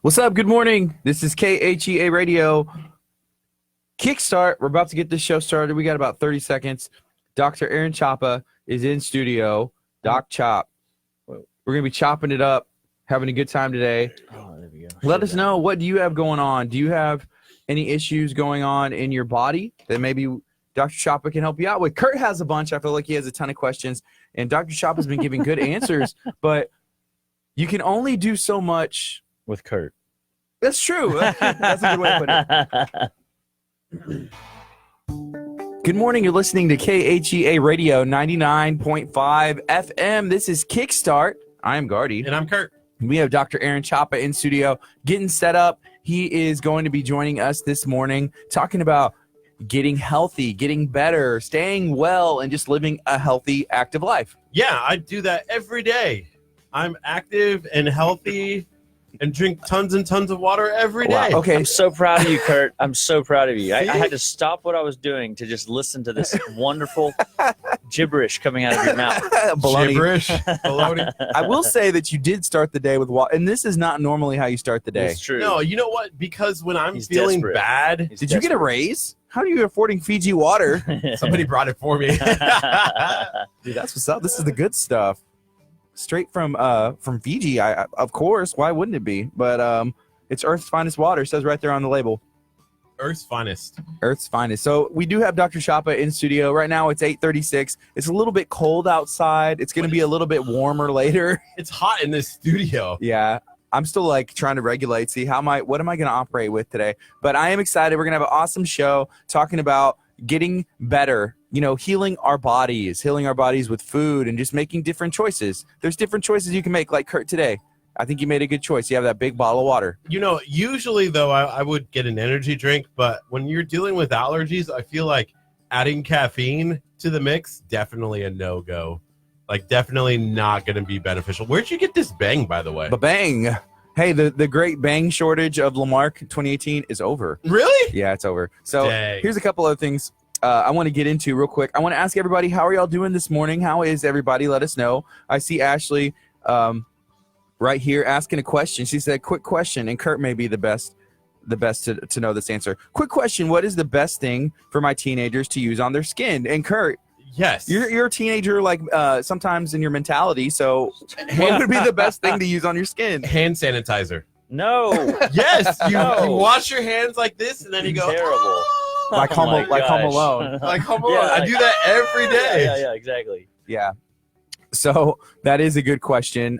What's up? Good morning. This is KHEA Radio. Kickstart. We're about to get this show started. We got about 30 seconds. Dr. Aaron Chapa is in studio. Doc Chop. We're going to be chopping it up, having a good time today. Oh, there we go. Let us know, what do you have going on? Do you have any issues going on in your body that maybe Dr. Chapa can help you out with? Curt has a bunch. I feel like he has a ton of questions, and Dr. Chapa has been giving good answers, but you can only do so much with Curt. That's true. That's a good way to put it. Good morning. You're listening to KHEA Radio 99.5 FM. This is Kickstart. I am Gardy. And I'm Curt. We have Dr. Aaron Chapa in studio getting set up. He is going to be joining us this morning talking about getting healthy, getting better, staying well, and just living a healthy, active life. Yeah, I do that every day. I'm active and healthy and drink tons and tons of water every day. Wow. Okay. I'm so proud of you, Curt. I'm so proud of you. I had to stop what I was doing to just listen to this wonderful gibberish coming out of your mouth. Baloney. Gibberish. Baloney. I will say that you did start the day with water, and this is not normally how you start the day. It's true. No, you know what? Because when I'm He's feeling desperate. bad, Did you get a raise? How are you affording Fiji water? somebody brought it for me. Dude, that's what's up. This is the good stuff. Straight from Fiji, of course. Why wouldn't it be? But it's Earth's finest water. It says right there on the label. Earth's finest. Earth's finest. So we do have Dr. Chapa in studio. Right now it's 8:36. It's a little bit cold outside. It's going to be a little bit warmer later. It's hot in this studio. Yeah. I'm still like trying to regulate, see what am I going to operate with today? But I am excited. We're going to have an awesome show talking about getting better, healing our bodies with food and just making different choices. There's different choices you can make, like Curt today. I think you made a good choice. You have that big bottle of water. Usually though, I would get an energy drink, but when you're dealing with allergies, I feel like adding caffeine to the mix, definitely a no-go. Like, definitely not going to be beneficial. Where'd you get this Bang, by the way? Bang. Hey, the great Bang shortage of Lamarck 2018 is over. Really? Yeah, it's over. So Dang. Here's a couple of things I want to get into real quick. I want to ask everybody, how are y'all doing this morning? How is everybody? Let us know. I see Ashley right here asking a question. She said, quick question, and Curt may be the best to know this answer. Quick question, what is the best thing for my teenagers to use on their skin? And Curt, yes. You're a teenager, like sometimes in your mentality. So what would be the best thing to use on your skin? Hand sanitizer. No. Yes. You No. wash your hands like this, and then you go, Terrible. "Oh." Like Home Alone. Like Home Alone. I do that every day. Yeah, exactly. Yeah. So that is a good question.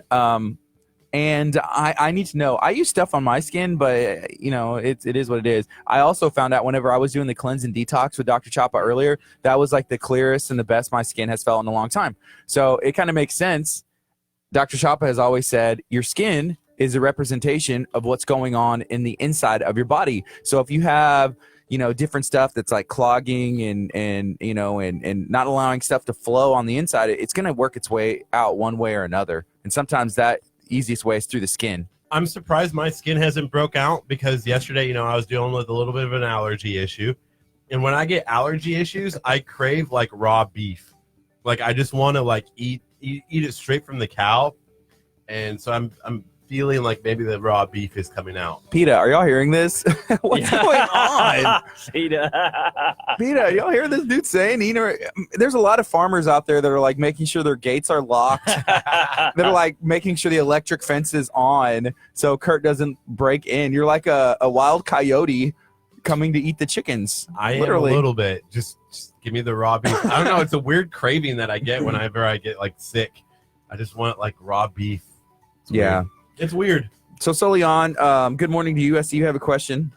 And I need to know. I use stuff on my skin, but it is what it is. I also found out whenever I was doing the cleanse and detox with Dr. Chapa earlier, that was like the clearest and the best my skin has felt in a long time. So it kind of makes sense. Dr. Chapa has always said your skin is a representation of what's going on in the inside of your body. So if you have different stuff that's like clogging and not allowing stuff to flow on the inside, it's going to work its way out one way or another. And sometimes that easiest way is through the skin. I'm surprised my skin hasn't broke out because yesterday, I was dealing with a little bit of an allergy issue. And when I get allergy issues, I crave like raw beef. Like I just want to like eat it straight from the cow. And so I'm feeling like maybe the raw beef is coming out. PETA, are y'all hearing this? What's going on? PETA, y'all hear this dude saying? There's a lot of farmers out there that are like making sure their gates are locked. That are like making sure the electric fence is on so Curt doesn't break in. You're like a wild coyote coming to eat the chickens. I am literally. A little bit. Just give me the raw beef. I don't know. It's a weird craving that I get whenever I get like sick. I just want like raw beef. It's weird. It's weird. So Solian, good morning to you. I see you have a question.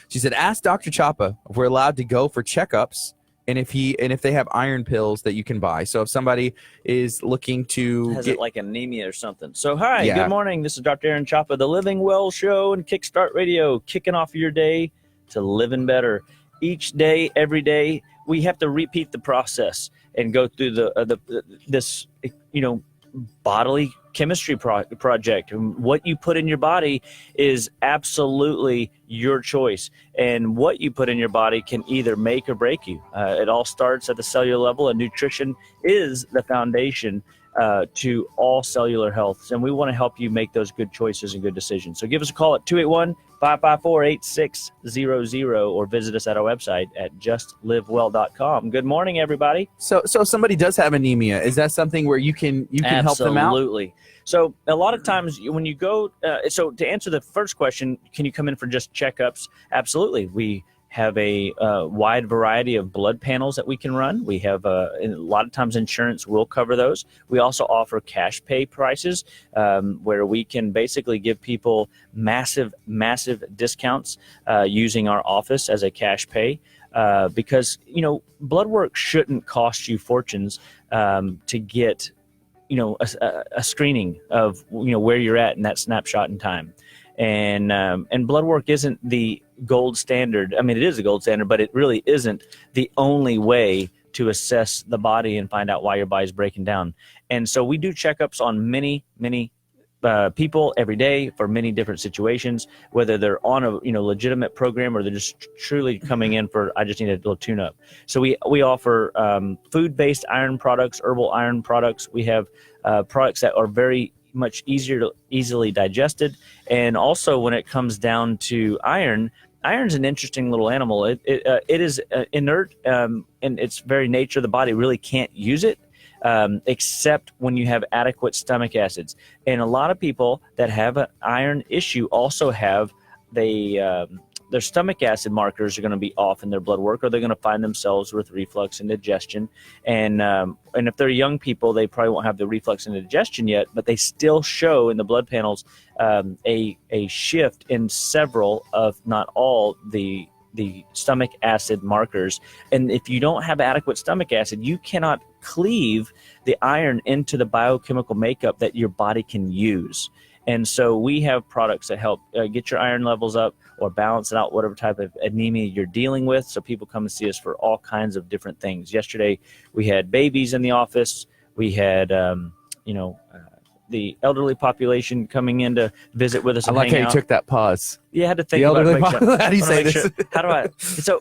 She said, ask Dr. Chapa if we're allowed to go for checkups and if they have iron pills that you can buy. So if somebody is looking to Has get it like anemia or something. So hi, Yeah. Good morning. This is Dr. Aaron Chapa, the Living Well Show and Kickstart Radio, kicking off your day to living better. Each day, every day, we have to repeat the process and go through this bodily chemistry project. What you put in your body is absolutely your choice, and what you put in your body can either make or break you. It all starts at the cellular level, and nutrition is the foundation to all cellular health. And we want to help you make those good choices and good decisions. So give us a call at 281-554-8600 or visit us at our website at justlivewell.com. Good morning, everybody. So if somebody does have anemia, is that something where you can help them out? Absolutely. So a lot of times when you go, so to answer the first question, can you come in for just checkups? Absolutely. We have a wide variety of blood panels that we can run. We have a lot of times insurance will cover those. We also offer cash pay prices where we can basically give people massive discounts using our office as a cash pay because, blood work shouldn't cost you fortunes to get a screening of where you're at in that snapshot in time, and blood work isn't the gold standard. I mean, it is the gold standard, but it really isn't the only way to assess the body and find out why your body's breaking down. And so we do checkups on many people every day for many different situations, whether they're on a legitimate program or they're just truly coming in for I just need a little tune-up. So we offer food-based iron products, herbal iron products. We have products that are very much easily digested, and also when it comes down to iron's an interesting little animal. It is inert, and its very nature, the body really can't use it. Except when you have adequate stomach acids. And a lot of people that have an iron issue also have their stomach acid markers are going to be off in their blood work, or they're going to find themselves with reflux and digestion. And if they're young people, they probably won't have the reflux and digestion yet, but they still show in the blood panels a shift in several, of not all, the stomach acid markers. And if you don't have adequate stomach acid, you cannot cleave the iron into the biochemical makeup that your body can use. And so we have products that help get your iron levels up or balance it out, whatever type of anemia you're dealing with. So people come and see us for all kinds of different things. Yesterday, we had babies in the office. We had, the elderly population coming in to visit with us. I like how you took that pause. Yeah, I had to think the about elderly it. How do you say this? Sure. How do I? So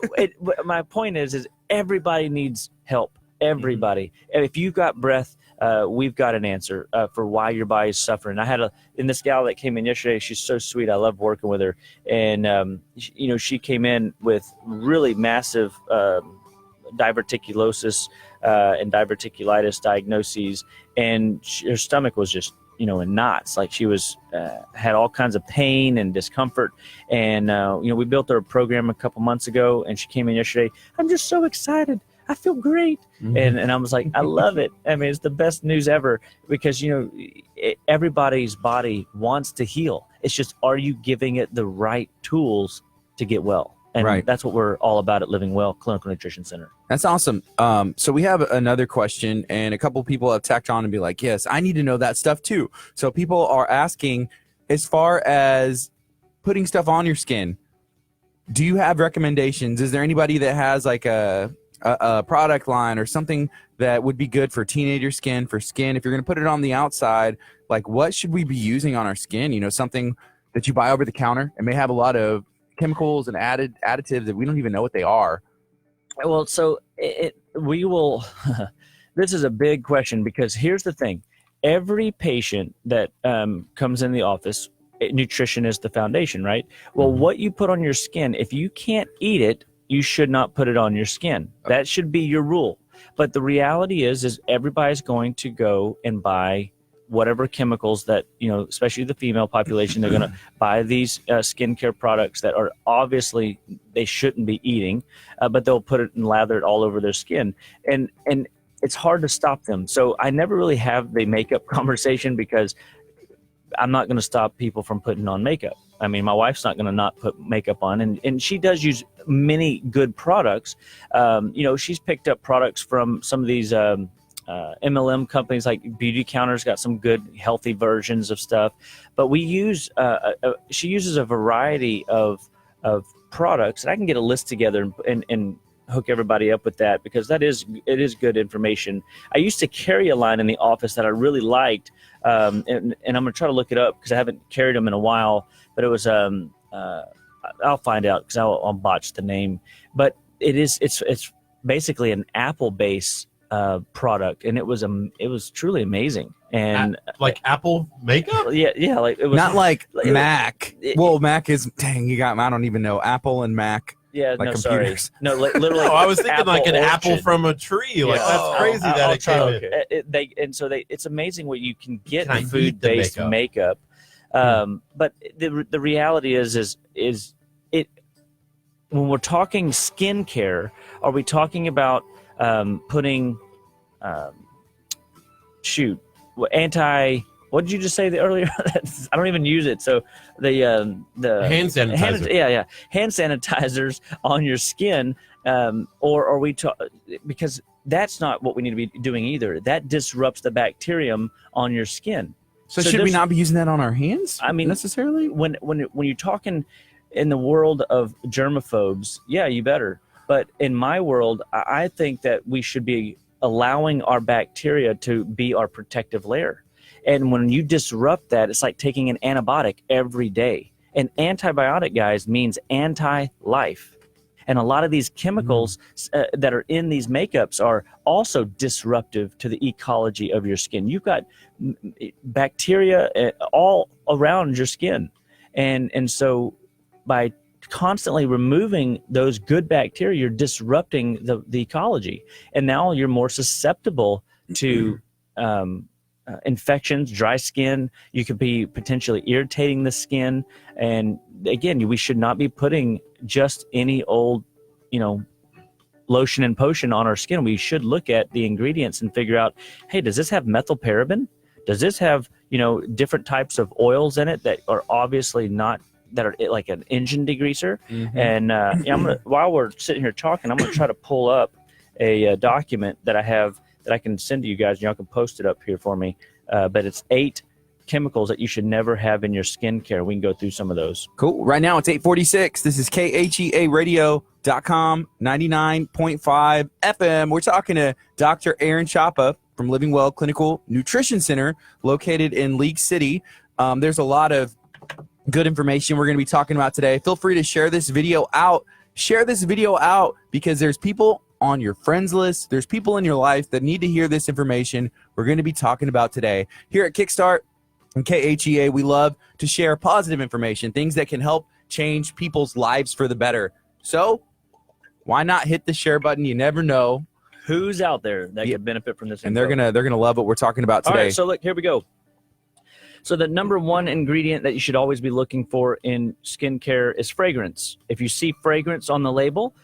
my point is everybody needs help. Everybody. Mm-hmm. If you've got breath, we've got an answer for why your body's suffering. I had this gal that came in yesterday. She's so sweet. I love working with her. And, she came in with really massive diverticulosis and diverticulitis diagnoses. And her stomach was just, in knots. Like she was, had all kinds of pain and discomfort. And, we built her a program a couple months ago, and she came in yesterday. I'm just so excited. I feel great. Mm-hmm. And I was like, I love it. I mean, it's the best news ever because, everybody's body wants to heal. It's just, are you giving it the right tools to get well? And right. That's what we're all about at Living Well Clinical Nutrition Center. That's awesome. So we have another question, and a couple people have tacked on and be like, yes, I need to know that stuff too. So people are asking, as far as putting stuff on your skin, do you have recommendations? Is there anybody that has like a product line or something that would be good for teenager skin, for skin? If you're going to put it on the outside, like what should we be using on our skin? Something that you buy over the counter. It may have a lot of chemicals and additives that we don't even know what they are. Well, so we will, this is a big question because here's the thing. Every patient that comes in the office, nutrition is the foundation, right? Well, mm-hmm. What you put on your skin, if you can't eat it, you should not put it on your skin. That should be your rule. But the reality is everybody's going to go and buy whatever chemicals that, especially the female population, they're going to buy these skincare products that are obviously they shouldn't be eating, but they'll put it and lather it all over their skin. And it's hard to stop them. So I never really have the makeup conversation because I'm not going to stop people from putting on makeup. I mean, my wife's not going to not put makeup on, and she does use many good products. She's picked up products from some of these MLM companies like Beauty Counter's got some good healthy versions of stuff, but we use she uses a variety of products, and I can get a list together and hook everybody up with that because it is good information. I used to carry a line in the office that I really liked, and I'm gonna try to look it up because I haven't carried them in a while, but it was I'll find out because I'll botch the name, but it's basically an apple base product, and it was truly amazing. And like Apple makeup. yeah, like it was Not like Mac. it- Well, Mac is you got. I don't even know Apple and Mac. yeah, like no, computers. sorry, no, literally. No, I was thinking like an apple orchard. from a tree. Like Yeah. that's crazy that I'll it try came to- in. it's amazing what you can get Can I in eat food-based the makeup. But the reality is it when we're talking skincare, are we talking about putting what did you just say earlier? I don't even use it. So the Hand sanitizer. hand sanitizers on your skin, or are we because that's not what we need to be doing either. That disrupts the bacterium on your skin. So should we not be using that on our hands? I mean, necessarily. When you're talking in the world of germaphobes, yeah, you better. But in my world, I think that we should be allowing our bacteria to be our protective layer. And when you disrupt that, it's like taking an antibiotic every day. An antibiotic, guys, means anti-life. And a lot of these chemicals that are in these makeups are also disruptive to the ecology of your skin. You've got bacteria all around your skin. And so by constantly removing those good bacteria, you're disrupting the ecology. And now you're more susceptible to infections, dry skin. You could be potentially irritating the skin. And again, we should not be putting just any old, lotion and potion on our skin. We should look at the ingredients and figure out, hey, does this have methylparaben? Does this have, different types of oils in it that are obviously not, that are like an engine degreaser? Mm-hmm. And while we're sitting here talking, I'm going to try to pull up a document that I have that I can send to you guys. Y'all can post it up here for me. But it's 8 chemicals that you should never have in your skincare. We can go through some of those. Cool. Right now it's 8:46. This is KHEA Radio.com 99.5 FM. We're talking to Dr. Aaron Chapa from Living Well Clinical Nutrition Center located in League City. There's a lot of good information we're going to be talking about today. Feel free to share this video out. Share this video out because there's people on your friends list. There's people in your life that need to hear this information we're going to be talking about today. Here at Kickstart and KHEA, we love to share positive information, things that can help change people's lives for the better. So why not hit the share button? You never know who's out there that could benefit from this. And info. they're gonna love what we're talking about today. All right, so look, here we go. So the number one ingredient that you should always be looking for in skincare is fragrance. If you see fragrance on the label,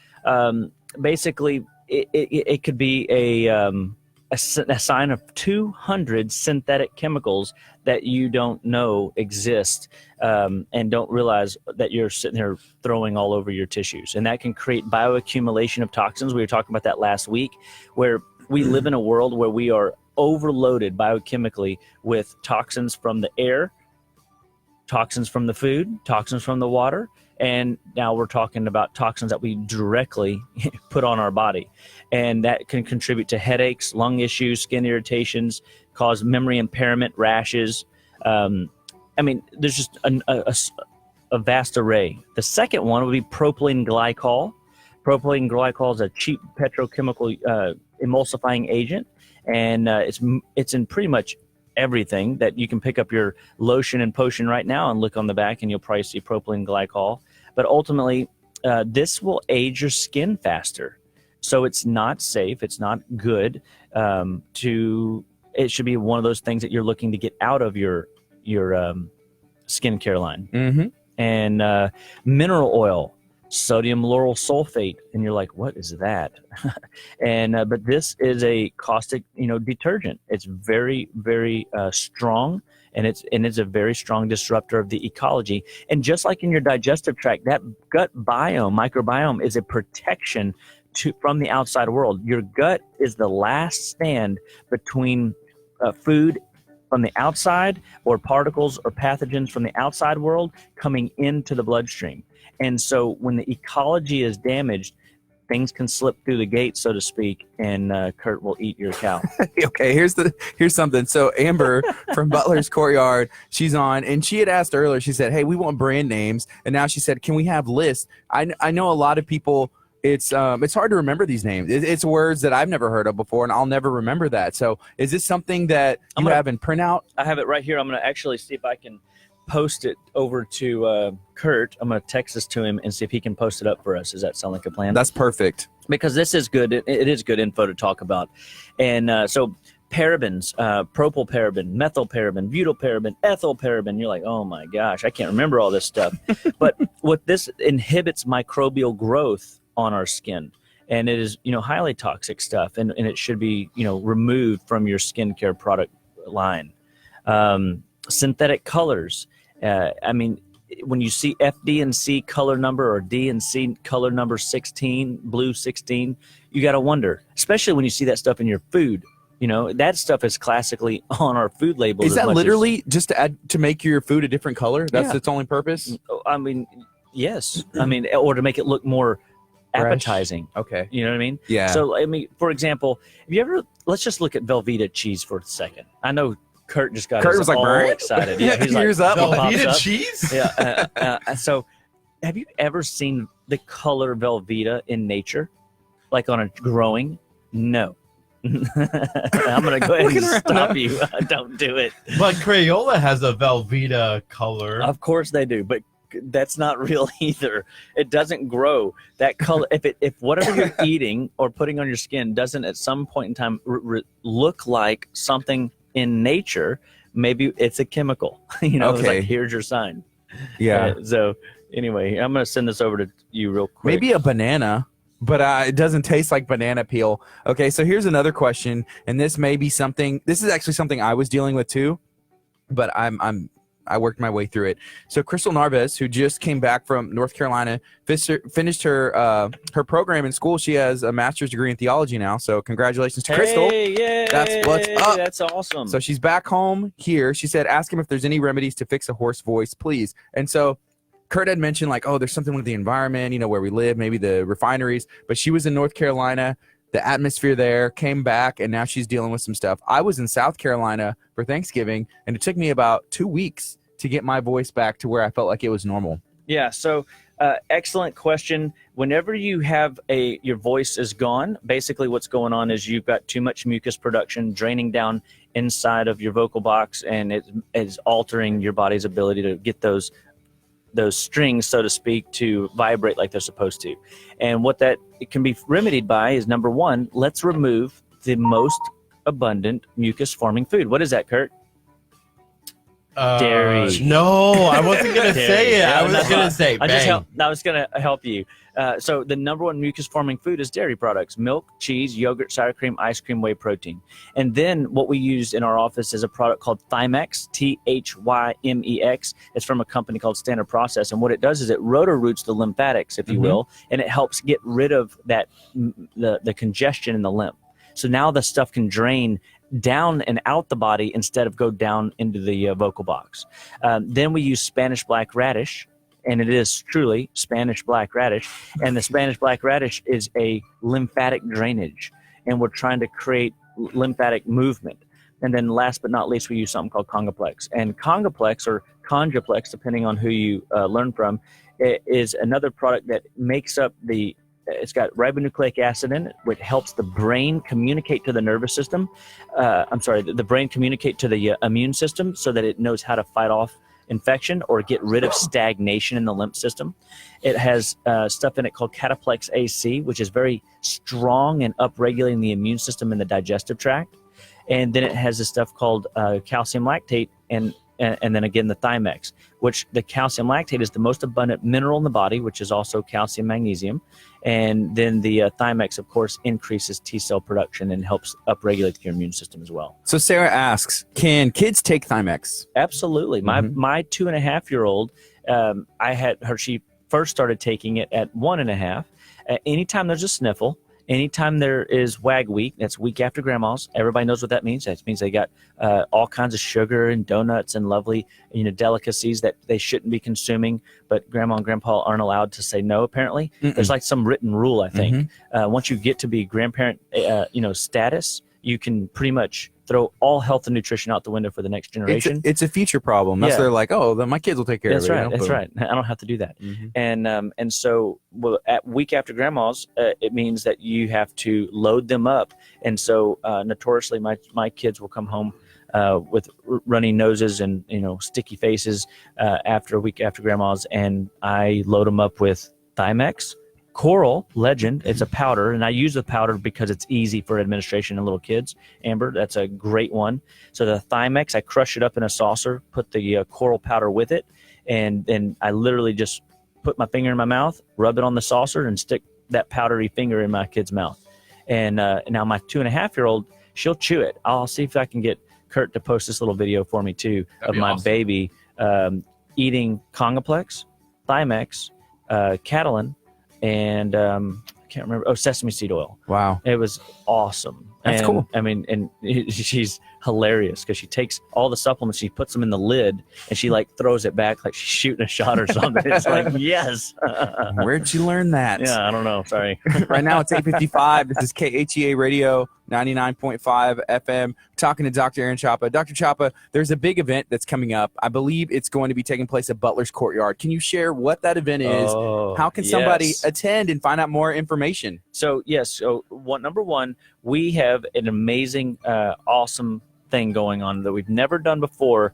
basically it could be a sign of 200 synthetic chemicals that you don't know exist and don't realize that you're sitting there throwing all over your tissues. And that can create bioaccumulation of toxins. We were talking about that last week, where we live in a world where we are overloaded biochemically with toxins from the air, toxins from the food, toxins from the water, and now we're talking about toxins that we directly put on our body. And that can contribute to headaches, lung issues, skin irritations, cause memory impairment, rashes. There's just a vast array. The second one would be propylene glycol. Propylene glycol is a cheap petrochemical emulsifying agent. And it's in pretty much everything that you can pick up your lotion and potion right now and look on the back and you'll probably see propylene glycol. But ultimately, this will age your skin faster. So it's not safe. It's not good. It should be one of those things that you're looking to get out of your skincare line. Mm-hmm. And mineral oil, sodium lauryl sulfate, and you're like, what is that? But this is a caustic, detergent. It's very, very strong, and it's a very strong disruptor of the ecology. And just like in your digestive tract, that gut microbiome is a protection from the outside world. Your gut is the last stand between food from the outside or particles or pathogens from the outside world coming into the bloodstream. And so when the ecology is damaged, things can slip through the gate, so to speak, and Curt will eat your cow. Okay, here's something. So Amber from Butler's Courtyard, she's on, and she had asked earlier, she said, hey, we want brand names. And now she said, can we have lists? I know a lot of people it's hard to remember these names. It's words that I've never heard of before, and I'll never remember that. So is this something that you have in printout? I have it right here. I'm going to actually see if I can post it over to Curt. I'm going to text this to him and see if he can post it up for us. Does that sound like a plan? That's perfect. Because this is good. It is good info to talk about. And so parabens, propylparaben, methylparaben, butylparaben, ethylparaben. You're like, oh my gosh, I can't remember all this stuff. But what this inhibits microbial growth on our skin. And it is, highly toxic stuff. And it should be, removed from your skincare product line. Synthetic colors. When you see FD&C color number or D&C color number 16, blue 16, you got to wonder, especially when you see that stuff in your food. That stuff is classically on our food labels. Is that literally just to make your food a different color? That's its only purpose? Yes. Or to make it look more appetizing. Okay. You know what I mean? Yeah. So, for example, let's just look at Velveeta cheese for a second. I know Curt just got was like, all excited. Yeah, he's ears like, up. Velveeta cheese? Yeah. So, have you ever seen the color Velveeta in nature, like on a growing? No. I'm gonna go ahead and stop you. Don't do it. But Crayola has a Velveeta color. Of course they do, but that's not real either. It doesn't grow that color. If whatever you're eating or putting on your skin doesn't at some point in time look like something in nature, maybe it's a chemical. It's like, here's your sign. Yeah. So anyway, I'm going to send this over to you real quick. Maybe a banana, but it doesn't taste like banana peel. Okay, so here's another question, and this may be something. This is actually something I was dealing with too, but I worked my way through it. So Crystal Narvez, who just came back from North Carolina, finished her program in school. She has a master's degree in theology now. So congratulations to Crystal. Yay, that's what's up. That's awesome. So she's back home here. She said, ask him if there's any remedies to fix a hoarse voice, please. And so Curt had mentioned like, oh, there's something with the environment, where we live, maybe the refineries. But she was in North Carolina. The atmosphere there, came back, and now she's dealing with some stuff. I was in South Carolina for Thanksgiving, and it took me about 2 weeks to get my voice back to where I felt like it was normal. Yeah, so excellent question. Whenever you have your voice is gone, basically what's going on is you've got too much mucus production draining down inside of your vocal box, and it is altering your body's ability to get those strings, so to speak, to vibrate like they're supposed to. And what it can be remedied by is, number one, let's remove the most abundant mucus forming food. What is that, Curt? Dairy. No, I wasn't going to say it. I was going to say bang. I was going to help you. So the number one mucus forming food is dairy products: milk, cheese, yogurt, sour cream, ice cream, whey protein. And then what we use in our office is a product called Thymex, Thymex. It's from a company called Standard Process. And what it does is it rotor roots the lymphatics, if you will, and it helps get rid of that the congestion in the lymph. So now the stuff can drain down and out the body instead of go down into the vocal box. Then we use Spanish black radish, and it is truly Spanish black radish. And the Spanish black radish is a lymphatic drainage, and we're trying to create lymphatic movement. And then last but not least, we use something called Congoplex. And Congoplex, or Conjuplex, depending on who you learn from, is another product that makes up it's got ribonucleic acid in it, which helps the brain communicate to the nervous system. The brain communicate to the immune system so that it knows how to fight off infection or get rid of stagnation in the lymph system. It has stuff in it called Cataplex AC, which is very strong and upregulating the immune system in the digestive tract. And then it has this stuff called calcium lactate and then again the Thymex, which the calcium lactate is the most abundant mineral in the body, which is also calcium magnesium. And then the Thymex, of course, increases T cell production and helps upregulate your immune system as well. So Sarah asks, can kids take Thymex? Absolutely. My 2.5-year-old, she first started taking it at 1.5. Anytime there's a sniffle, anytime there is WAG week, that's week after grandma's, everybody knows what that means. That means they got all kinds of sugar and donuts and lovely delicacies that they shouldn't be consuming, but grandma and grandpa aren't allowed to say no, apparently. There's like some written rule, I think. Once you get to be grandparent status, you can pretty much throw all health and nutrition out the window for the next generation. It's a future problem. That's they're like, oh, then my kids will take care That's of it. right. That's right. I don't have to do that. And so at week after grandma's, it means that you have to load them up. And so notoriously, my kids will come home with runny noses and sticky faces after a week after grandma's, and I load them up with Thymex, Coral Legend. It's a powder, and I use the powder because it's easy for administration in little kids. Amber, that's a great one. So the Thymex, I crush it up in a saucer, put the Coral powder with it, and then I literally just put my finger in my mouth, rub it on the saucer, and stick that powdery finger in my kid's mouth. And now my 2.5-year-old, she'll chew it. I'll see if I can get Curt to post this little video for me too. That'd of my awesome. Baby eating Congaplex, Thymex, Catalin, and I can't remember. Sesame seed oil. Wow, it was awesome. That's cool. I mean, and she's hilarious because she takes all the supplements, she puts them in the lid, and she like throws it back like she's shooting a shot or something. It's like, yes. Where'd you learn that? Yeah, I don't know. Sorry. Right now it's 8:55. This is KHEA Radio 99.5 FM. Talking to Dr. Aaron Chapa. Dr. Chapa, there's a big event that's coming up. I believe it's going to be taking place at Butler's Courtyard. Can you share what that event is? How can somebody attend and find out more information? So, yes. So, number one, we have an amazing, awesome thing going on that we've never done before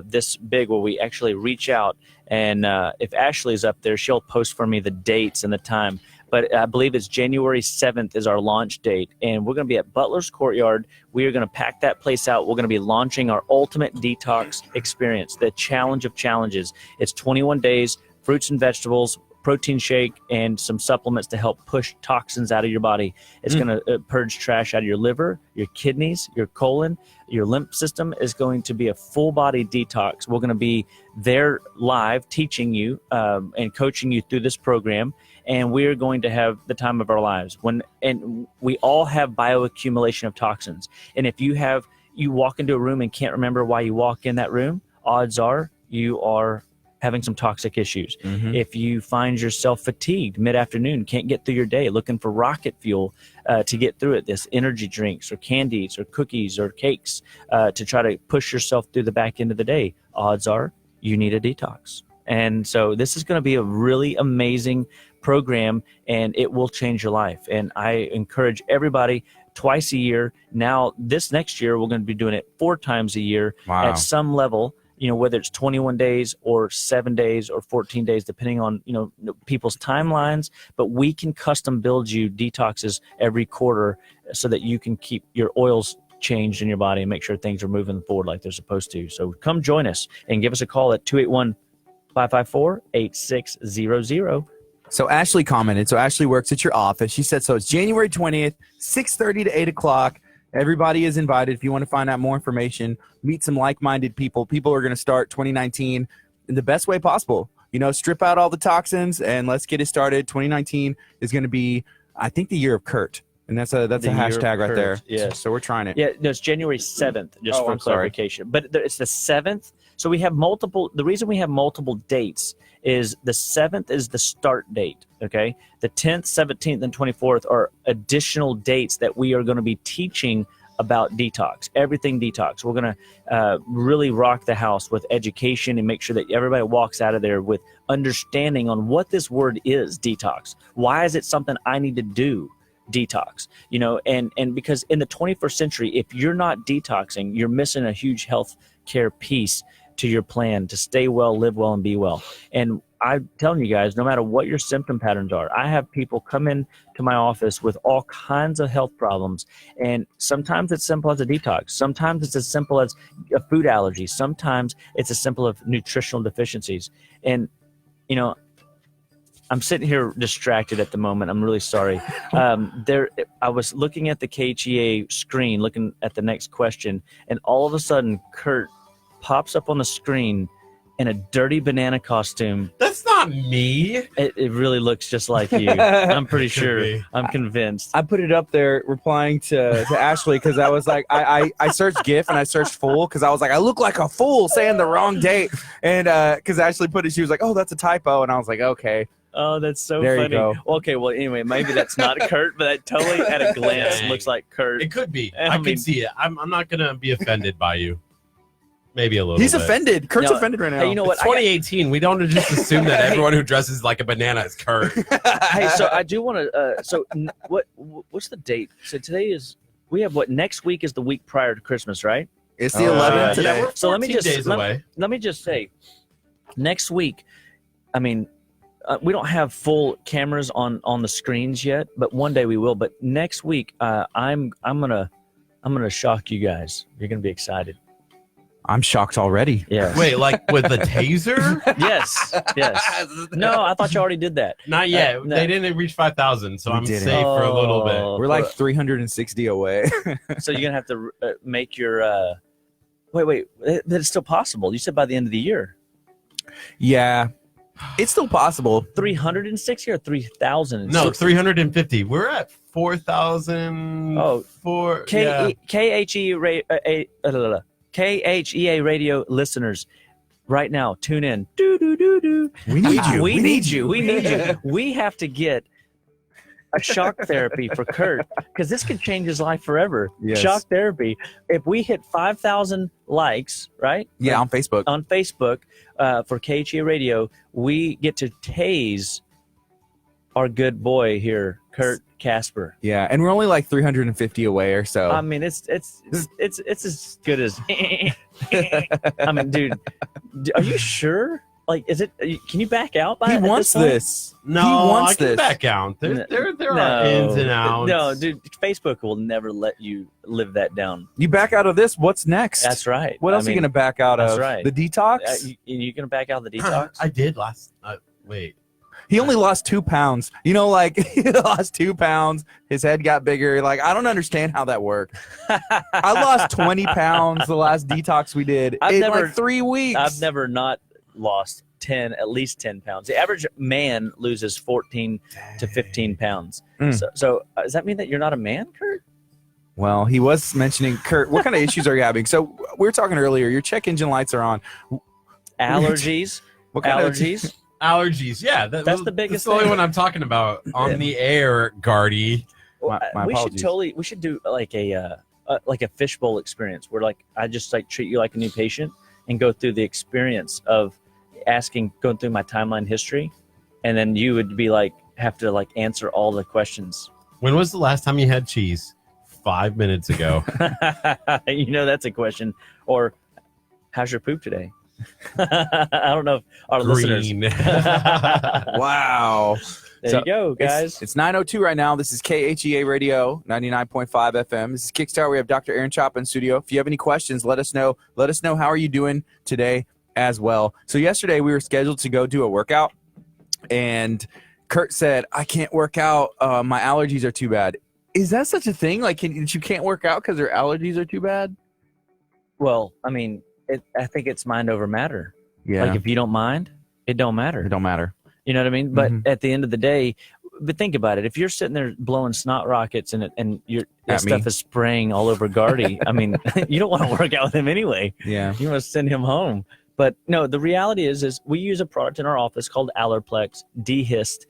this big, where we actually reach out. And if Ashley's up there, she'll post for me the dates and the time. But I believe it's January 7th is our launch date. And we're going to be at Butler's Courtyard. We are going to pack that place out. We're going to be launching our ultimate detox experience, the challenge of challenges. It's 21 days, fruits and vegetables, protein shake, and some supplements to help push toxins out of your body. It's going to purge trash out of your liver, your kidneys, your colon, your lymph system. Is going to be a full body detox. We're going to be there live teaching you and coaching you through this program. And we're going to have the time of our lives. And we all have bioaccumulation of toxins. And if you walk into a room and can't remember why you walk in that room, odds are you are having some toxic issues. If you find yourself fatigued mid-afternoon, can't get through your day, looking for rocket fuel to get through it, this energy drinks or candies or cookies or cakes to try to push yourself through the back end of the day, odds are you need a detox. And so this is going to be a really amazing program, and it will change your life. And I encourage everybody twice a year. Now, this next year, we're going to be doing it 4 times a year at some level, whether it's 21 days or 7 days or 14 days, depending on, people's timelines. But we can custom build you detoxes every quarter so that you can keep your oils changed in your body and make sure things are moving forward like they're supposed to. So come join us and give us a call at 281-554-8600. So Ashley commented. So Ashley works at your office. She said, so it's January 20th, 6:30 to 8 o'clock. Everybody is invited. If you want to find out more information, meet some like-minded people. People are going to start 2019 in the best way possible. Strip out all the toxins and let's get it started. 2019 is going to be, I think, the year of Curt. And that's a hashtag right there. Yes. So we're trying it. Yeah, no, it's January 7th, just for clarification. But it's the 7th. So we have multiple. The reason we have multiple dates is the 7th is the start date, okay? The 10th, 17th, and 24th are additional dates that we are going to be teaching about detox, everything detox. We're going to really rock the house with education and make sure that everybody walks out of there with understanding on what this word is, detox. Why is it something I need to do? Detox, and because in the 21st century, if you're not detoxing, you're missing a huge health care piece to your plan to stay well, live well, and be well. And I'm telling you guys, no matter what your symptom patterns are, I have people come in to my office with all kinds of health problems. And sometimes it's simple as a detox. Sometimes it's as simple as a food allergy. Sometimes it's as simple as nutritional deficiencies. And, I'm sitting here distracted at the moment. I'm really sorry. I was looking at the KHEA screen, looking at the next question, and all of a sudden, Curt pops up on the screen in a dirty banana costume. That's not me. It really looks just like you. I'm pretty sure. I'm convinced. I put it up there replying to Ashley because I was like, I searched GIF and I searched fool because I was like, I look like a fool saying the wrong date. And because Ashley put it, she was like, oh, that's a typo. And I was like, okay. Oh, that's so There you funny. go. Well, okay, well, anyway, maybe that's not Kurt, but that totally at a glance Dang. looks like Kurt. It could be. I I mean- can see it. I'm not gonna be offended by you. Maybe a little. He's bit. offended. Kurt's No, offended right now. Hey, you know what? It's 2018. We don't just assume that Hey. everyone who dresses like a banana is Kurt. Hey, so I do want to. What's the date? So today is. We have what next week is the week prior to Christmas, right? It's the Oh, 11th yeah, today. we're So let me 14 just days let, away. let me just say, next week. I mean, we don't have full cameras on the screens yet, but one day we will. But next week, I'm gonna shock you guys. You're gonna be excited. I'm shocked already. Yes. Wait, like with the taser? Yes. Yes. No, I thought you already did that. Not yet. No. They didn't reach 5,000, so We I'm didn't. safe for a little bit. Oh, We're like 360 away. So you're gonna have to make your. Wait. That's still possible. You said by the end of the year. Yeah, it's still possible. 360 or 3,000? No, 350. We're at 4,000. Oh, four. KHEA radio listeners, right now, tune in. Do. We need you. We need you. We need you. We have to get a shock therapy for Kurt because this could change his life forever. Yes. Shock therapy. If we hit 5,000 likes, right? Yeah, on Facebook. On Facebook for KHEA Radio, we get to tase our good boy here, Kurt Casper. Yeah, and we're only like 350 away or so. I mean, it's as good as. I mean, dude, are you sure? Like, is it? Can you back out? He at wants point? this. No, he wants I can this. back out. There No. are ins and outs. No, dude, Facebook will never let you live that down. You back out of this. What's next? That's right. What else are you gonna back out that's of? right. The detox. You gonna back out the detox? I did last. Wait. He only lost 2 pounds. You know, like he lost 2 pounds. His head got bigger. Like I don't understand how that worked. I lost 20 pounds the last detox we did in like 3 weeks. I've never not lost at least 10 pounds. The average man loses 14 to 15 pounds. Mm. So does that mean that you're not a man, Kurt? Well, he was mentioning Kurt. What kind of issues are you having? So we were talking earlier. Your check engine lights are on. Allergies. What kind of Allergies. Allergies. Yeah, That's the biggest That's the only thing. one I'm talking about on the air, Gardy. My we apologies. should do like a fishbowl experience where like I just like treat you like a new patient and go through the experience of going through my timeline history, and then you would be like have to like answer all the questions. When was the last time you had cheese? 5 minutes ago. That's a question. Or how's your poop today? I don't know if our listeners. Green. Wow. There So, you go, guys. It's 9:02 right now. This is KHEA Radio 99.5 FM. This is Kickstart. We have Dr. Aaron Chop in studio. If you have any questions, let us know. Let us know how are you doing today as well. So yesterday we were scheduled to go do a workout, and Kurt said, "I can't work out. My allergies are too bad." Is that such a thing? Like, you can't work out because your allergies are too bad? Well, I mean, I think it's mind over matter. Yeah. Like if you don't mind, it don't matter. It don't matter. You know what I mean? But Mhm. at the end of the day, but think about it. If you're sitting there blowing snot rockets and your At stuff me. is spraying all over Gardy, I mean, you don't want to work out with him anyway. Yeah. You want to send him home. But no, the reality is we use a product in our office called Allerplex, Dehist.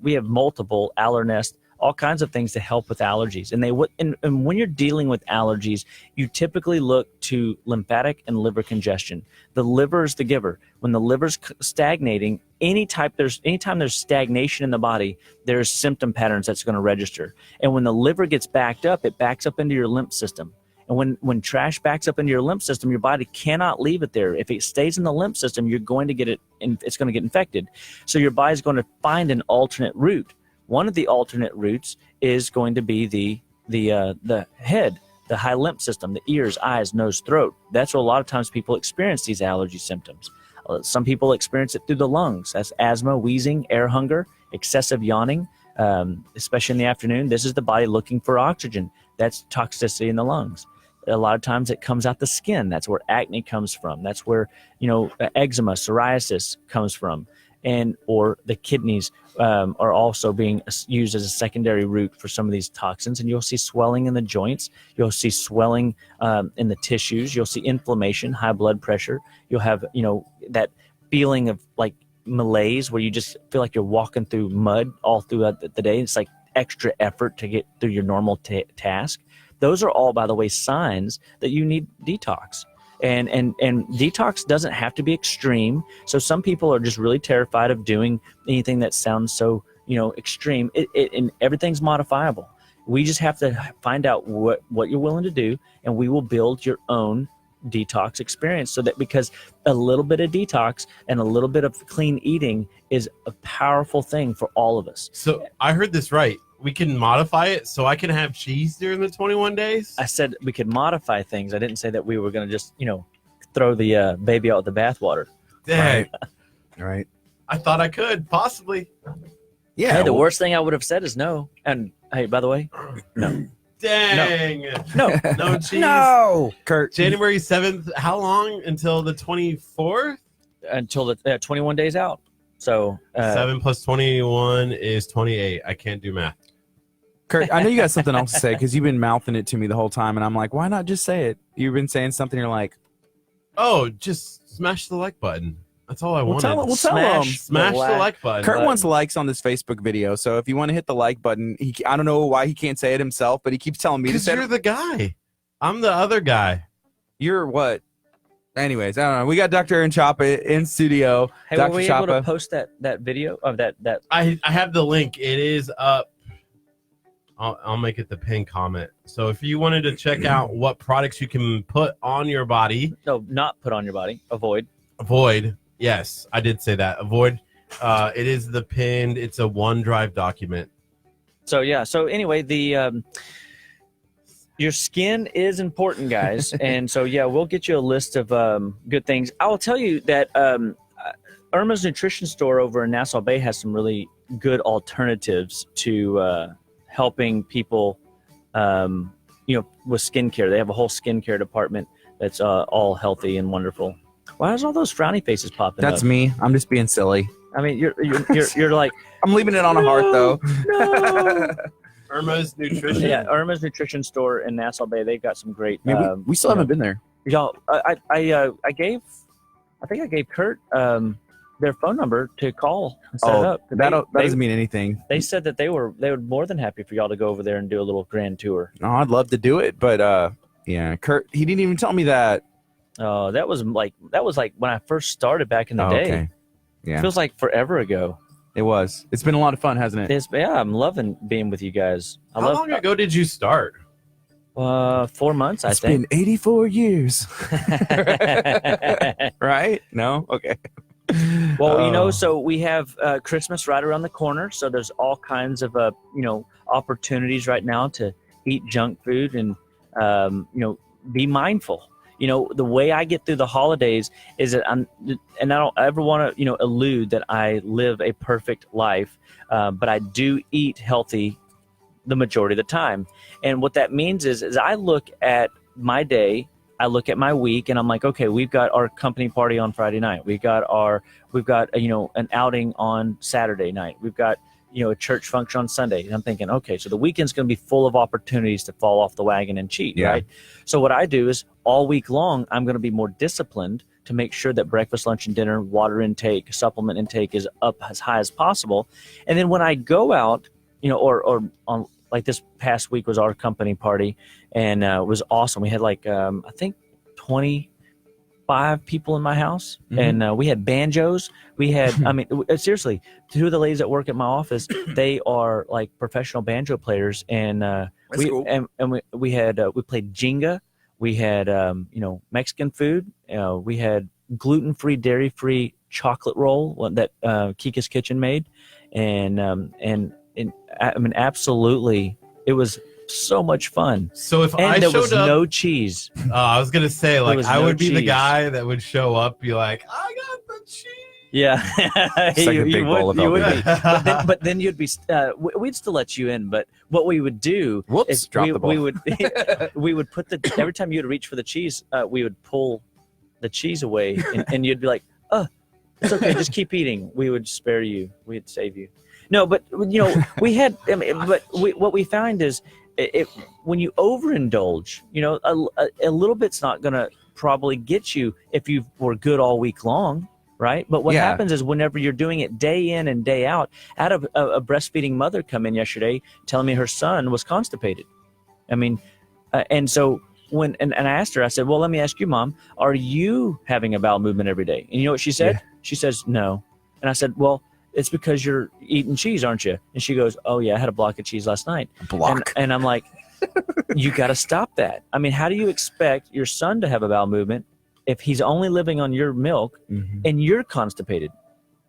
We have multiple Allernest, all kinds of things to help with allergies. And when you're dealing with allergies, you typically look to lymphatic and liver congestion. The liver is the giver. When the liver's stagnating, anytime there's stagnation in the body, there's symptom patterns that's going to register. And when the liver gets backed up, it backs up into your lymph system. And when trash backs up into your lymph system, your body cannot leave it there. If it stays in the lymph system, you're going to get it, it's going to get infected. So your body's going to find an alternate route. One of the alternate routes is going to be the head, the high lymph system, the ears, eyes, nose, throat. That's where a lot of times people experience these allergy symptoms. Some people experience it through the lungs. That's asthma, wheezing, air hunger, excessive yawning, especially in the afternoon. This is the body looking for oxygen. That's toxicity in the lungs. A lot of times it comes out the skin. That's where acne comes from. That's where, eczema, psoriasis comes from. Or the kidneys are also being used as a secondary route for some of these toxins. And you'll see swelling in the joints. You'll see swelling in the tissues. You'll see inflammation, high blood pressure. You'll have, that feeling of like malaise where you just feel like you're walking through mud all throughout the day. It's like extra effort to get through your normal task. Those are all, by the way, signs that you need detox. And detox doesn't have to be extreme. So some people are just really terrified of doing anything that sounds so, extreme. And everything's modifiable. We just have to find out what you're willing to do, and we will build your own detox experience, so that because a little bit of detox and a little bit of clean eating is a powerful thing for all of us. So I heard this right. We can modify it so I can have cheese during the 21 days? I said we could modify things. I didn't say that we were going to just, throw the baby out with the bathwater. Dang. Right. I thought I could, possibly. Yeah. Hey, the worst thing I would have said is no. And hey, by the way, no. Dang. No. No cheese. No, Kurt. January 7th. How long until the 24th? Until the 21 days out. So 7 plus 21 is 28. I can't do math. Kurt, I know you got something else to say because you've been mouthing it to me the whole time, and I'm like, why not just say it? You've been saying something. You're like, oh, just smash the like button. That's all I wanted. We'll tell him. Smash the like button. Kurt wants likes on this Facebook video, so if you want to hit the like button, I don't know why he can't say it himself, but he keeps telling me to Because say you're it. the guy. I'm the other guy. You're what? Anyways, I don't know. We got Dr. Aaron Chapa in studio. hey, Dr. were we Chapa. able to post that video of that? I have the link. It is up. I'll make it the pin comment. So if you wanted to check out what products you can put on your body, No, not put on your body. Avoid. Yes, I did say that. Avoid. It is the pinned. It's a OneDrive document. So yeah. So anyway, your skin is important, guys, and so yeah, we'll get you a list of good things. I will tell you that Irma's Nutrition Store over in Nassau Bay has some really good alternatives to helping people, with skincare. They have a whole skincare department that's all healthy and wonderful. Why is all those frowny faces popping That's up? me. I'm just being silly. I mean, you're like, I'm leaving it on a heart, though. no. Irma's Nutrition. Yeah, Irma's Nutrition Store in Nassau Bay. They've got some great. I mean, we still haven't been there. Y'all, I gave Kurt their phone number to call and set it up. That doesn't mean anything. They said that they were more than happy for y'all to go over there and do a little grand tour. No, I'd love to do it, but yeah, Kurt, he didn't even tell me that. Oh, that was like when I first started back in the day. Okay. Yeah, Feels like forever ago. it was. It's been a lot of fun, hasn't it? I'm loving being with you guys. How long ago did you start? 4 months, I It's think. been 84 years. Right? No? Okay. Well, so we have Christmas right around the corner. So there's all kinds of, opportunities right now to eat junk food and, be mindful. The way I get through the holidays is that I don't ever want to, elude that I live a perfect life, but I do eat healthy the majority of the time. And what that means is I look at my day, I look at my week, and I'm like, okay, we've got our company party on Friday night. We've got an outing on Saturday night. We've got, a church function on Sunday. And I'm thinking, okay, so the weekend's going to be full of opportunities to fall off the wagon and cheat, right? So what I do is all week long, I'm going to be more disciplined to make sure that breakfast, lunch, and dinner, water intake, supplement intake is up as high as possible. And then when I go out, or on, like this past week was our company party, and it was awesome. We had I think 25 people in my house, and we had banjos. We had, seriously, two of the ladies that work at my office, they are like professional banjo players, and we played Jenga. We had Mexican food. We had gluten-free, dairy-free chocolate roll that Kika's Kitchen made, and absolutely, it was so much fun. So if and I there showed was up, no cheese. I was gonna say I would be the cheese. guy that would show up, be like, I got the cheese. Yeah, It's like a big bowl of you would Velveeta. be. But then you'd be. We'd still let you in. But what we would do is Drop the ball. we would put every time you'd reach for the cheese, we would pull the cheese away, and you'd be like, "Oh, it's okay, just keep eating. We would spare you. We'd save you." No, but we had. What we find is, when you overindulge, a little bit's not gonna probably get you if you were good all week long. right? But what Yeah. happens is whenever you're doing it day in and day out, I had a breastfeeding mother come in yesterday telling me her son was constipated. I mean, and so and I asked her, I said, well, let me ask you, Mom, are you having a bowel movement every day? And you know what she said? Yeah. She says, no. And I said, well, it's because you're eating cheese, aren't you? And she goes, oh yeah, I had a block of cheese last night. Block. And I'm like, you got to stop that. I mean, how do you expect your son to have a bowel movement if he's only living on your milk and you're constipated?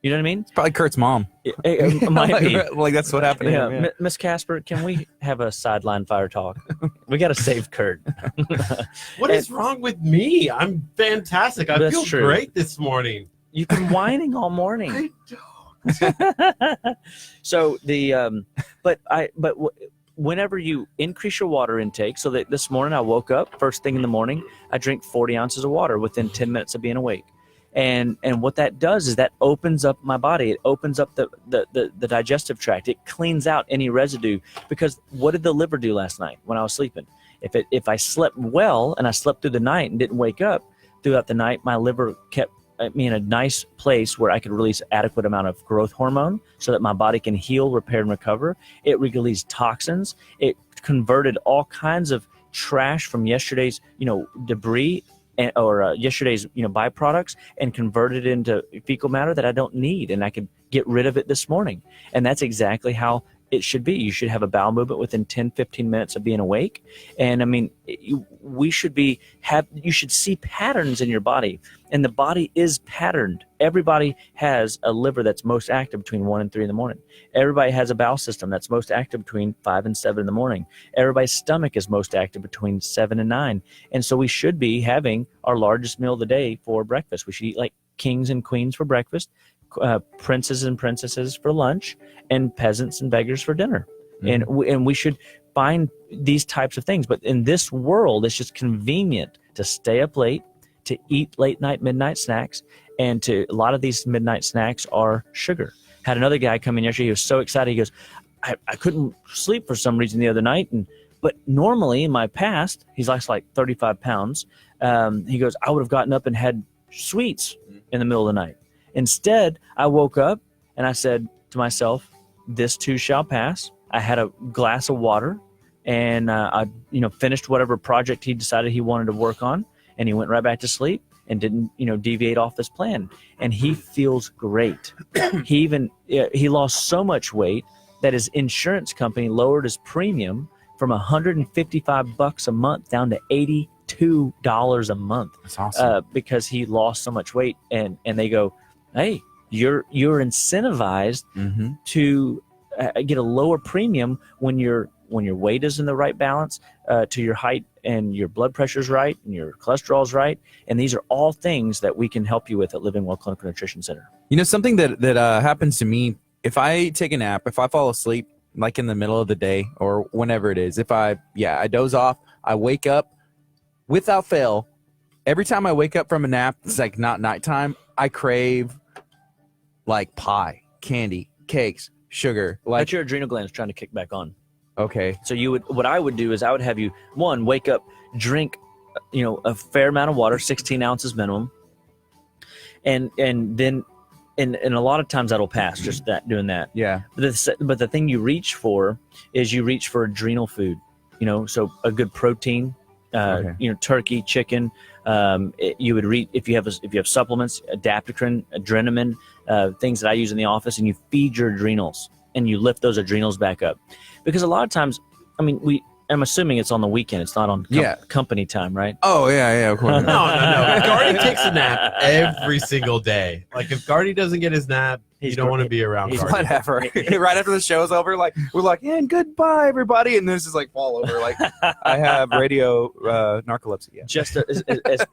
You know what I mean? It's probably Kurt's mom. It might be. Like that's what happened. to Yeah, him, Miss Casper, can we have a sideline fire talk? We got to save Kurt. What is wrong with me? I'm fantastic. I That's feel true. great this morning. You've been whining all morning. I don't. So whenever you increase your water intake, so that this morning I woke up first thing in the morning, I drink 40 ounces of water within 10 minutes of being awake. And what that does is that opens up my body. It opens up the digestive tract. It cleans out any residue, because what did the liver do last night when I was sleeping? If I slept well and I slept through the night and didn't wake up throughout the night, my liver kept me in a nice place where I could release adequate amount of growth hormone so that my body can heal, repair, and recover. It released toxins. It converted all kinds of trash from yesterday's, debris or yesterday's, byproducts, and converted it into fecal matter that I don't need, and I could get rid of it this morning. And that's exactly how it should be. You should have a bowel movement within 10, 15 minutes of being awake. And I mean, you should see patterns in your body, and the body is patterned. Everybody has a liver that's most active between 1 and 3 in the morning. Everybody has a bowel system that's most active between 5 and 7 in the morning. Everybody's stomach is most active between 7 and 9. And so we should be having our largest meal of the day for breakfast. We should eat like kings and queens for breakfast, princes and princesses for lunch, and peasants and beggars for dinner. And we should find these types of things. But in this world, it's just convenient to stay up late, to eat late night, midnight snacks. And a lot of these midnight snacks are sugar. Had another guy come in yesterday. He was so excited. He goes, I couldn't sleep for some reason the other night. But normally in my past, he's lost like 35 pounds. He goes, I would have gotten up and had sweets in the middle of the night. Instead, I woke up and I said to myself, this too shall pass. I had a glass of water, and I finished whatever project he decided he wanted to work on, and he went right back to sleep and didn't deviate off this plan. And he feels great. He lost so much weight that his insurance company lowered his premium from $155 a month down to $82 a month. That's awesome. Because he lost so much weight, and they go, hey, you're incentivized to get a lower premium when your weight is in the right balance to your height, and your blood pressure's right, and your cholesterol's right. And these are all things that we can help you with at Living Well Clinical Nutrition Center. Something that happens to me, if I take a nap, if I fall asleep, like in the middle of the day or whenever it is, I doze off, I wake up without fail. Every time I wake up from a nap, it's like not nighttime, I crave like pie, candy, cakes, sugar. But your adrenal gland is trying to kick back on. Okay. So what I would do is I would have you, one, wake up, drink, a fair amount of water, 16 ounces minimum. And then, and a lot of times that'll pass, just doing that. Yeah. But the thing you reach for is adrenal food, so a good protein, turkey, chicken. You would read if you have supplements, adaptogen, adrenaline, things that I use in the office, and you feed your adrenals and you lift those adrenals back up. Because a lot of times, I'm assuming it's on the weekend. It's not on company time, right? Oh yeah, of course. No. Gardy takes a nap every single day. Like if Gardy doesn't get his nap, you don't want to be around Gardy. Whatever. Right after the show's over, like we're like, and goodbye everybody, and this is like fall over. Like I have radio narcolepsy. Yeah. Just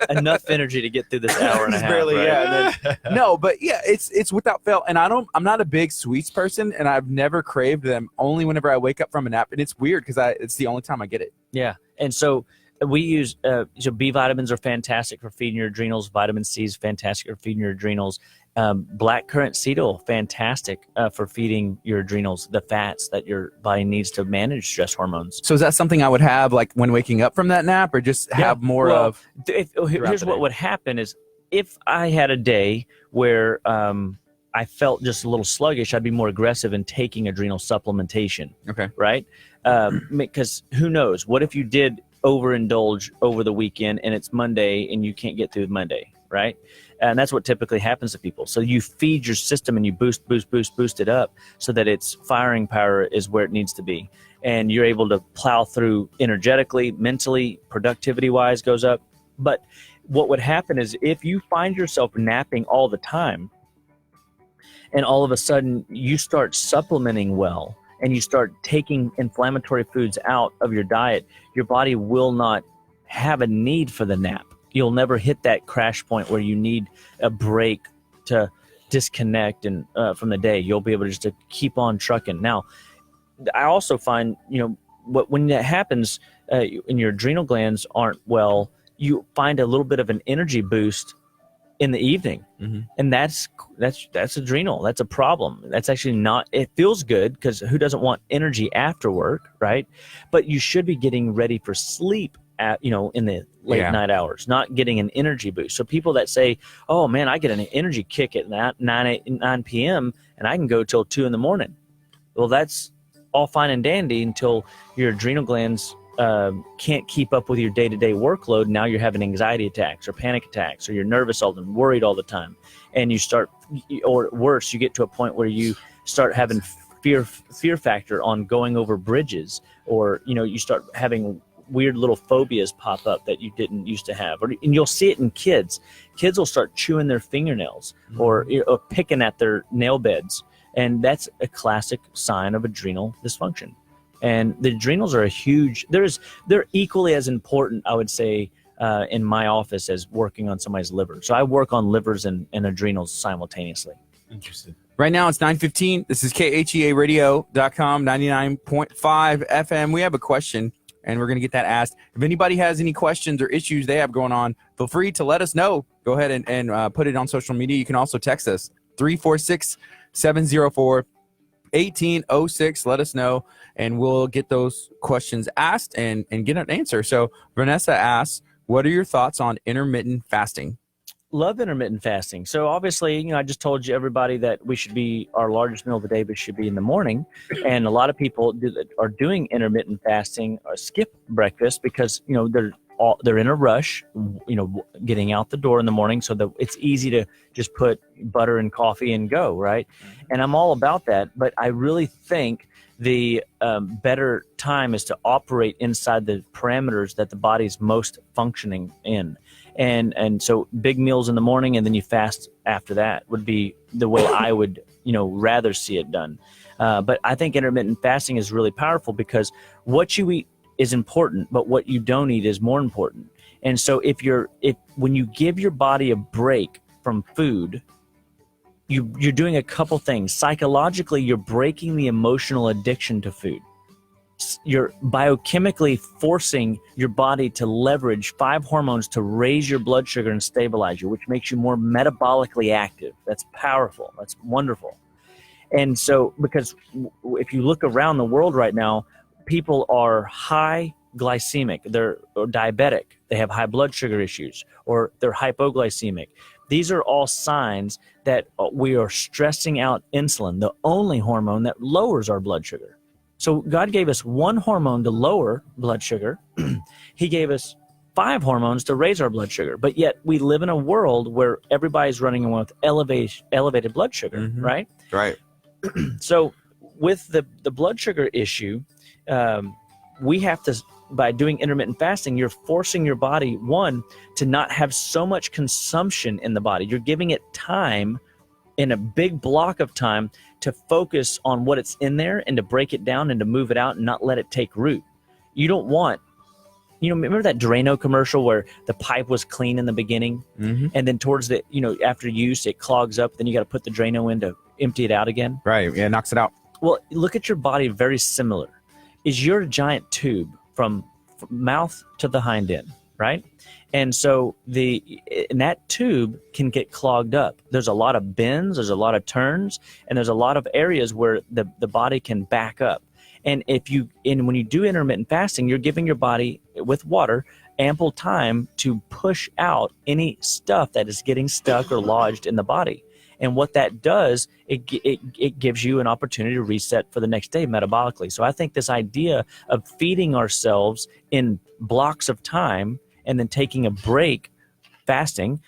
enough energy to get through this hour and a half. Barely, right? yeah. No, but yeah, it's without fail. And I'm not a big sweets person, and I've never craved them. Only whenever I wake up from a nap, and it's weird because it's the only time I get it. Yeah, and so we use B vitamins are fantastic for feeding your adrenals. Vitamin C is fantastic for feeding your adrenals. Black currant seed oil, fantastic for feeding your adrenals, the fats that your body needs to manage stress hormones. So is that something I would have like when waking up from that nap, or just have more of? Here's what would happen is if I had a day where I felt just a little sluggish, I'd be more aggressive in taking adrenal supplementation. Okay. Right? Because who knows? What if you did overindulge over the weekend and it's Monday and you can't get through Monday, right? And that's what typically happens to people. So you feed your system and you boost it up so that its firing power is where it needs to be. And you're able to plow through energetically, mentally, productivity-wise goes up. But what would happen is if you find yourself napping all the time and all of a sudden you start supplementing well and you start taking inflammatory foods out of your diet, your body will not have a need for the nap. You'll never hit that crash point where you need a break to disconnect and from the day. You'll be able to just to keep on trucking. Now, I also find, when that happens and your adrenal glands aren't well, you find a little bit of an energy boost in the evening. Mm-hmm. And that's adrenal. That's a problem. That's actually not, it feels good because who doesn't want energy after work, right? But you should be getting ready for sleep in the late night hours, not getting an energy boost. So people that say, oh man, I get an energy kick at 9 p.m. and I can go till 2 a.m. Well, that's all fine and dandy until your adrenal glands can't keep up with your day-to-day workload. Now you're having anxiety attacks or panic attacks, or you're nervous all the time, worried all the time. And you start, or worse, you get to a point where you start having fear factor on going over bridges, or, you start having weird little phobias pop up that you didn't used to have. And you'll see it in kids. Kids will start chewing their fingernails or picking at their nail beds. And that's a classic sign of adrenal dysfunction. And the adrenals are they're equally as important, I would say, in my office as working on somebody's liver. So I work on livers and adrenals simultaneously. Interesting. Right now it's 9:15. This is KHEA radio.com, 99.5 FM. We have a question, and we're going to get that asked. If anybody has any questions or issues they have going on, feel free to let us know. Go ahead and put it on social media. You can also text us, 346-704-1806. Let us know, and we'll get those questions asked and get an answer. So Vanessa asks, what are your thoughts on intermittent fasting? Love intermittent fasting. So obviously, I just told you everybody that our largest meal of the day should be in the morning. And a lot of people are doing intermittent fasting or skip breakfast because, they're in a rush, getting out the door in the morning so that it's easy to just put butter and coffee and go, right? And I'm all about that. But I really think the better time is to operate inside the parameters that the body's most functioning in. And so big meals in the morning and then you fast after that would be the way I would, rather see it done. But I think intermittent fasting is really powerful because what you eat is important, but what you don't eat is more important. And so when you give your body a break from food, you're doing a couple things. Psychologically, you're breaking the emotional addiction to food. You're biochemically forcing your body to leverage 5 hormones to raise your blood sugar and stabilize you, which makes you more metabolically active. That's powerful. That's wonderful. And so, because if you look around the world right now, people are high glycemic, they're diabetic, they have high blood sugar issues, or they're hypoglycemic. These are all signs that we are stressing out insulin, the only hormone that lowers our blood sugar. So God gave us one hormone to lower blood sugar. He gave us 5 hormones to raise our blood sugar. But yet we live in a world where everybody's running around with elevated blood sugar, right? Right. So with the blood sugar issue, we have to, by doing intermittent fasting, you're forcing your body, one, to not have so much consumption in the body. You're giving it time, in a big block of time, to focus on what it's in there and to break it down and to move it out and not let it take root. You don't want, remember that Drano commercial where the pipe was clean in the beginning and then towards the, after use, it clogs up. Then you got to put the Drano in to empty it out again. Right. Yeah. It knocks it out. Well, look at your body, very similar. Is your giant tube from mouth to the hind end, right? And so that tube can get clogged up. There's a lot of bends, there's a lot of turns, and there's a lot of areas where the body can back up. And when you do intermittent fasting, you're giving your body with water ample time to push out any stuff that is getting stuck or lodged in the body. And what that does, it gives you an opportunity to reset for the next day metabolically. So I think this idea of feeding ourselves in blocks of time and then taking a break, fasting,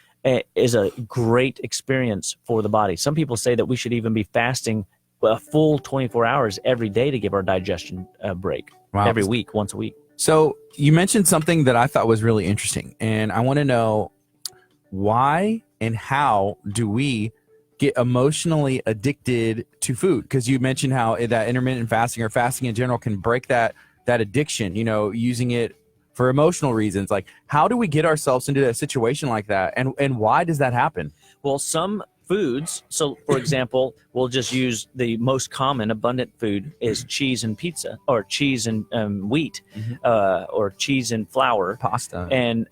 is a great experience for the body. Some people say that we should even be fasting a full 24 hours every day to give our digestion a break. Wow. Every week, once a week. So you mentioned something that I thought was really interesting, and I want to know why and how do we get emotionally addicted to food? Because you mentioned how that intermittent fasting or fasting in general can break that addiction, using it for emotional reasons. Like, how do we get ourselves into a situation like that, and why does that happen? Well, some foods, so for example, we'll just use the most common abundant food is cheese and pizza, or cheese and wheat, or cheese and flour, pasta, and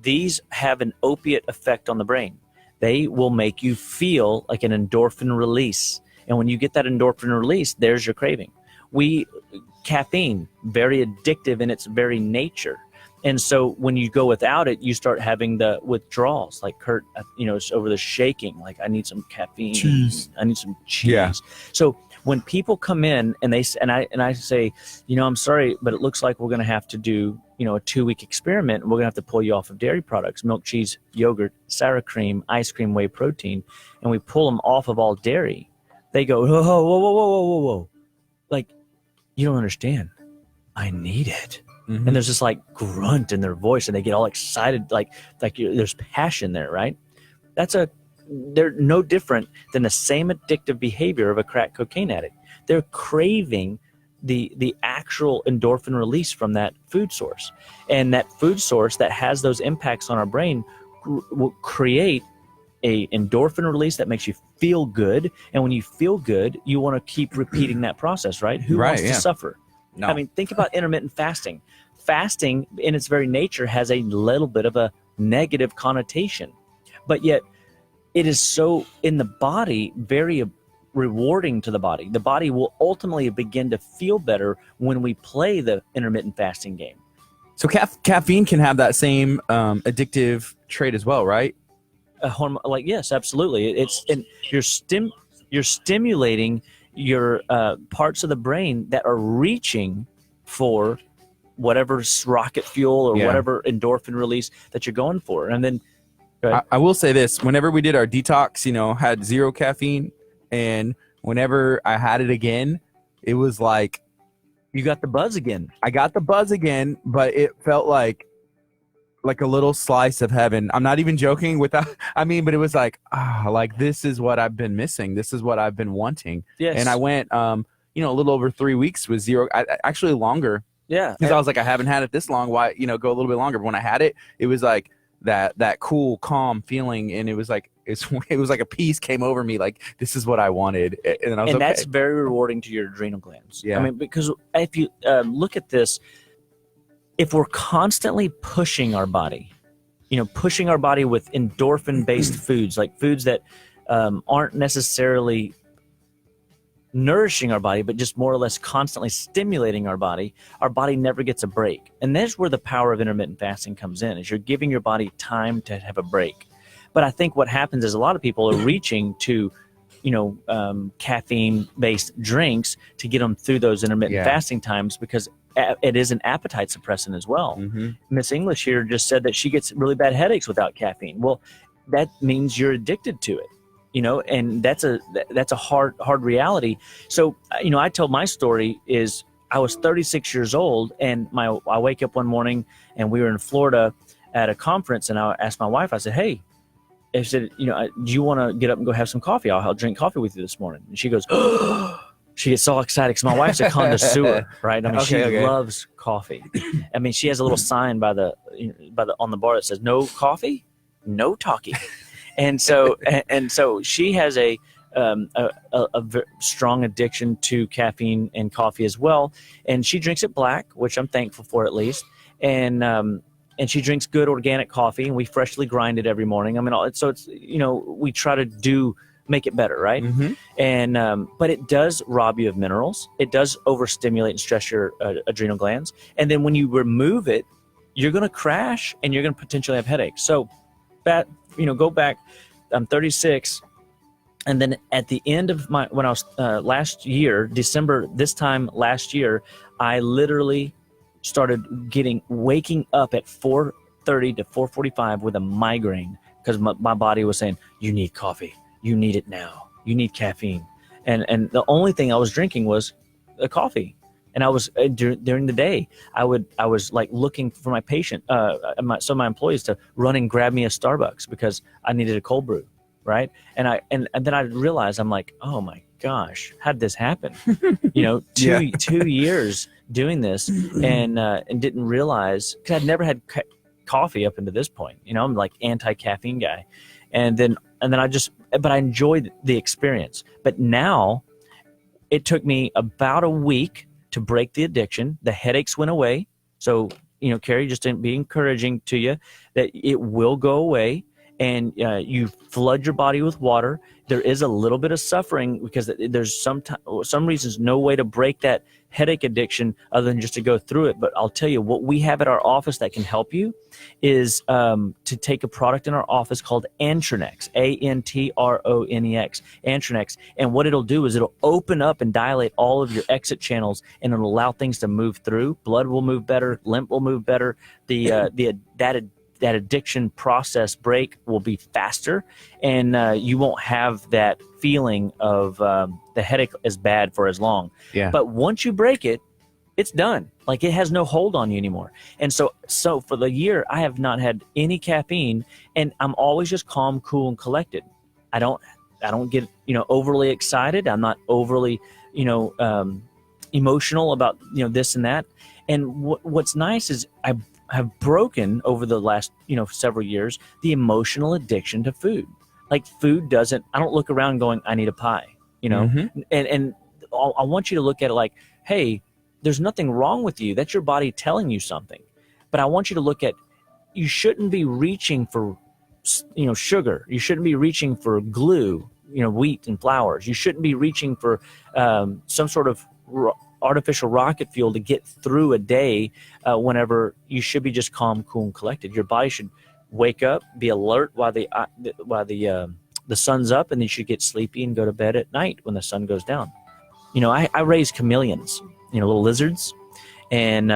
these have an opiate effect on the brain. They will make you feel like an endorphin release, and when you get that endorphin release, there's your craving. Caffeine, very addictive in its very nature. And so when you go without it, you start having the withdrawals, like Curt, it's over the shaking, like I need some caffeine. Cheese. I need some cheese. Yeah. So when people come in and I say, I'm sorry, but it looks like we're going to have to do, a 2-week experiment, and we're going to have to pull you off of dairy products, milk, cheese, yogurt, sour cream, ice cream, whey protein, and we pull them off of all dairy. They go, whoa. Like, you don't understand. I need it. Mm-hmm. And there's this like grunt in their voice, and they get all excited, like there's passion there, right? They're no different than the same addictive behavior of a crack cocaine addict. They're craving the actual endorphin release from that food source, and that food source that has those impacts on our brain will create a endorphin release that makes you feel good, and when you feel good, you want to keep repeating that process, right? Who wants to suffer? No. I mean, think about intermittent fasting. Fasting in its very nature has a little bit of a negative connotation, but yet it is so in the body very rewarding to the body. The body will ultimately begin to feel better when we play the intermittent fasting game. So caffeine can have that same addictive trait as well, right? Yes, absolutely. You're stimulating your parts of the brain that are reaching for whatever rocket fuel or whatever endorphin release that you're going for. And then I will say this: whenever we did our detox, had 0 caffeine, and whenever I had it again, it was like you got the buzz again. I got the buzz again, but it felt like a little slice of heaven. I'm not even joking but it was like, like this is what I've been missing. This is what I've been wanting. Yes. And I went, a little over 3 weeks with 0, actually longer. Yeah. Because I was like, I haven't had it this long. Why, go a little bit longer. But when I had it, it was like that cool, calm feeling. And it was like, it was like a peace came over me. Like, this is what I wanted. And I was that's very rewarding to your adrenal glands. Yeah. I mean, because if you look at this, if we're constantly pushing our body, pushing our body with endorphin-based foods, like foods that aren't necessarily nourishing our body, but just more or less constantly stimulating our body never gets a break. And that's where the power of intermittent fasting comes in, is you're giving your body time to have a break. But I think what happens is a lot of people are reaching to caffeine-based drinks to get them through those intermittent fasting times, because it is an appetite suppressant as well. Mm-hmm. Miss English here just said that she gets really bad headaches without caffeine. Well, that means you're addicted to it, and that's a hard reality. So, I told my story is I was 36 years old, and I wake up one morning and we were in Florida at a conference, and I asked my wife, I said, hey, I said, do you want to get up and go have some coffee? I'll drink coffee with you this morning. And she goes, she gets so excited because my wife's a connoisseur, right? I mean, she loves coffee. I mean, she has a little sign by the on the bar that says "No coffee, no talkie," and so she has a strong addiction to caffeine and coffee as well, and she drinks it black, which I'm thankful for at least, and she drinks good organic coffee, and we freshly grind it every morning. I mean, so it's we try to make it better, right? Mm-hmm. And but it does rob you of minerals. It does overstimulate and stress your adrenal glands. And then when you remove it, you're going to crash and you're going to potentially have headaches. So go back, I'm 36. And then at the end of when I was last year, December, this time last year, I literally started waking up at 4:30 to 4:45 with a migraine because my body was saying, you need coffee. You need it now. You need caffeine. And the only thing I was drinking was a coffee. And I was during the day, I was like looking for my some of my employees to run and grab me a Starbucks because I needed a cold brew. Right. And then I realized, I'm like, oh my gosh, how did this happen? Two years doing this and didn't realize, because I'd never had coffee up until this point. I'm like anti-caffeine guy. And then but I enjoyed the experience. But now it took me about a week to break the addiction. The headaches went away. So, Carrie, just to be encouraging to you that it will go away. And you flood your body with water. There is a little bit of suffering because there's some reasons no way to break that headache addiction other than just to go through it. But I'll tell you, what we have at our office that can help you is to take a product in our office called Antronex, Antronex, Antronex. And what it'll do is it'll open up and dilate all of your exit channels, and it'll allow things to move through. Blood will move better, lymph will move better. That addiction process break will be faster, and you won't have that feeling of the headache as bad for as long. Yeah. But once you break it, it's done. Like, it has no hold on you anymore. And so for the year, I have not had any caffeine, and I'm always just calm, cool, and collected. I don't get overly excited. I'm not overly emotional about this and that. And what's nice is I have broken over the last several years the emotional addiction to food. Like, food doesn't, I don't look around going, I need a pie, Mm-hmm. and I want you to look at it like, hey, there's nothing wrong with you. That's your body telling you something. But I want you to look at, you shouldn't be reaching for sugar. You shouldn't be reaching for glue, wheat and flours. You shouldn't be reaching for some sort of artificial rocket fuel to get through a day whenever you should be just calm, cool, and collected. Your body should wake up, be alert while the sun's up, and then you should get sleepy and go to bed at night when the sun goes down. I raise chameleons, little lizards, and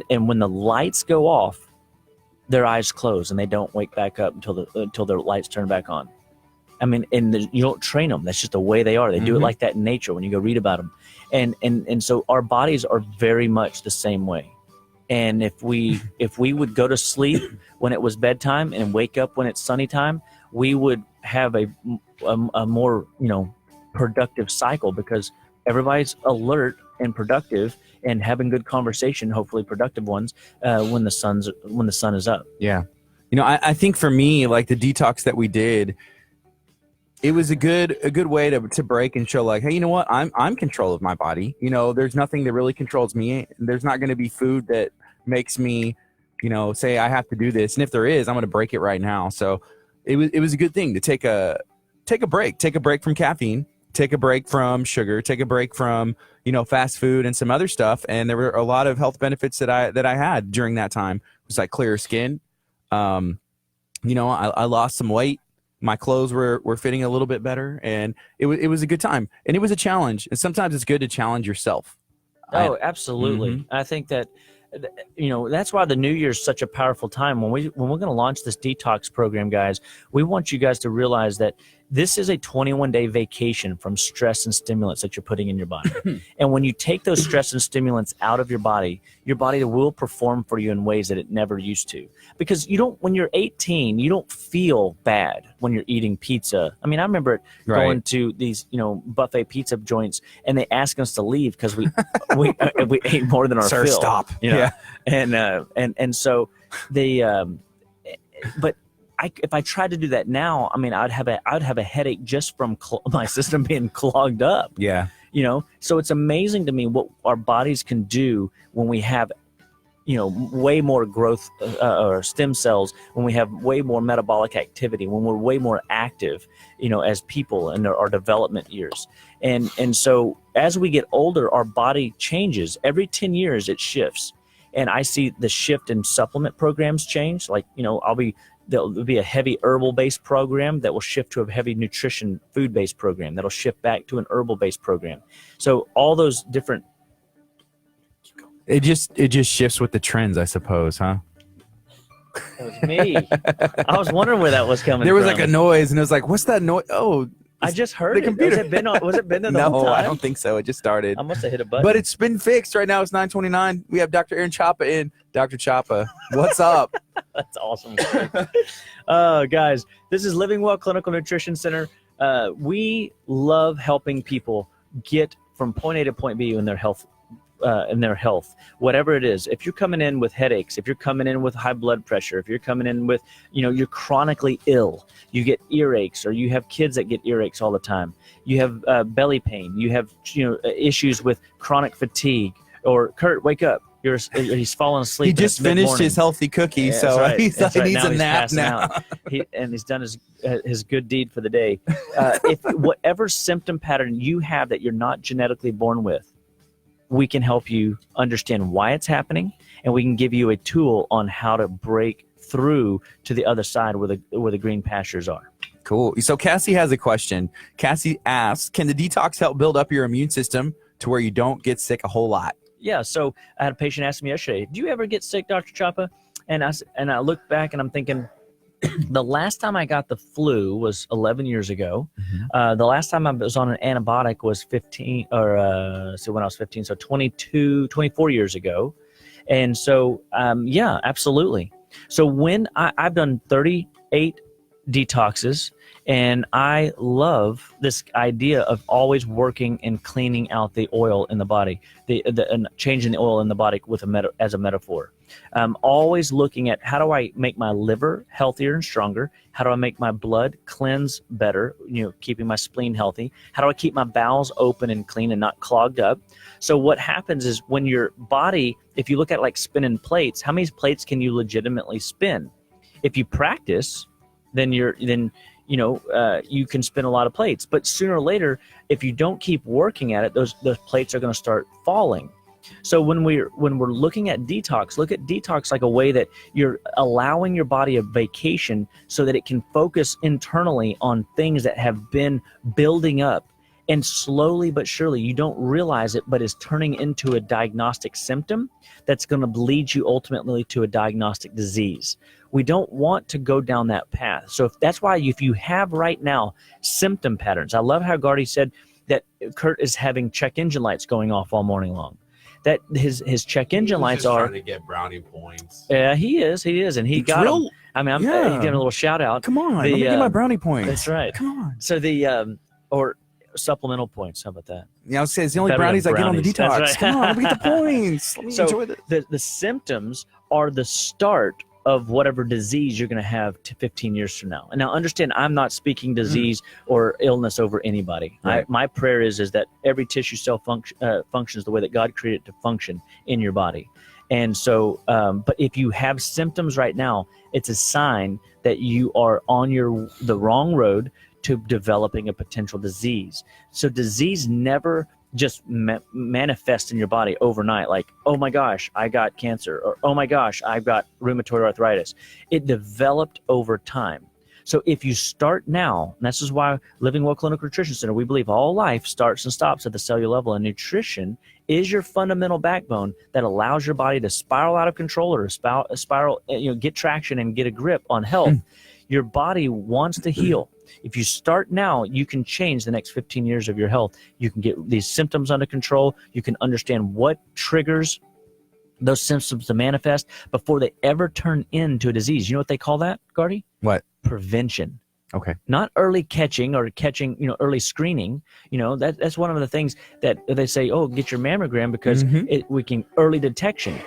when the lights go off, their eyes close and they don't wake back up until their lights turn back on. I mean, you don't train them. That's just the way they are. They do it like that in nature when you go read about them. And so our bodies are very much the same way. And if we would go to sleep when it was bedtime and wake up when it's sunny time, we would have a more productive cycle, because everybody's alert and productive and having good conversation, hopefully productive ones, when the sun is up. Yeah. I think for me, like the detox that we did, it was a good way to break and show, like, hey, you know what? I'm control of my body. There's nothing that really controls me. There's not going to be food that makes me, say I have to do this. And if there is, I'm going to break it right now. So it was a good thing to take a break from caffeine, take a break from sugar, take a break from, fast food and some other stuff. And there were a lot of health benefits that I had during that time. It was like clearer skin. I lost some weight. My clothes were fitting a little bit better, and it was a good time, and it was a challenge. And sometimes it's good to challenge yourself. Oh, absolutely. Mm-hmm. I think that, that's why the New Year is such a powerful time. When we're going to launch this detox program, guys, we want you guys to realize that this is a 21-day vacation from stress and stimulants that you're putting in your body. And when you take those stress and stimulants out of your body will perform for you in ways that it never used to. Because when you're 18, you don't feel bad when you're eating pizza. I mean, I remember going to these, buffet pizza joints, and they ask us to leave because we ate more than our Sir, fill. Stop. Yeah. And so they, but if I tried to do that now, I mean, I'd have a headache just from my system being clogged up. Yeah. So it's amazing to me what our bodies can do when we have, way more growth or stem cells, when we have way more metabolic activity, when we're way more active, as people in our development years. And so as we get older, our body changes. Every 10 years it shifts. and I see the shift in supplement programs change. Like, there'll be a heavy herbal-based program that will shift to a heavy nutrition food-based program that'll shift back to an herbal-based program. So all those different. It just shifts with the trends, I suppose, huh? It was me. I was wondering where that was coming from. There was like a noise, and it was like, what's that noise? Oh, I just heard the computer. Was it been there the whole No, time? I don't think so. It just started. I must have hit a button. But it's been fixed. Right now it's 9:29. We have Dr. Aaron Chapa in. Dr. Chapa, what's up? That's awesome. Guys, this is Living Well Clinical Nutrition Center. We love helping people get from point A to point B in their health. Whatever it is. If you're coming in with headaches, if you're coming in with high blood pressure, if you're coming in with, you're chronically ill, you get earaches, or you have kids that get earaches all the time, you have belly pain, you have issues with chronic fatigue, or Curt, wake up. He's falling asleep. He just finished his healthy cookie, so right. he needs a nap now. And he's done his good deed for the day. If whatever symptom pattern you have that you're not genetically born with, we can help you understand why it's happening, and we can give you a tool on how to break through to the other side where the green pastures are. Cool. So Cassie has a question. Cassie asks, can the detox help build up your immune system to where you don't get sick a whole lot? Yeah. So I had a patient ask me yesterday, do you ever get sick, Dr. Chapa? And I look back and I'm thinking, the last time I got the flu was 11 years ago. Mm-hmm. The last time I was on an antibiotic was 15, when I was 15, so 24 years ago. And so, yeah, absolutely. So when I've done 38 detoxes, and I love this idea of always working and cleaning out the oil in the body, and changing the oil in the body as a metaphor. Always looking at how do I make my liver healthier and stronger? How do I make my blood cleanse better? Keeping my spleen healthy. How do I keep my bowels open and clean and not clogged up? So what happens is when your body, if you look at like spinning plates, how many plates can you legitimately spin? If you practice, then you can spin a lot of plates. But sooner or later, if you don't keep working at it, those plates are going to start falling. So when we're looking at detox, look at detox like a way that you're allowing your body a vacation so that it can focus internally on things that have been building up. And slowly but surely, you don't realize it, but is turning into a diagnostic symptom that's going to lead you ultimately to a diagnostic disease. We don't want to go down that path. So that's why if you have right now symptom patterns, I love how Gardy said that Curt is having check engine lights going off all morning long. That his check engine lights are trying to get brownie points. Yeah, he is, and he got them. I mean, he's giving a little shout out. Come on, let me get my brownie points. That's right. Come on. So the or supplemental points. How about that? Yeah, I was saying it's the only brownies I get on the detox. Right. Come on, let me get the points. Let me enjoy this. The symptoms are the start of whatever disease you're going to have 15 years from now. And now understand, I'm not speaking disease or illness over anybody. Right. My prayer is that every tissue cell functions the way that God created it to function in your body. And so, but if you have symptoms right now, it's a sign that you are on the wrong road to developing a potential disease. So disease never just manifest in your body overnight, like, oh my gosh, I got cancer, or oh my gosh, I've got rheumatoid arthritis. It developed over time. So if you start now, and this is why Living Well Clinical Nutrition Center, we believe all life starts and stops at the cellular level, and nutrition is your fundamental backbone that allows your body to spiral out of control or spiral, get traction and get a grip on health. Your body wants to heal. If you start now, you can change the next 15 years of your health. You can get these symptoms under control. You can understand what triggers those symptoms to manifest before they ever turn into a disease. You know what they call that, Gardy? What? Prevention. Okay. Not early catching or early screening. That's one of the things that they say, oh, get your mammogram because we can early detection.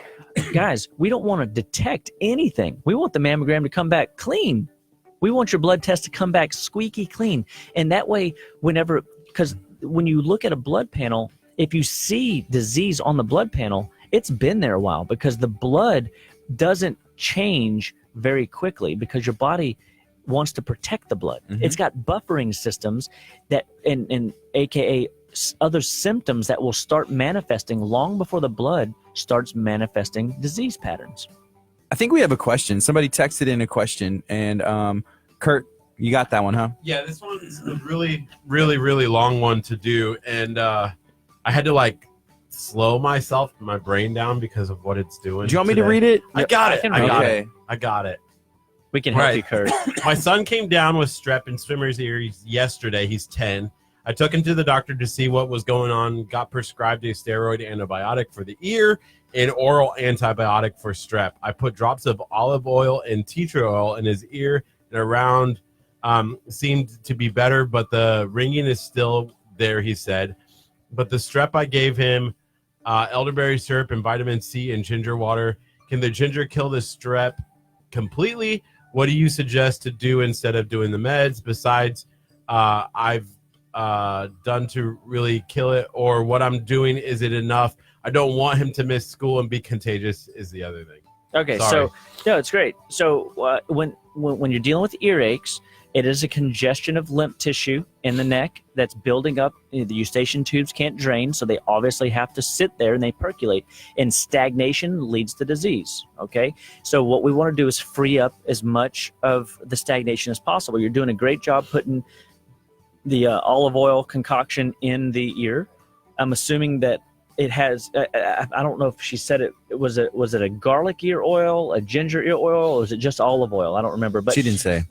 Guys, we don't want to detect anything. We want the mammogram to come back clean. We want your blood test to come back squeaky clean. And that way, because when you look at a blood panel, if you see disease on the blood panel, it's been there a while because the blood doesn't change very quickly because your body wants to protect the blood. It's got buffering systems that, and AKA other symptoms that will start manifesting long before the blood starts manifesting disease patterns. I think we have a question. Somebody texted in a question, and Curt, you got that one, huh? Yeah, this one's a really, really, really long one to do, and I had to like slow my brain down because of what it's doing. Do you want me today. to read it? I got it. Okay. I got it. We can help Right. you, Curt. My son came down with strep and swimmer's ears yesterday. He's 10. I took him to the doctor to see what was going on, got prescribed a steroid antibiotic for the ear and oral antibiotic for strep. I put drops of olive oil and tea tree oil in his ear and around. Seemed to be better, but the ringing is still there, he said. But the strep I gave him, elderberry syrup and vitamin C and ginger water. Can the ginger kill the strep completely? What do you suggest to do instead of doing the meds? Besides, I've done to really kill it, or what I'm doing, is it enough? I don't want him to miss school and be contagious is the other thing. Okay, Sorry. so no, it's great. So when you're dealing with earaches, it is a congestion of lymph tissue in the neck that's building up. The eustachian tubes can't drain, so they obviously have to sit there and they percolate. And stagnation leads to disease. Okay, so what we want to do is free up as much of the stagnation as possible. You're doing a great job putting the olive oil concoction in the ear. I'm assuming that it has, I don't know if she said it, was it a garlic ear oil, a ginger ear oil, or is it just olive oil? I don't remember. But She didn't say.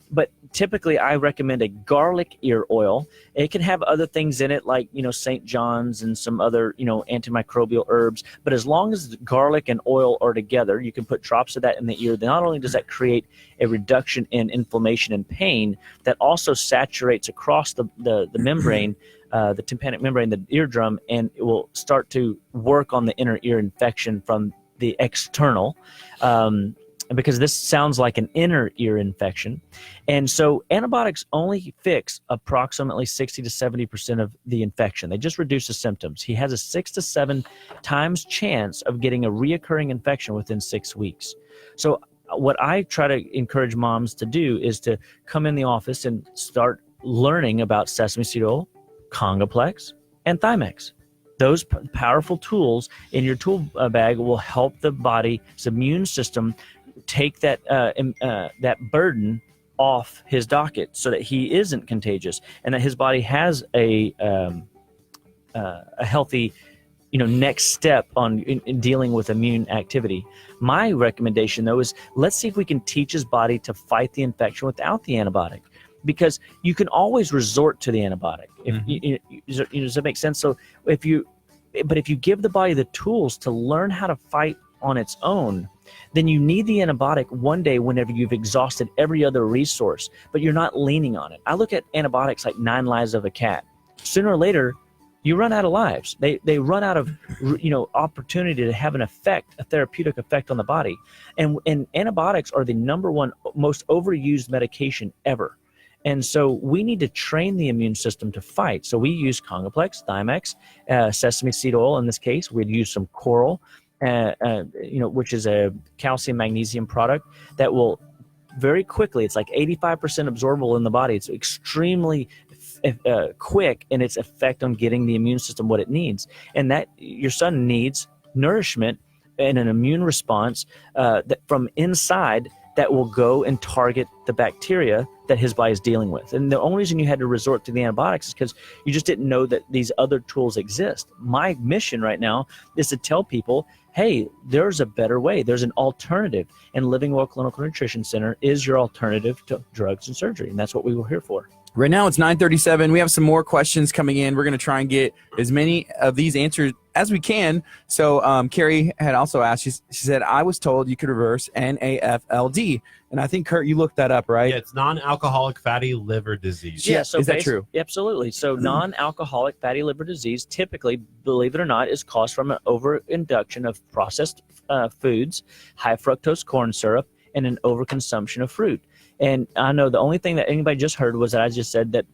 But typically I recommend a garlic ear oil. It can have other things in it like, St. John's and some other, antimicrobial herbs. But as long as garlic and oil are together, you can put drops of that in the ear. Not only does that create a reduction in inflammation and pain, that also saturates across the membrane, the tympanic membrane, the eardrum, and it will start to work on the inner ear infection from the external, because this sounds like an inner ear infection. And so antibiotics only fix approximately 60 to 70% of the infection. They just reduce the symptoms. He has a 6 to 7 times chance of getting a reoccurring infection within 6 weeks. So what I try to encourage moms to do is to come in the office and start learning about sesame seed oil, Congoplex, and Thymex. Those powerful tools in your tool bag will help the body's immune system take that burden off his docket so that he isn't contagious and that his body has a healthy next step in dealing with immune activity. My recommendation, though, is let's see if we can teach his body to fight the infection without the antibiotic, because you can always resort to the antibiotic. Does that make sense? So if you give the body the tools to learn how to fight on its own, then you need the antibiotic one day whenever you've exhausted every other resource, but you're not leaning on it. I look at antibiotics like 9 lives of a cat. Sooner or later, you run out of lives. They run out of opportunity to have an effect, a therapeutic effect on the body. And antibiotics are the number one most overused medication ever. And so we need to train the immune system to fight. So we use Congoplex, Thymex, sesame seed oil. In this case, we'd use some coral, which is a calcium magnesium product that will very quickly, it's like 85% absorbable in the body. It's extremely quick in its effect on getting the immune system what it needs. And that your son needs nourishment and an immune response that from inside that will go and target the bacteria that his body is dealing with. And the only reason you had to resort to the antibiotics is because you just didn't know that these other tools exist. My mission right now is to tell people, hey, there's a better way. There's an alternative. And Living Well Clinical Nutrition Center is your alternative to drugs and surgery. And that's what we were here for. Right now it's 9:37. We have some more questions coming in. We're going to try and get as many of these answered as we can. So Carrie had also asked, she said, I was told you could reverse NAFLD. And I think, Curt, you looked that up, right? Yeah, it's non-alcoholic fatty liver disease. Yeah, so is that true? Absolutely. So non-alcoholic fatty liver disease typically, believe it or not, is caused from an overinduction of processed foods, high fructose corn syrup, and an overconsumption of fruit. And I know the only thing that anybody just heard was that I just said that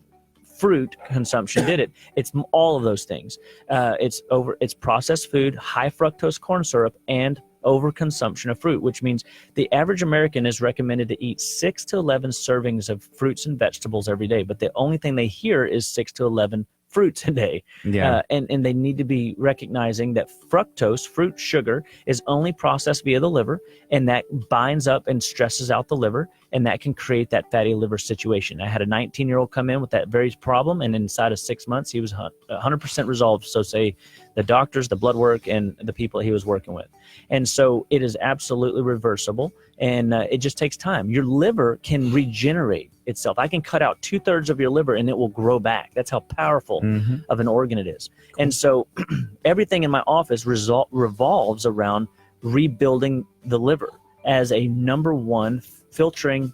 fruit consumption did it. It's all of those things. It's processed food, high fructose corn syrup, and overconsumption of fruit, which means the average American is recommended to eat 6 to 11 servings of fruits and vegetables every day. But the only thing they hear is 6 to 11 fruits a day. Yeah. And they need to be recognizing that fructose, fruit sugar, is only processed via the liver, and that binds up and stresses out the liver, and that can create that fatty liver situation. I had a 19-year-old come in with that very problem, and inside of 6 months, he was 100% resolved. So say the doctors, the blood work, and the people he was working with. And so it is absolutely reversible, and it just takes time. Your liver can regenerate itself. I can cut out 2/3 of your liver and it will grow back. That's how powerful of an organ it is. And so everything in my office revolves around rebuilding the liver as a number one filtering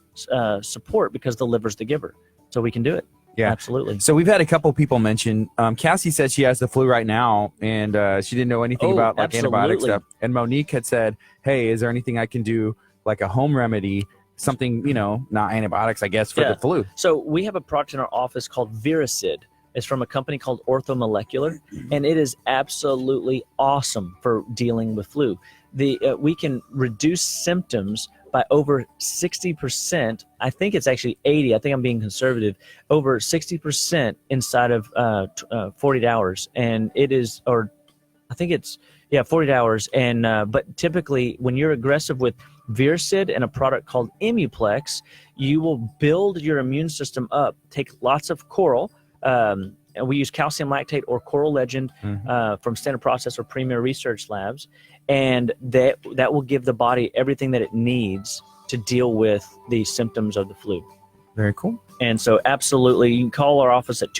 support, because the liver's the giver. So we can do it. Yeah, absolutely. So we've had a couple people mention, Cassie said she has the flu right now, and she didn't know anything about like antibiotic stuff. And Monique had said, hey, is there anything I can do, like a home remedy, something, not antibiotics, I guess, for the flu? So we have a product in our office called Viracid. It's from a company called Orthomolecular, and it is absolutely awesome for dealing with flu. We can reduce symptoms by over 60%. I think it's actually 80. I think I'm being conservative. Over 60% inside of 48 hours. And it is, or I think it's, 48 hours. And but typically when you're aggressive with Viracid and a product called Immuplex, you will build your immune system up. Take lots of coral. And we use calcium lactate or Coral Legend from Standard Process or Premier Research Labs, and that will give the body everything that it needs to deal with the symptoms of the flu. Very cool. And so absolutely, you can call our office at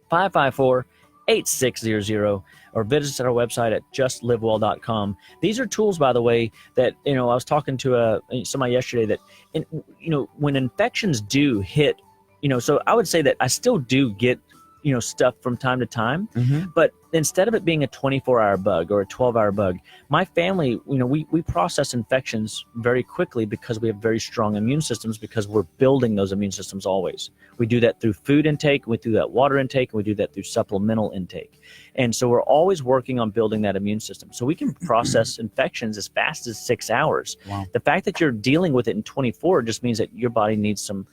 281-554-8600 or visit us at our website at justlivewell.com. These are tools, by the way, that, I was talking to somebody yesterday that, when infections do hit, so I would say that I still do get, stuff from time to time, but instead of it being a 24-hour bug or a 12-hour bug, my family, we process infections very quickly because we have very strong immune systems, because we're building those immune systems always. We do that through food intake, we do that water intake, and we do that through supplemental intake. And so we're always working on building that immune system. So we can process infections as fast as 6 hours. Wow. The fact that you're dealing with it in 24 just means that your body needs some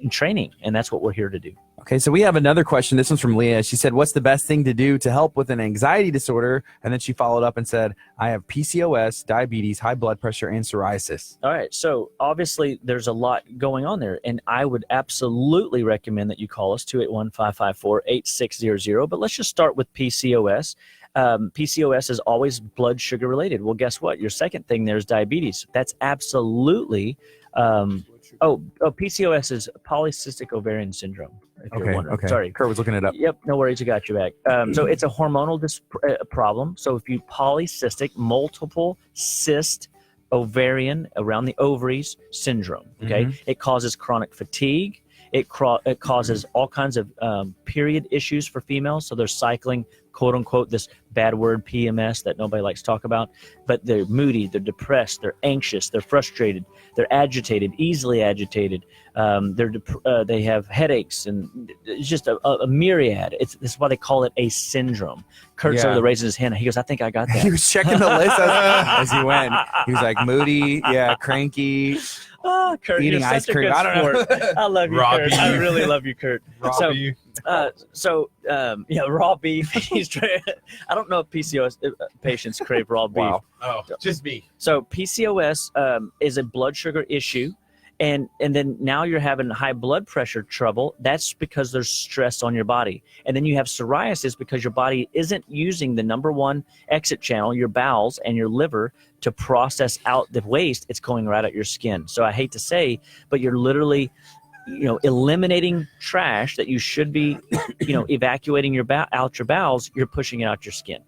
training, and that's what we're here to do. Okay, so we have another question. This one's from Leah. She said, what's the best thing to do to help with an anxiety disorder? And then she followed up and said, I have PCOS, diabetes, high blood pressure, and psoriasis. All right, so obviously there's a lot going on there, and I would absolutely recommend that you call us 281-554-8600. But let's just start with PCOS. PCOS is always blood sugar related. Well, guess what? Your second thing there is diabetes. That's absolutely PCOS is polycystic ovarian syndrome. If you're wondering. Okay. Sorry. Kurt was looking it up. Yep, no worries, I got you back. So it's a hormonal problem. So if you polycystic, multiple cyst ovarian around the ovaries syndrome, okay? It causes chronic fatigue. It causes all kinds of period issues for females. So they're cycling, quote unquote, this bad word PMS that nobody likes to talk about, but they're moody, they're depressed, they're anxious, they're frustrated, they're agitated, easily agitated. They have headaches, and it's just a myriad. That's why they call it a syndrome. Kurt's over there raising his hand. He goes, I think I got that. He was checking the list as he went. He was like moody, cranky. Oh, Kurt, eating you're ice such a cream. good I don't know. sport. I love you, Raw Kurt. beef. I really love you, Kurt. Raw beef. Raw beef. I don't know if PCOS patients crave raw beef. Wow. Oh, just me. So PCOS is a blood sugar issue, and then now you're having high blood pressure trouble. That's because there's stress on your body. And then you have psoriasis because your body isn't using the number one exit channel, your bowels and your liver, to process out the waste. It's going right out your skin. So I hate to say, but you're literally eliminating trash that you should be evacuating out your bowels. You're pushing it out your skin.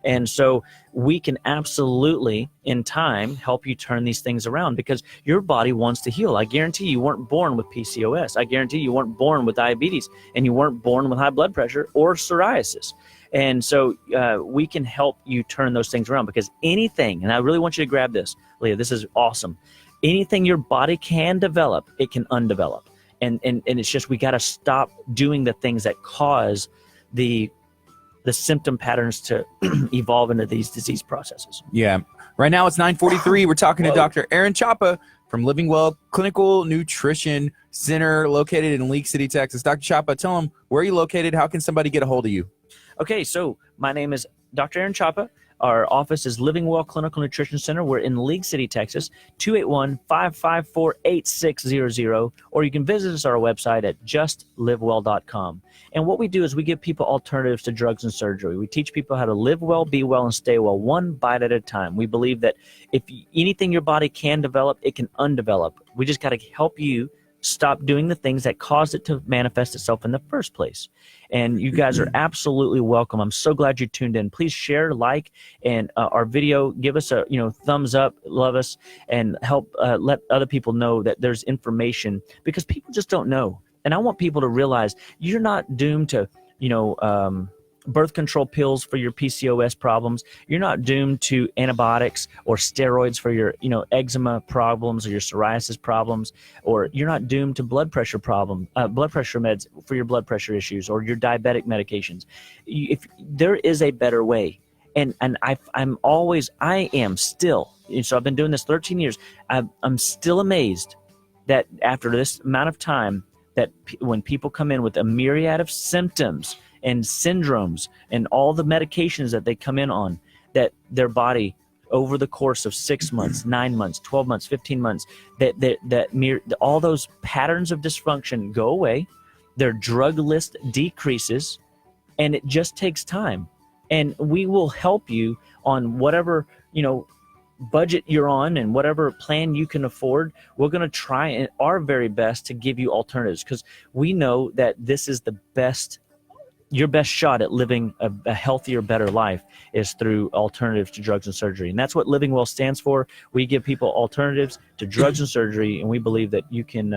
And so we can absolutely, in time, help you turn these things around, because your body wants to heal. I guarantee you weren't born with PCOS. I guarantee you weren't born with diabetes, and you weren't born with high blood pressure or psoriasis. And so we can help you turn those things around, because anything, and I really want you to grab this, Leah, this is awesome. Anything your body can develop, it can undevelop. And it's just, we got to stop doing the things that cause the symptom patterns to evolve into these disease processes. Yeah. Right now it's 9:43. We're talking to Dr. Aaron Chapa from Living Well Clinical Nutrition Center located in League City, Texas. Dr. Chapa, tell them, where are you located? How can somebody get a hold of you? Okay, so my name is Dr. Aaron Chapa. Our office is Living Well Clinical Nutrition Center. We're in League City, Texas, 281-554-8600, or you can visit us on our website at justlivewell.com. And what we do is we give people alternatives to drugs and surgery. We teach people how to live well, be well, and stay well, one bite at a time. We believe that if anything your body can develop, it can undevelop. We just got to help you stop doing the things that caused it to manifest itself in the first place. And you guys are absolutely welcome. I'm so glad you tuned in. Please share, like, and our video. Give us a thumbs up, love us, and help let other people know that there's information, because people just don't know. And I want people to realize you're not doomed to birth control pills for your PCOS problems. You're not doomed to antibiotics or steroids for your, eczema problems or your psoriasis problems, or you're not doomed to blood pressure meds for your blood pressure issues or your diabetic medications. If there is a better way, and I am still, so I've been doing this 13 years. I'm still amazed that after this amount of time, that when people come in with a myriad of symptoms and syndromes and all the medications that they come in on, that their body over the course of 6 months, 9 months, 12 months, 15 months, all those patterns of dysfunction go away, their drug list decreases, and it just takes time. And we will help you on whatever, budget you're on and whatever plan you can afford. We're going to try our very best to give you alternatives, because we know that this is your best shot at living a healthier, better life is through alternatives to drugs and surgery. And that's what Living Well stands for. We give people alternatives to drugs and surgery, and we believe that you can,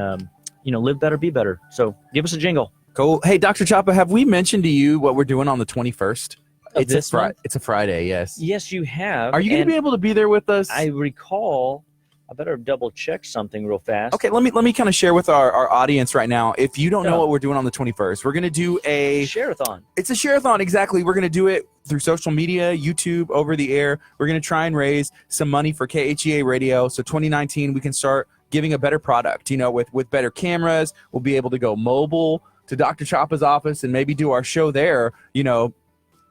live better, be better. So give us a jingle. Cool. Hey, Dr. Chapa, have we mentioned to you what we're doing on the 21st? It's a Friday, yes. Yes, you have. Are you going to be able to be there with us? I recall. I better double check something real fast. Okay, let me kind of share with our audience right now. If you don't know what we're doing on the 21st, we're going to do a share-a-thon. It's a share-a-thon, exactly. We're going to do it through social media, YouTube, over the air. We're going to try and raise some money for KHEA Radio. So 2019, we can start giving a better product, with better cameras. We'll be able to go mobile to Dr. Chapa's office and maybe do our show there,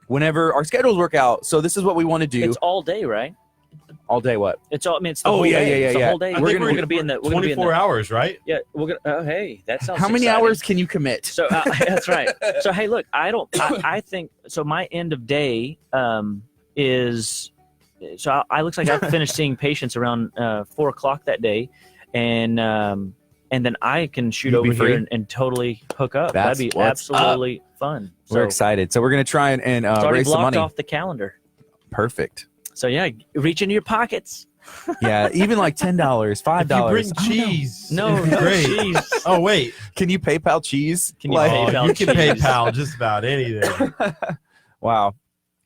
whenever our schedules work out. So this is what we want to do. It's all day, right? All day what? It's all. I mean, it's the whole day. It's the whole day. We're going to be in the 24 hours, right? Yeah, we're gonna. Oh, hey, that sounds. How many exciting. hours can you commit? So that's right. So hey, look, I think so. My end of day is. So I looks like I finished seeing patients around 4:00 that day, and then I can shoot over here and totally hook up. That'd be absolutely fun. So we're excited. So we're gonna try and raise some money. It's already blocked off the calendar. Perfect. So yeah, reach into your pockets. Yeah, even like $10, $5. If you bring cheese. No cheese. Oh wait, can you PayPal cheese? Can you PayPal you can PayPal just about anything. Wow,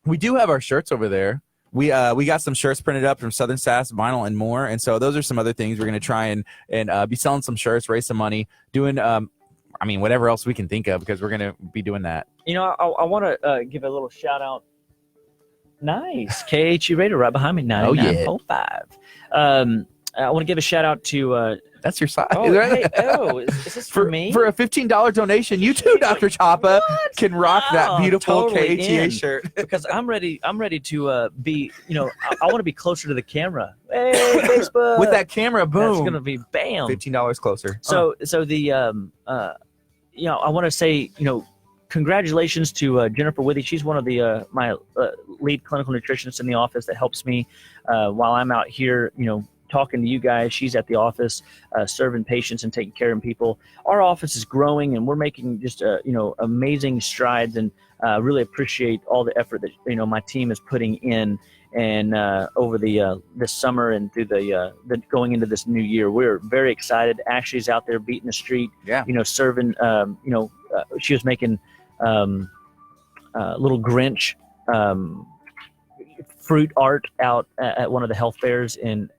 we do have our shirts over there. We got some shirts printed up from Southern Sass Vinyl and more, and so those are some other things we're gonna try and be selling some shirts, raise some money, doing whatever else we can think of, because we're gonna be doing that. I want to give a little shout out. Nice. KHEA Radio right behind me, 99.5. I want to give a shout out to that's your side. Oh, right? Hey, is this for me? For a $15 donation, you too, Dr. Chapa, can rock that beautiful totally KHEA shirt. Because I'm ready to be, I want to be closer to the camera. Hey, Facebook. With that camera, boom. That's going to be bam. $15 closer. So the I want to say, congratulations to Jennifer Withy. She's one of the my lead clinical nutritionists in the office that helps me while I'm out here, talking to you guys. She's at the office serving patients and taking care of people. Our office is growing, and we're making just amazing strides, and really appreciate all the effort that my team is putting in. And over the this summer and through the going into this new year, we're very excited. Ashley's out there beating the street, serving. She was making little Grinch fruit art out at one of the health fairs in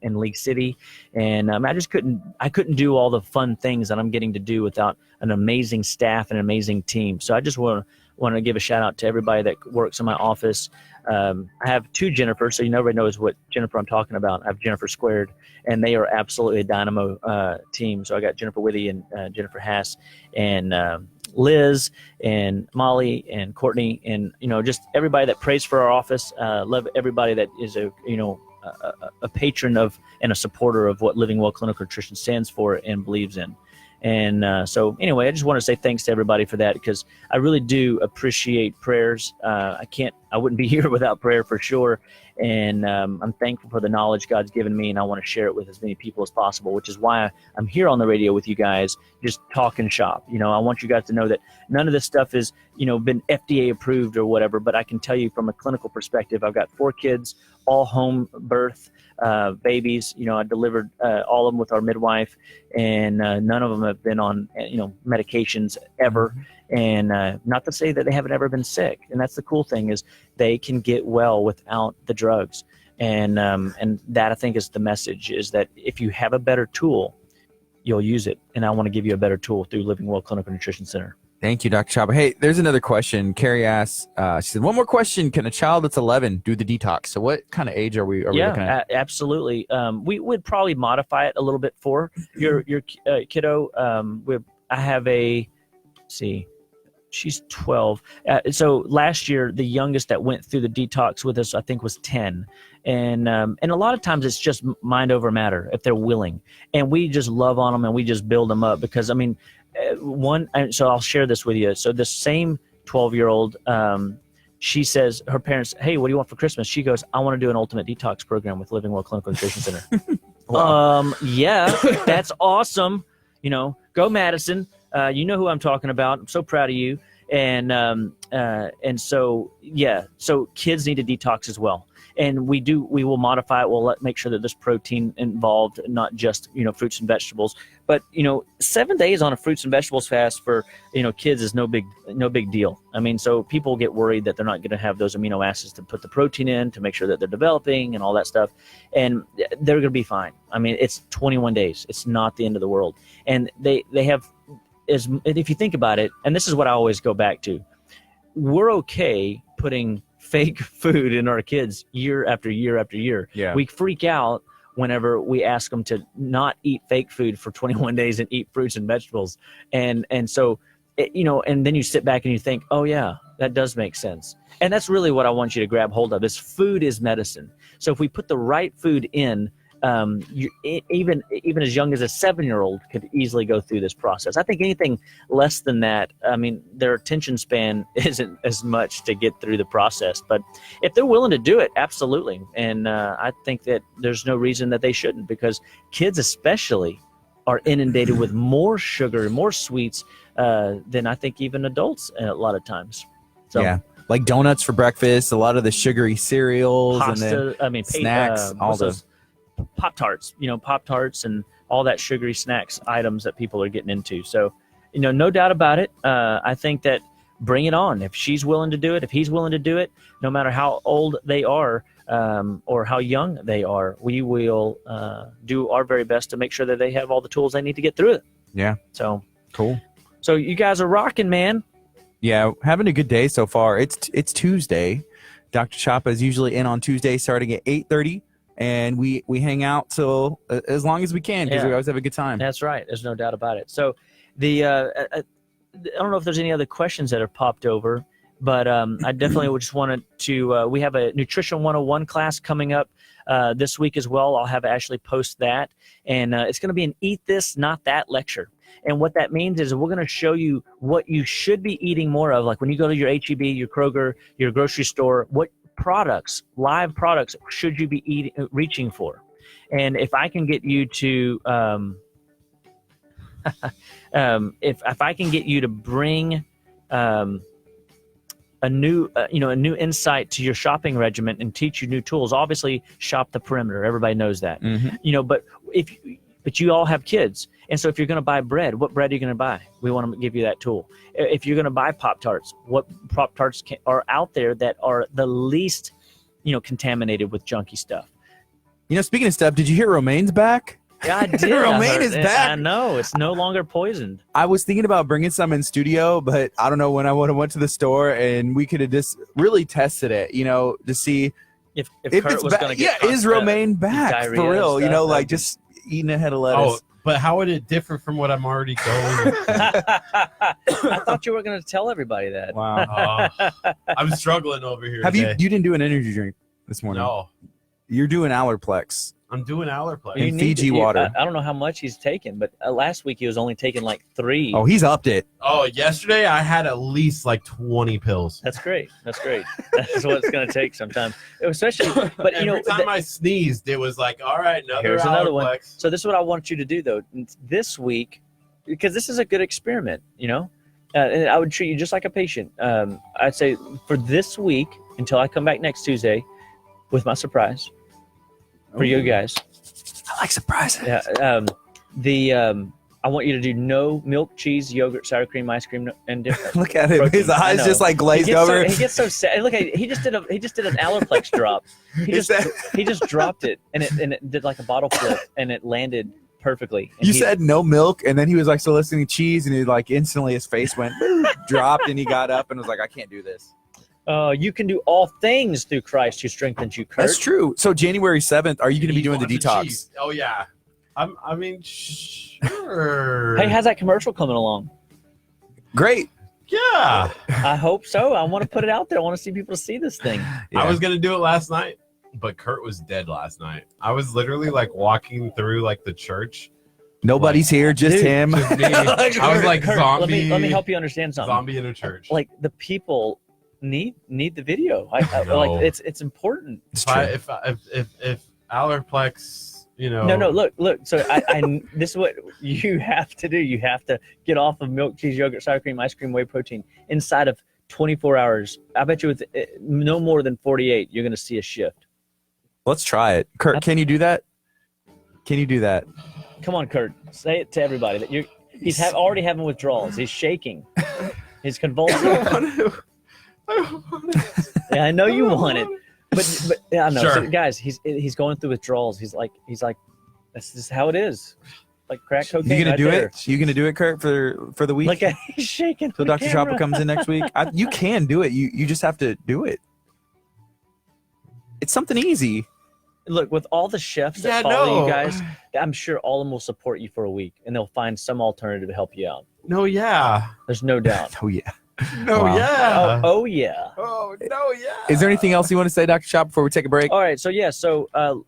League City, and I couldn't do all the fun things that I'm getting to do without an amazing staff and an amazing team. So I just want want to give a shout out to everybody that works in my office. I have 2 Jennifers, so nobody knows what Jennifer I'm talking about. I have Jennifer Squared, and they are absolutely a dynamo team. So I got Jennifer Whitty and Jennifer Hass and Liz and Molly and Courtney, and just everybody that prays for our office. Love everybody that is a patron of and a supporter of what Living Well Clinical Nutrition stands for and believes in. And so anyway, I just want to say thanks to everybody for that, because I really do appreciate prayers. I wouldn't be here without prayer for sure. And I'm thankful for the knowledge God's given me, and I want to share it with as many people as possible, which is why I'm here on the radio with you guys, just talking shop. I want you guys to know that none of this stuff is, been FDA approved or whatever, but I can tell you from a clinical perspective, I've got 4 kids, all home birth babies. I delivered all of them with our midwife, and none of them have been on, medications ever. And not to say that they haven't ever been sick. And that's the cool thing, is they can get well without the drugs. And that, I think, is the message, is that if you have a better tool, you'll use it. And I want to give you a better tool through Living Well Clinical Nutrition Center. Thank you, Dr. Chapa. Hey, there's another question. Carrie asks, she said, one more question. Can a child that's 11 do the detox? So what kind of age are we looking at? Absolutely. We would probably modify it a little bit for your kiddo. I have she's 12. So last year, the youngest that went through the detox with us, I think, was 10. And a lot of times it's just mind over matter if they're willing. And we just love on them and we just build them up, because, so I'll share this with you. So this same 12-year-old, she says, her parents, hey, what do you want for Christmas? She goes, I want to do an ultimate detox program with Living Well Clinical Nutrition Center. Wow. Yeah, that's awesome. Go Madison. You know who I'm talking about. I'm so proud of you. And so, yeah, so kids need to detox as well. And we will modify it. We'll make sure that there's protein involved, not just, fruits and vegetables. But, 7 days on a fruits and vegetables fast for, kids is no big deal. So people get worried that they're not going to have those amino acids to put the protein in to make sure that they're developing and all that stuff. And they're going to be fine. It's 21 days. It's not the end of the world. And they have, if you think about it, and this is what I always go back to, we're okay putting fake food in our kids year after year after year. Yeah. We freak out whenever we ask them to not eat fake food for 21 days and eat fruits and vegetables. And so, and then you sit back and you think, oh yeah, that does make sense. And that's really what I want you to grab hold of, is food is medicine. So if we put the right food in, even as young as a 7-year-old could easily go through this process. I think anything less than that, their attention span isn't as much to get through the process. But if they're willing to do it, absolutely. And I think that there's no reason that they shouldn't, because kids especially are inundated with more sugar, more sweets than I think even adults a lot of times. So, yeah. Like donuts for breakfast, a lot of the sugary cereals, pasta, and then snacks, all those. Pop-Tarts, Pop-Tarts and all that sugary snacks items that people are getting into. So, no doubt about it. I think that bring it on. If she's willing to do it, if he's willing to do it, no matter how old they are or how young they are, we will do our very best to make sure that they have all the tools they need to get through it. Yeah. So cool. So you guys are rocking, man. Yeah, having a good day so far. It's Tuesday. Dr. Chapa is usually in on Tuesday starting at 8:30. And we hang out till as long as we can, because we always have a good time. That's right. There's no doubt about it. So I don't know if there's any other questions that have popped over, but I definitely just wanted to, we have a Nutrition 101 class coming up this week as well. I'll have Ashley post that. And it's going to be an Eat This, Not That lecture. And what that means is we're going to show you what you should be eating more of. Like when you go to your HEB, your Kroger, your grocery store, what products, live products, should you be reaching for? And if I can get you to, if I can get you to bring a new insight to your shopping regimen and teach you new tools, obviously shop the perimeter. Everybody knows that. Mm-hmm. But you all have kids. And so if you're going to buy bread, what bread are you going to buy? We want to give you that tool. If you're going to buy Pop-Tarts, what Pop-Tarts are out there that are the least, contaminated with junky stuff? Speaking of stuff, did you hear Romaine's back? Yeah, I did. Romaine is back. I know. It's no longer poisoned. I was thinking about bringing some in studio, but I don't know when I would have went to the store and we could have just really tested it, to see If if Kurt it's was back. going to Yeah, get is Romaine back diarrhea for real? and stuff, Like just eating a head of lettuce. But how would it differ from what I'm already going? I thought you were going to tell everybody that. Wow. I'm struggling over here. Have you today. didn't do an energy drink this morning? No, You're doing Allerplex. I'm doing Allerplex. You need Fiji water. I don't know how much he's taken, but last week he was only taking like 3. Oh, he's upped it. Oh, yesterday I had at least like 20 pills. That's great. That's what it's going to take sometimes, especially. But Every time I sneezed, it was like, all right, here's another one. Allerplex. So this is what I want you to do though this week, because this is a good experiment. And I would treat you just like a patient. I'd say for this week until I come back next Tuesday with my surprise for you guys. I like surprises. Yeah. I want you to do no milk, cheese, yogurt, sour cream, ice cream, and different. Look at him. Protein. His eyes just like glazed He gets over. he gets so sad. Look at he just did an Allerplex drop. He just dropped it and it did like a bottle flip and it landed perfectly. And You said no milk, and then he was like soliciting cheese, and he like instantly his face went dropped, and he got up and was like, "I can't do this." You can do all things through Christ who strengthens you, Kurt. That's true. So January 7th, are you going to be Eat doing the lots of detox? cheese. Oh yeah. Sure. Hey, how's that commercial coming along? Great. Yeah. I hope so. I want to put it out there. I want to see people see this thing. Yeah. I was gonna do it last night, but Kurt was dead last night. I was literally like walking through like the church. Nobody's here, just Dude, him. Just me. I was like Kurt, zombie. Let me help you understand something. Zombie in a church. Like the people need the video. No. Like it's important. It's if true. if Allerplex, No, look. So I this is what you have to do. You have to get off of milk, cheese, yogurt, sour cream, ice cream, whey protein inside of 24 hours. I bet you with no more than 48, you're going to see a shift. Let's try it. Kurt, can you do that? Can you do that? Come on, Kurt. Say it to everybody that he's already having withdrawals. He's shaking. He's convulsing. Yeah, I know you want it, but yeah, I know. Sure. So, guys, he's going through withdrawals. He's like, this is how it is. Like crack cocaine. You gonna right do there. it? You gonna do it, Kurt, for the week? Look at he's shaking. So the Dr. camera. Chopper comes in next week. You can do it. You just have to do it. It's something easy. Look, with all the chefs that follow you guys, I'm sure all of them will support you for a week, and they'll find some alternative to help you out. No, yeah. There's no doubt. Oh yeah. No, Wow. yeah. Oh yeah. Oh, no, yeah. Is there anything else you want to say, Dr. Chopper, before we take a break? All right. So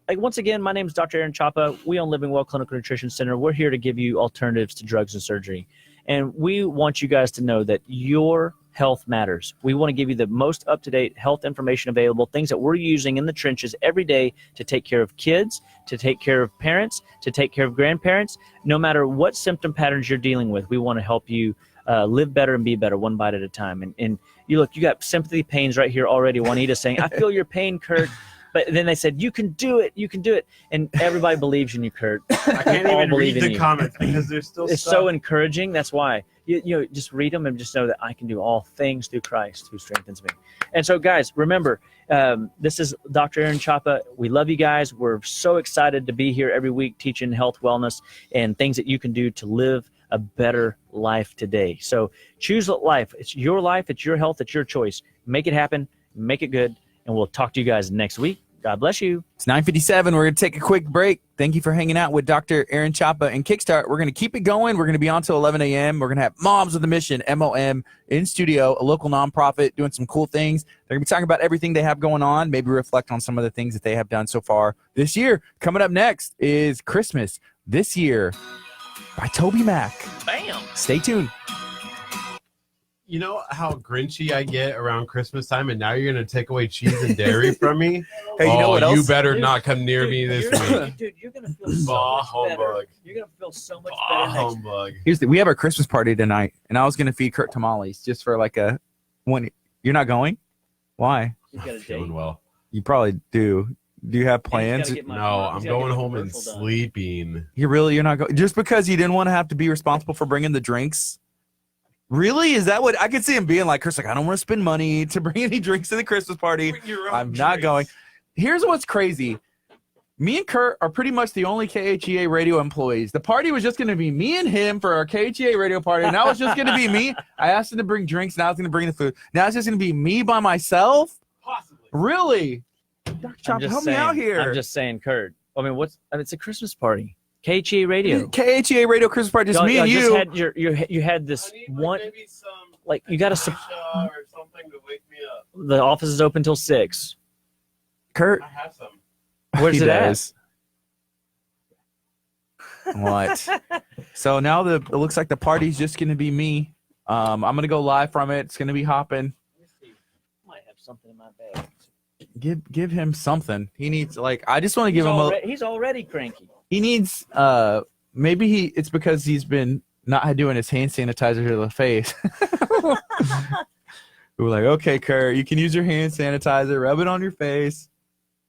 once again, my name is Dr. Aaron Chapa. We own Living Well Clinical Nutrition Center. We're here to give you alternatives to drugs and surgery, and we want you guys to know that your health matters. We want to give you the most up-to-date health information available, things that we're using in the trenches every day to take care of kids, to take care of parents, to take care of grandparents. No matter what symptom patterns you're dealing with, we want to help you live better and be better one bite at a time. And you got sympathy pains right here already. Juanita saying, I feel your pain, Kurt. But then they said, you can do it. You can do it. And everybody believes in you, Kurt. I can't All even believe read in the you. comments because there's still It's stuff. so encouraging. That's why you just read them and just know that I can do all things through Christ who strengthens me. And so, guys, remember, this is Dr. Aaron Chapa. We love you guys. We're so excited to be here every week teaching health, wellness, and things that you can do to live a better life today. So choose life. It's your life. It's your health. It's your choice. Make it happen. Make it good. And we'll talk to you guys next week. God bless you. It's 9:57. We're going to take a quick break. Thank you for hanging out with Dr. Aaron Chapa and Kickstart. We're going to keep it going. We're going to be on till 11 a.m. We're going to have Moms with a Mission, MOM, in studio, a local nonprofit doing some cool things. They're going to be talking about everything they have going on, maybe reflect on some of the things that they have done so far this year. Coming up next is Christmas This Year by Toby Mac. Bam. Stay tuned. You know how grinchy I get around Christmas time, and now you're going to take away cheese and dairy from me? Hey, you know what else? You better Dude, not come near me this week. Dude, you're going to feel so Bah, much better. humbug. You're going to feel so much Ah, better next humbug. We have our Christmas party tonight, and I was going to feed Kurt tamales just for like a one. You're not going? Why? He's got a date. Feeling well. You probably do. Do you have And he's plans? gotta get my- No, I'm he's gotta going get my home and commercial done. sleeping. You're not going just because you didn't want to have to be responsible for bringing the drinks. Really? Is that what I could see him being like? Kurt's like, I don't want to spend money to bring any drinks to the Christmas party. I'm not going. Here's what's crazy. Me and Kurt are pretty much the only KHEA radio employees. The party was just going to be me and him for our KHEA radio party. Now it's just going to be me. I asked him to bring drinks. Now it's going to bring the food. Now it's just going to be me by myself? Possibly. Really? Dr. Chop, help me out here. I'm just saying, Kurt. I mean, it's a Christmas party. KHEA radio. KHEA radio Christmas party, just me and you. You had this one. Maybe some like you got to. or something to wake me up. The office is open till 6. Kurt. I have some. Where's He it does. What? So now it looks like the party's just gonna be me. I'm gonna go live from it. It's gonna be hopping. Might have something in my bag. Give him something. He needs I just want to give him He's already cranky. He needs maybe it's because he's been not doing his hand sanitizer to the face. We're like, okay, Kurt, you can use your hand sanitizer, rub it on your face.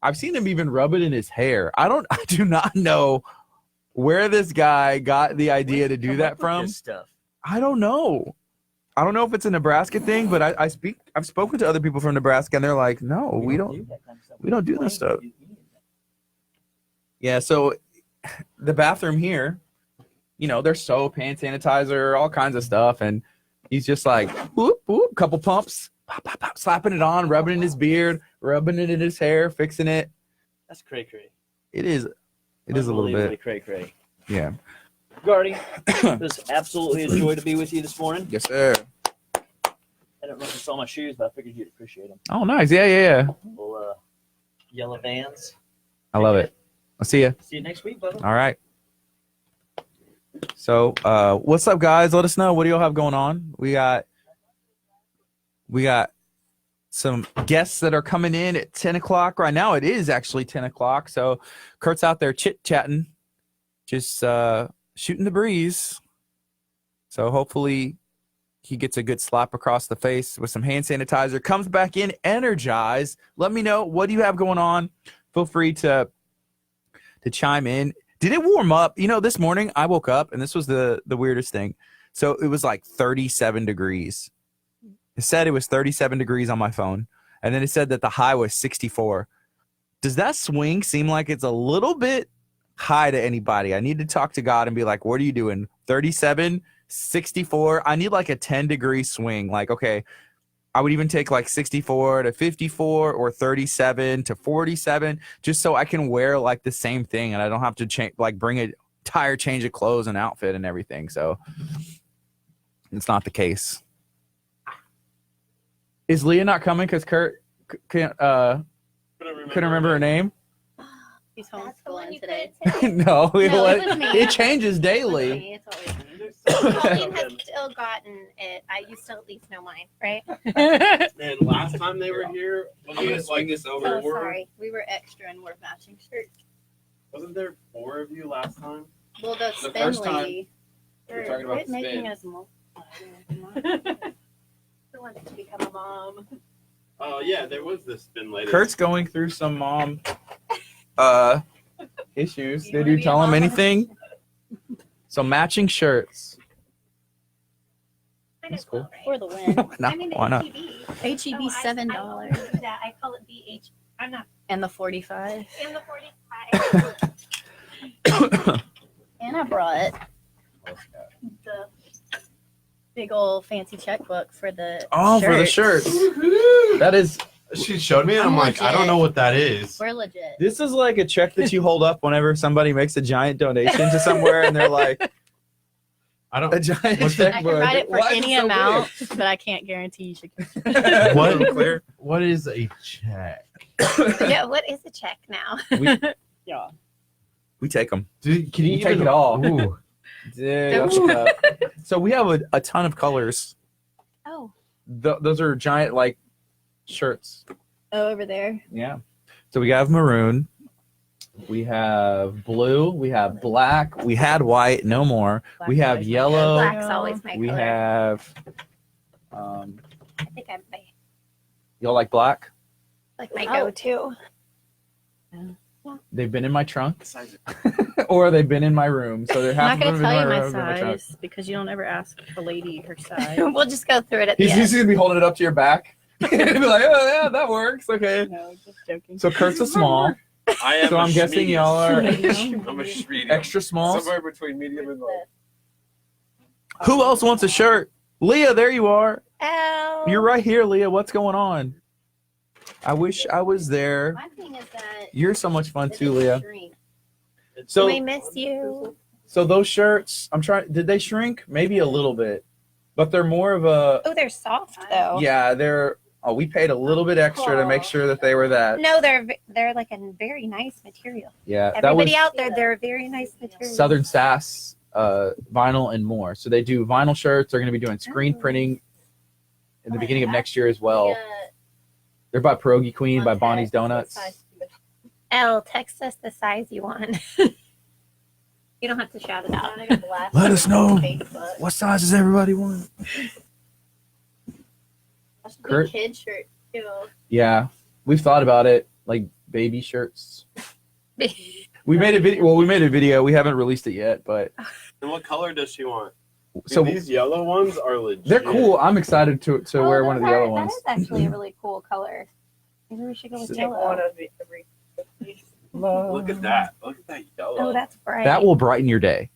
I've seen him even rub it in his hair. I do not know where this guy got the idea to do that from. Stuff. I don't know. I don't know if it's a Nebraska thing, but I've spoken to other people from Nebraska and they're like, no, we don't do this stuff. Yeah, so the bathroom here, there's soap, hand sanitizer, all kinds of stuff, and he's just like, whoop, whoop, couple pumps, pop, pop, pop, slapping it on, rubbing it in his beard, rubbing it in his hair, fixing it. That's cray-cray. It is a little bit. Cray-cray. Yeah. Gardy, it was absolutely a joy to be with you this morning. Yes, sir. I didn't know if you saw my shoes, but I figured you'd appreciate them. Oh, nice. Yeah. Little yellow Vans. I love it. I'll see you. See you next week, brother. All right. So, what's up, guys? Let us know. What do y'all have going on? We got some guests that are coming in at 10 o'clock. Right now, it is actually 10 o'clock. So, Kurt's out there chit-chatting, just shooting the breeze. So, hopefully, he gets a good slap across the face with some hand sanitizer. Comes back in energized. Let me know. What do you have going on? Feel free to chime in. Did it warm up? This morning I woke up and this was the weirdest thing. So it was like 37 degrees. It said it was 37 degrees on my phone. And then it said that the high was 64. Does that swing seem like it's a little bit high to anybody? I need to talk to God and be like, what are you doing? 37, 64. I need like a 10-degree swing. Like, okay, I would even take like 64 to 54 or 37 to 47 just so I can wear like the same thing and I don't have to bring a entire change of clothes and outfit and everything. So it's not the case. Is Leah not coming because Kurt couldn't remember her name? He's homeschooling today. No, it was me. It changes daily. It's always me. Colleen has still gotten it. You still at least know mine, right? Man, last time they were here, I'm gonna swing this over. Oh, sorry. We were extra and wore matching shirts. Wasn't there 4 of you last time? Well, the The spin first time, lady. we're talking about Quit the making spin. us Who wants to become a mom? Oh yeah, there was this spin lady. Kurt's going through some mom issues. You Did wanna you be a tell him mom? anything? So matching shirts. That's cool. For the win. Why not? HEB $7. I call it BH. I'm not And the 45. in the 45. And I brought the big old fancy checkbook for the For the shirts. That is. She showed me, and I'm like, I don't know what that is. We're legit. This is like a check that you hold up whenever somebody makes a giant donation to somewhere, and they're like, I don't. a giant What's check. I can write it for Why is any it so amount, but I can't guarantee you should get weird? What? Clear? What is a check? Yeah, what is a check now? Yeah. We take them. Dude, can you You take even- it all. Ooh. Dude, that's what's up. So we have a ton of colors. Oh. Those are giant like shirts. Oh, over there. Yeah. So we have maroon. We have blue. We have black. We had white. No more. Black we have always my yellow. Black's always my We color. have. I think I'm Y'all like black? like my Oh. go-to. They've been in my trunk, or they've been in my room. So they're I'm half not of going them to in tell my you my room. in my trunk. size because you don't ever ask a lady her size. We'll just go through it at the He's end. gonna be holding it up to your back. He'll be like, oh yeah, that works. Okay. No, just joking. So Kurt's a small. I am So I'm guessing y'all are I'm a medium. extra small. Somewhere between medium and large. Who else wants a shirt? Leah, there you are. Oh. You're right here, Leah. What's going on? I wish I was there. My thing is that You're so much fun it too, doesn't Leah. shrink. So we miss you. So those shirts, I'm trying. Did they shrink? Maybe a little bit, but they're more of a. Oh, they're soft though. Yeah, they're. Oh, we paid a little bit extra to make sure that they were that. No, they're like a very nice material. Yeah, that was Everybody out there, they're a very nice material. Southern Sass vinyl and more. So they do vinyl shirts. They're going to be doing screen printing in the beginning of next year as well. Yeah. They're by Pierogi Queen, by Bonnie's Donuts. Elle, text us the size you want. You don't have to shout it out. Let us know. What size does everybody want? Curt? Kid shirt too. Yeah, we've thought about it, like baby shirts. We made a video. Well, we made a video. We haven't released it yet, but And what color does she want? so These yellow ones are legit. they're cool. I'm excited to wear one of the yellow ones. That is actually a really cool color. Maybe we should go with yellow. Look at that. Look at that yellow. Oh, that's bright. That will brighten your day.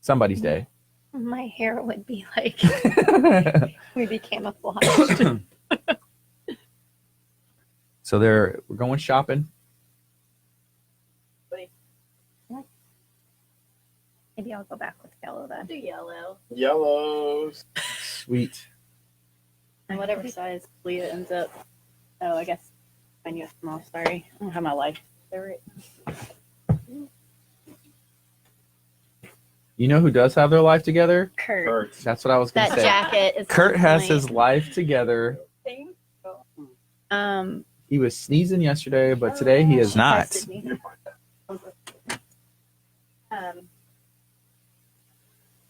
Somebody's day. My hair would be like we'd be camouflaged. So we're going shopping. Maybe I'll go back with yellow then. Do yellow. Yellows. Sweet. And whatever size Leah ends up. Oh, I guess I knew a small. Sorry, I don't have my life. You know who does have their life together? Kurt. Curt. That's what I was going That to say. jacket is Kurt has definitely- his life together. Um, He was sneezing yesterday, but today he is not. texted me.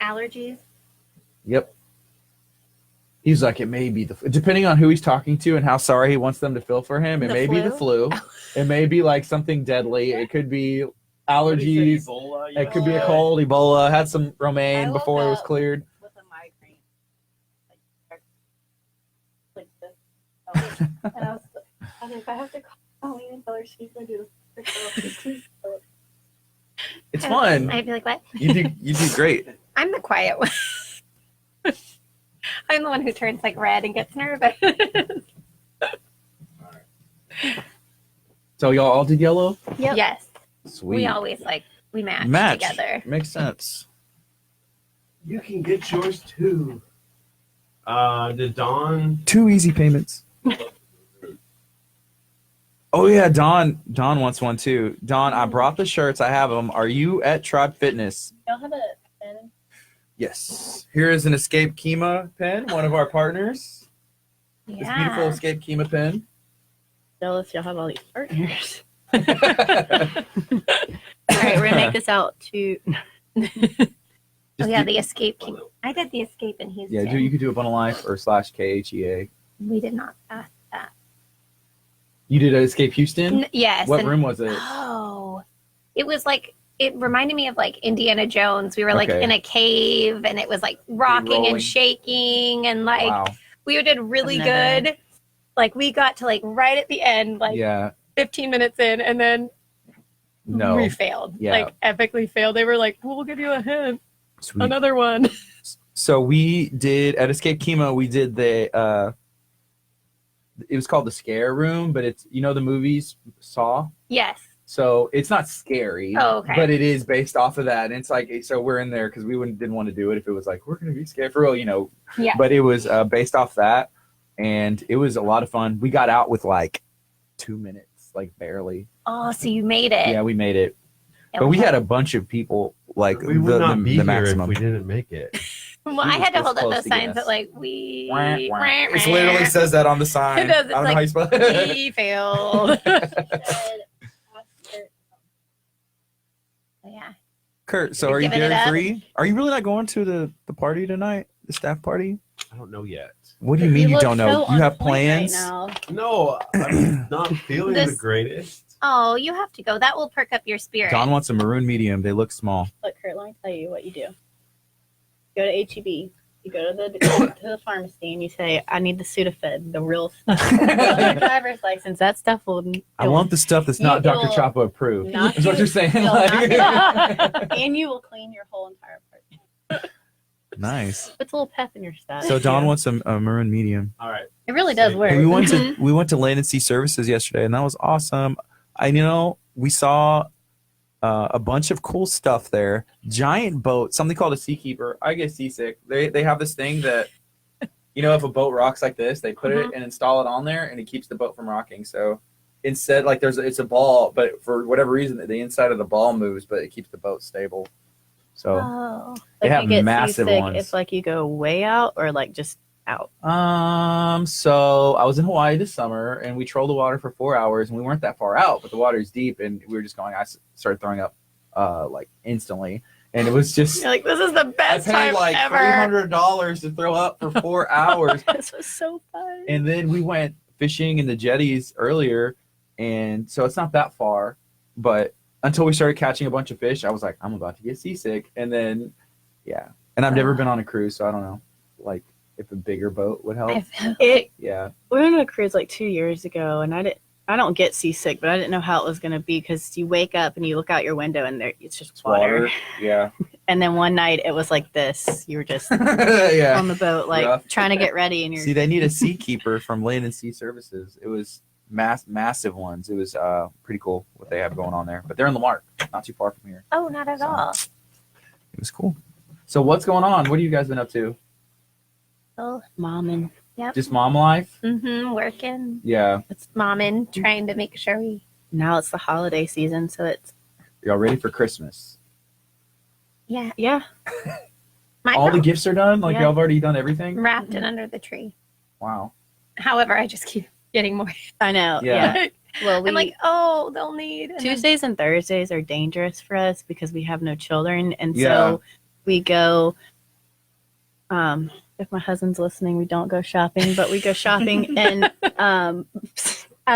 allergies. Yep. He's like, it may be depending on who he's talking to and how sorry he wants them to feel for him. It The may be the flu. It may be like something deadly. It could be allergies. Ebola, It could be a cold, Ebola. Had some I romaine woke before it was up cleared. with a migraine. Like this. And I was like, if I have to call Colleen and tell her she's gonna do this. It's fun. I'd be like, what? You do great. I'm the quiet one. I'm the one who turns like red and gets nervous. So y'all all did yellow? Yep. Yes. Sweet. We always we match together. Makes sense. You can get yours too. Did Dawn? 2 easy payments. Oh yeah, Dawn wants one too. Dawn, I brought the shirts. I have them. Are you at Tribe Fitness? Y'all have a pen? Yes. Here is an Escape Kima pen, one of our partners. This beautiful Escape Kima pen. Jealous y'all have all these partners. Just All right, we're gonna make this out to. Oh yeah, do- the escape. I did the escape and he's Yeah, you could do Up on a Life or /KHEA. We did not pass that. You did Escape Houston? Yes. What and- room was it? Oh, it was it reminded me of Indiana Jones. We were Okay. in a cave and it was rocking rolling. and shaking and Wow. we did really I've never- good. We got to right at the end, Yeah. 15 minutes in, and then No. we failed. Yeah. Epically failed. They were like, "We'll give you a hint, Sweet. another one." So we did at Escape Kima. We did the. It was called the Scare Room, but it's the movies Saw. Yes. So it's not scary. Oh, okay. But it is based off of that, and it's so we're in there because we didn't want to do it if it was we're gonna be scared for real, Yeah. But it was based off that, and it was a lot of fun. We got out with 2 minutes, barely. Oh, so you made it. Yeah, we made it. Yeah, But we had a bunch of people we would not be the here maximum. if we didn't make it. Well, I had to It's hold up close those to signs guess. that we. It literally says that on the sign. It does. It's I don't know how you spell it. we failed. Yeah. Kurt, so You're are you giving it dairy up? free? Are you really not going to the party tonight? The staff party? I don't know yet. What do you mean you look don't know? so You have on point plans? right now. No, I'm not feeling the This- greatest. Oh, you have to go. That will perk up your spirit. Don wants a maroon medium. They look small. Look, Kurt, let me tell you what you do. Go to HEB, You go to the pharmacy and you say, "I need the Sudafed, the real stuff." Your driver's license. That stuff will. I want the stuff that's not You Dr. will Chapo approved. knock Is what you- you're saying? it'll Like- knock you- and you will clean your whole entire apartment. Nice. It's a little pep in your step. So Dawn wants a maroon medium. All right. It really does work. And we went to Land and Sea Services yesterday, and that was awesome. We saw a bunch of cool stuff there. Giant boat, something called a seakeeper. I get seasick. They have this thing that, if a boat rocks like this, they put it and install it on there, and it keeps the boat from rocking. So instead, like it's a ball, but for whatever reason, the inside of the ball moves, but it keeps the boat stable. So Oh. they Like have you get massive seasick ones. if like you go way out or like just out. So I was in Hawaii this summer, and we trolled the water for 4 hours, and we weren't that far out, but the water's deep, and we were just going. I started throwing up, like instantly, and it was just. You're like, this is the I best paid time like ever. $300 to throw up for 4 hours, This was so fun. and then we went fishing in the jetties earlier, and so it's not that far, but until we started catching a bunch of fish, I was like, I'm about to get seasick, and then, yeah, and I've never been on a cruise, so I don't know, like if a bigger boat would help. Yeah. We went on a cruise like 2 years ago, and I don't get seasick, but I didn't know how it was going to be because you wake up and you look out your window and it's just water. Yeah. And then one night it was like this. You were just Yeah. on the boat, like Rough. trying to get ready, and you're See, they need a seakeeper from Land and Sea Services. It was massive ones. It was pretty cool what they have going on there. But they're in Lamarck, not too far from here. Oh, not at all. It was cool. So what's going on? What have you guys been up to? Oh, mom and Just mom life? working. Yeah. It's momming, trying to make sure we. now it's the holiday season, so it's Y'all ready for Christmas? Yeah. My All the gifts are done? Like Yeah. y'all have already done everything? wrapped it under the tree. Wow. However, I just keep getting more. I know. Yeah. Yeah. Well, I'm like, oh, they'll need. and then- Tuesdays and Thursdays are dangerous for us because we have no children, and Yeah. so we go. If my husband's listening, we don't go shopping, but we go shopping, and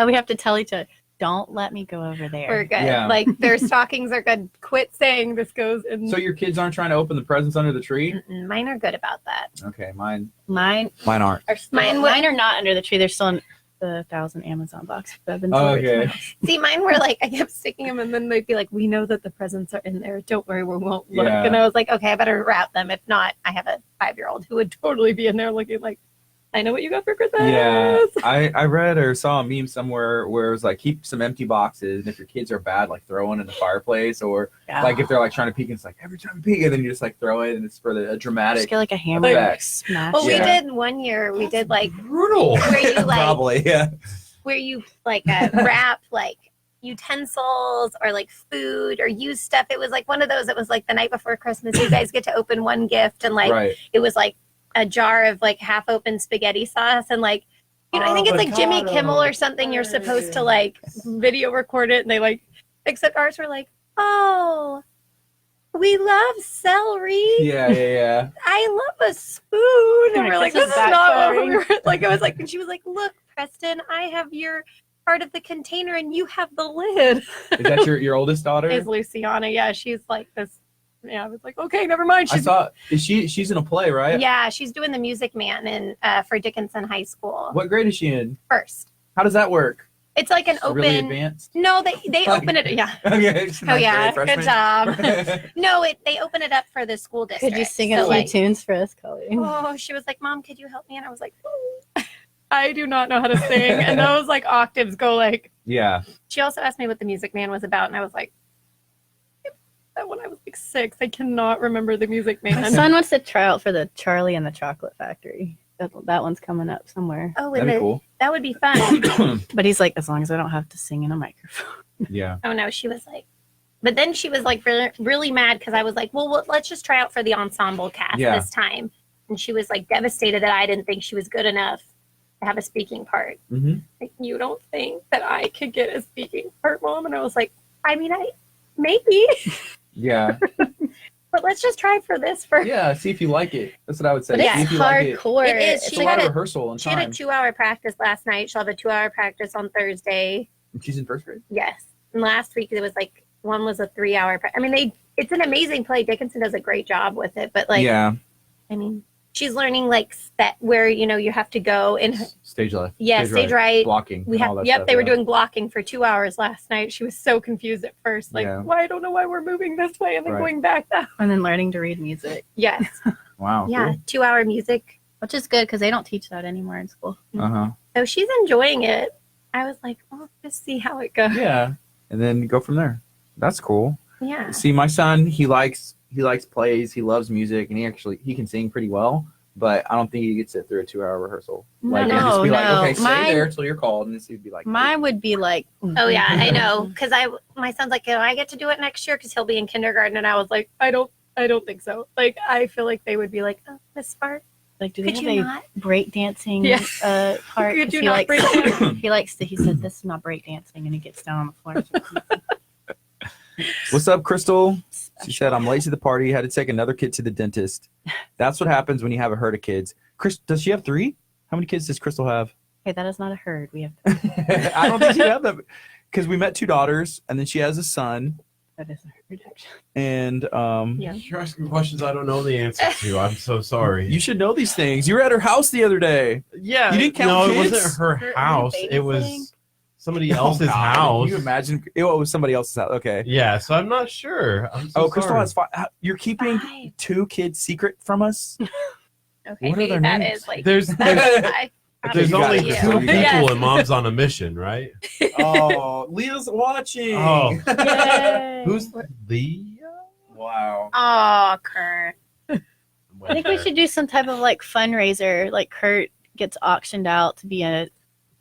we have to tell each other, "Don't let me go over there." We're good. Yeah. Like their stockings are good. Quit saying this goes in. So your kids aren't trying to open the presents under the tree? Mm-mm, mine are good about that. Okay, mine Mine aren't. are still, Mine mine, would- are not under the tree. They're still in the 1,000 Amazon boxes. I've been Oh, delivered to my okay. house. See, mine were like I kept sticking them, and then they'd be like, "We know that the presents are in there. Don't worry, we won't look." Yeah. And I was like, "Okay, I better wrap them. If not, I have a 5-year-old who would totally be in there looking like, I know what you got for Christmas." Yeah, I read or saw a meme somewhere where it was like keep some empty boxes, and if your kids are bad, like throw one in the fireplace, or Yeah. like if they're like trying to peek, it's like every time you peek, and then you just like throw it, and it's for a Just dramatic. get like a hammer and Effect. smash. Well, it. Yeah. we did one year. We did like Brutal. where you like Probably, yeah. where you like wrap like utensils or like food or used stuff. It was like one of those. It was like the night before Christmas. You guys get to open one gift, and like Right. it was like a jar of like half open spaghetti sauce, and like I think it's like Jimmy Kimmel or something. You're supposed to like video record it, and they like except ours were like, oh, we love celery. Yeah. I love a spoon. And Like, we're like, this this is is not what backfiring. we were like. I was like, and she was like, look, Preston, I have your part of the container and you have the lid. Is that your oldest daughter? Is Luciana. Yeah, she's like this. Yeah, I was like, okay, never mind. I She's, saw. She's in a play, right? yeah, she's doing the Music Man in for Dickinson High School What grade is she in? first. How does that work? It's like an open. Really advanced? No, they open it. Yeah. Okay. she's Oh ninth yeah, grade good freshman. job. No, they open it up for the school district. Could you sing So, a few like, tunes for us, Chloe? oh, she was like, Mom, could you help me? And I was like, I do not know how to sing. And those like octaves go like. Yeah. She also asked me what the Music Man was about, and I was like, that when I was like 6, I cannot remember the Music My Man. son wants to try out for the Charlie and the Chocolate Factory. That one's coming up somewhere. Oh, That'd be cool. that would be fun. But he's like, as long as I don't have to sing in a microphone. Yeah. Oh no, she was like, but then she was like really mad because I was like, well, let's just try out for the ensemble cast Yeah. this time. And she was like devastated that I didn't think she was good enough to have a speaking part. Mm-hmm. Like, you don't think that I could get a speaking part, Mom? And I was like, I mean, maybe, Yeah. but let's just try for this first. Yeah. See if you like it. That's what I would say. But See Yeah. if it's you like it. hardcore. It is. It's She a lot had of rehearsal and She had a time. 2-hour practice last night. She'll have a 2-hour practice on Thursday. She's in first grade. Yes. And last week it was like one was a 3-hour. I mean, it's an amazing play. Dickinson does a great job with it, but like, Yeah. I mean, she's learning like set where you have to go and Stage left. stage right. Blocking. We and all have that yep, stuff, they were yeah. doing blocking for 2 hours last night. She was so confused at first, like, Yeah. why I don't know why we're moving this way and then Right. going back that. And then learning to read music, Yes. Wow. Yeah, 2-hour music. which is good because they don't teach that anymore in school. Cool. Uh-huh. So she's enjoying it. I was like, oh, let's see how it goes. Yeah. And then go from there. That's cool. Yeah. See, my son, he likes plays, he loves music, and he can sing pretty well, but I don't think he could sit through a 2-hour rehearsal. Like, it'd just be like, No. okay, stay Mine- there until you're called, and he'd be like, Mine would be like, Oh yeah, I know. Because my son's like, do I get to do it next year? Because he'll be in kindergarten, and I was like, I don't think so. Like, I feel like they would be like, oh, Miss Spark, like, do they could have you a not? break dancing Yeah. part? Could 'Cause you he not likes, break dance? he said, this is not break dancing, and he gets down on the floor. what's up, Crystal? She said, I'm late to the party, had to take another kid to the dentist. That's what happens when you have a herd of kids. Chris, does she have 3? How many kids does Crystal have? Okay, that is not a herd. We have I don't think she have that, because we met 2 daughters, and then she has a son, that is a herd actually. and Yeah. You're asking questions I don't know the answer to. I'm so sorry. you should know these things. You were at her house the other day. Yeah. You didn't count No, kids? it wasn't her Her house. It babysitting? was somebody Oh, else's God. house. Can you imagine? It was somebody else's house. Okay. Yeah, so I'm not sure. I'm so Crystal sorry. has 5. You're keeping 5. 2 kids secret from us? Okay, What are maybe their that names? is like. The's I- there's you got only it, 2 Crystal, you people got it. and Mom's on a mission, right? Oh, Leah's watching. Oh. Yay. Who's Leah? Wow. Oh, Kurt. I think we should do some type of like fundraiser. Like Kurt gets auctioned out to be a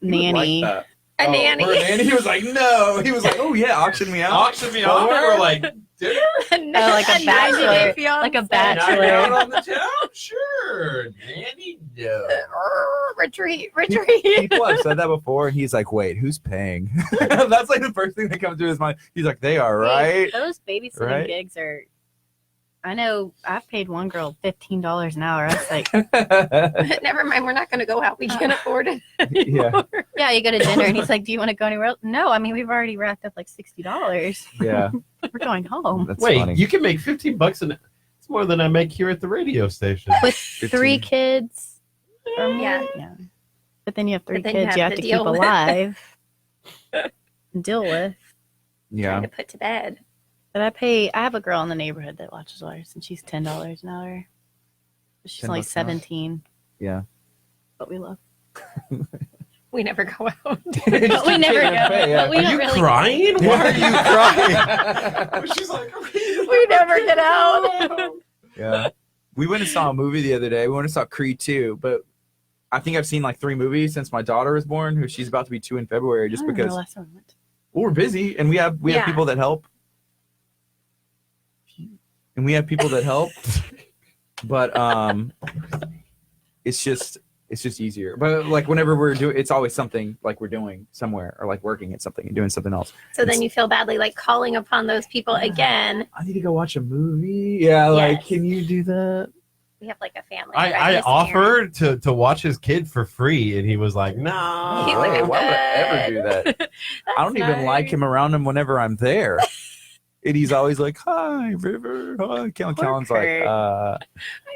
nanny. A nanny. For a nanny. He was like, no. He was like, oh yeah, auction me out. Auction me off, or like dinner like a bachelor. Like a night bachelor. out on the town? Sure, nanny. No. Retreat. People have said that before, and he's like, wait, who's paying? That's like the first thing that comes to his mind. He's like, they are, right? Those babysitting Right? gigs are. I know I've paid one girl $15 an hour. I was like, Never mind. We're not going to go out. We can't afford it. Yeah. yeah, you go to dinner, and he's like, do you want to go anywhere else? No, I mean we've already racked up like $60. Yeah. We're going home That's Wait, funny. you can make $15 an. It's more than I make here at the radio station. with 3 kids. Or more. Yeah. But then you have 3 But then you kids you have have to to keep deal with. alive and deal with. Yeah. Trying to put to bed. But I have a girl in the neighborhood that watches ours, and she's $10 an hour. She's only $10 an hour. 17. Yeah. But we love. We never go out. We never go. But we Are don't you really crying? Why are you crying? She's like, We never get out. Yeah. We went and saw a movie the other day. We went and saw Creed 2, but I think I've seen like 3 movies since my daughter was born, who she's about to be 2 in February, just I don't know because the last time we went to. we're busy and we have Yeah. people that help. And we have people that help. But it's just easier. But like whenever we're doing, it's always something like we're doing somewhere, or like working at something and doing something else. So then you feel badly like calling upon those people again. I need to go watch a movie. Yeah, like Yes. can you do that? We have like a family. I breakfast offered to watch his kid for free, and he was like, "No." He's like, Why I'm would I ever do good. that? I don't even like him around him whenever I'm there. And he's always like, "Hi, River." Hi. Callan's like, Kurt. I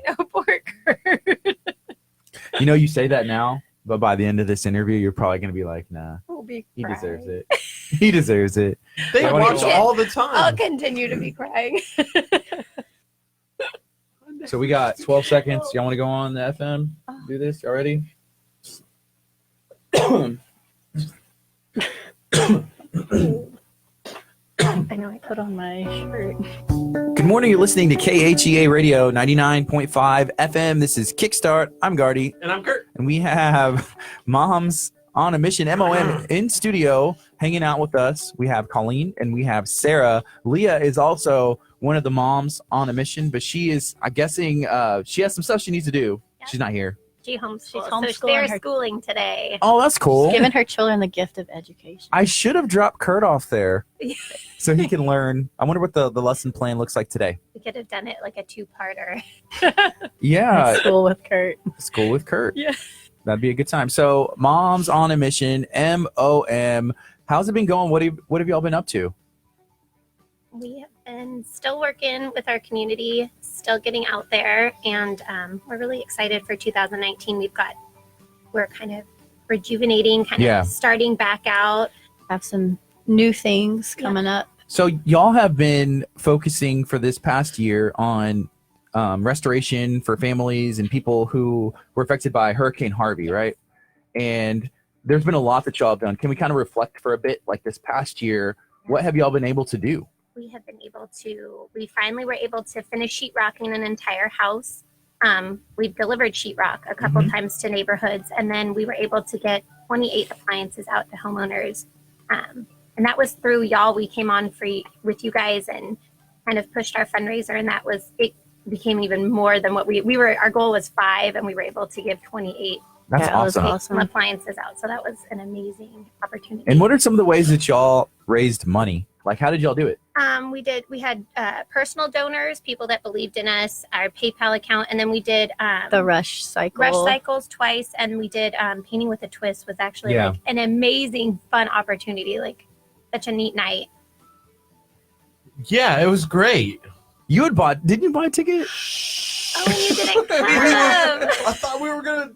know, poor Kurt. you know, you say that now, but by the end of this interview, you're probably gonna be like, "Nah, We'll be he crying. deserves it. He deserves it." They I wanna watch go- all the I'll time. continue to be crying. So we got 12 seconds. Y'all want to go on the FM? Do this already? I know I put on my shirt. Good morning. You're listening to KHEA Radio 99.5 FM. This is Kickstart. I'm Gardy, And I'm Kurt. and we have Moms on a Mission, MOM, in studio hanging out with us. We have Colleen and we have Sarah. Leah is also one of the moms on a mission, but she is, I'm guessing, she has some stuff she needs to do. Yeah. She's not here. She homeschools. She's So homeschooling they're her- schooling today. Oh, that's cool. Giving her children the gift of education. I should have dropped Kurt off there so he can learn. I wonder what the lesson plan looks like today. We could have done it like a 2-parter. Yeah, School with Kurt. School with Kurt. Yeah. That'd be a good time. So, Moms on a Mission, MOM. How's it been going? What have y'all been up to? We have been still working with our community, still getting out there, and we're really excited for 2019. We're kind of rejuvenating, kind Yeah. of starting back out. Have some new things coming up. So y'all have been focusing for this past year on restoration for families and people who were affected by Hurricane Harvey, right? And there's been a lot that y'all have done. Can we kind of reflect for a bit, like this past year, what have y'all been able to do? We finally were able to finish sheetrocking an entire house. We've delivered sheetrock a couple times to neighborhoods, and then we were able to get 28 appliances out to homeowners. And that was through y'all. We came on free with you guys and kind of pushed our fundraiser, and it became even more than what we were. Our goal was 5, and we were able to give 28 That's awesome. some appliances out. So that was an amazing opportunity. And what are some of the ways that y'all raised money? Like, how did y'all do it? We had personal donors, people that believed in us, our PayPal account, and then we did The Rush Cycle. Rush Cycles twice, and we did Painting with a Twist was actually like an amazing, fun opportunity, like such a neat night. Yeah, it was great. Didn't you buy a ticket? Oh, you didn't come. I thought we were gonna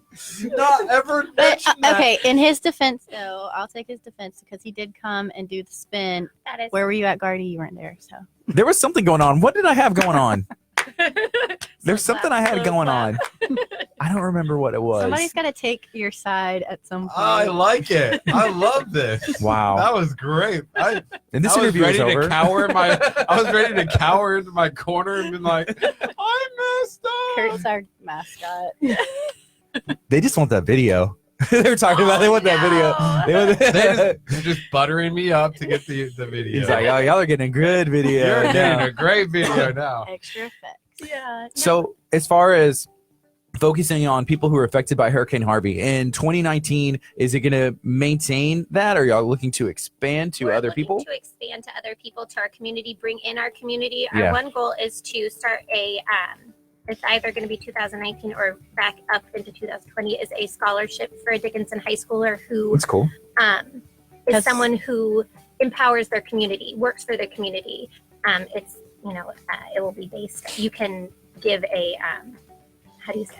not ever But, mention that. okay, in his defense, though, I'll take his defense because he did come and do the spin. That is Where were you at, Gardy? You weren't there, so. There was something going on. What did I have going on? There's something I had going on. I don't remember what it was. Somebody's got to take your side at some point. I like it. I love this. Wow. That was great. And this I was interview is ready over. to cower I was ready to cower into my corner and be like, I messed up. Kurt's our mascot. They just want that video. They were talking about they want that video. They're just buttering me up to get the video. He's like, oh, y'all are getting a good video. You're now." getting a great video now. Extra effects. Yeah. So as far as focusing on people who are affected by Hurricane Harvey in 2019, is it going to maintain that, or are y'all looking to expand to We're other looking people? to expand to other people, to our community, bring in our community. Yeah. Our one goal is to start it's either going to be 2019 or back up into 2020, is a scholarship for a Dickinson high schooler who That's cool. is That's- someone who empowers their community, works for their community. It's, it will be based, you can give a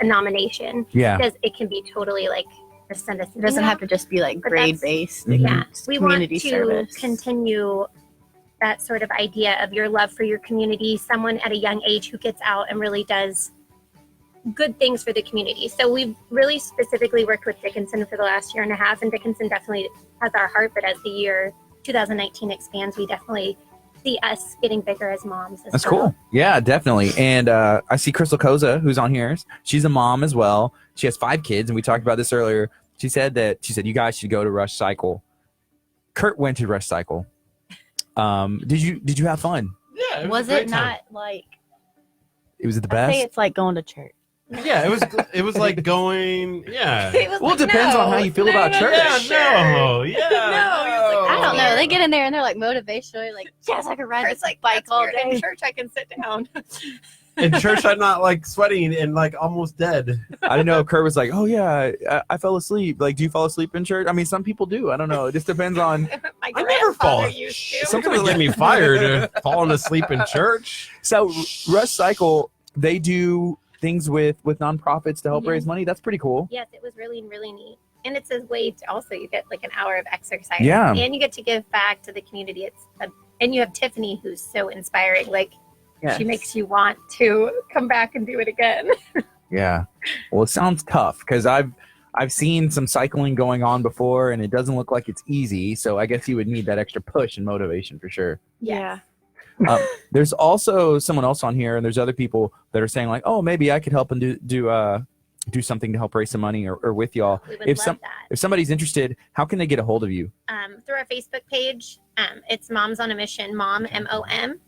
nomination. Yeah. Because it can be totally like, just send us. It doesn't have to just be like But grade that's- based. Mhm. Yeah, we want community to service. continue that sort of idea of your love for your community, someone at a young age who gets out and really does good things for the community. So we've really specifically worked with Dickinson for the last year and a half, and Dickinson definitely has our heart, but as the year 2019 expands, we definitely see us getting bigger as moms as That's well. cool. Yeah, definitely. And I see Crystal Koza, who's on here. She's a mom as well. She has 5 kids, and we talked about this earlier. She said you guys should go to Rush Cycle. Kurt went to Rush Cycle. Did you have fun? Yeah, Was it not like, It was the I say best. it's like going to church. Yeah, it was like going. Yeah. Well, it depends on how you feel about church. No. Yeah. I don't know. They get in there and they're like motivational. Like, yes, I could ride this bike all day. In church, I can sit down. In church, I'm not like sweating and like almost dead. I didn't know if Kurt was like, oh yeah, I fell asleep. Like, do you fall asleep in church? I mean, some people do. I don't know. It just depends on. My I never fall. grandfather used to. Something to get me fired. Falling asleep in church. So Rush Cycle, they do things with nonprofits to help Mhm. raise money. That's pretty cool. Yes, it was really, really neat. And it's a way to also, you get like an hour of exercise. Yeah. And you get to give back to the community. And you have Tiffany, who's so inspiring. Like, she makes you want to come back and do it again. Yeah. Well, it sounds tough because I've seen some cycling going on before, and it doesn't look like it's easy. So I guess you would need that extra push and motivation for sure. Yeah. There's also someone else on here, and there's other people that are saying like, oh, maybe I could help and do something to help raise some money or with y'all. We would If love that. If somebody's interested, how can they get a hold of you? Through our Facebook page, it's Moms on a Mission, Mom, MOM.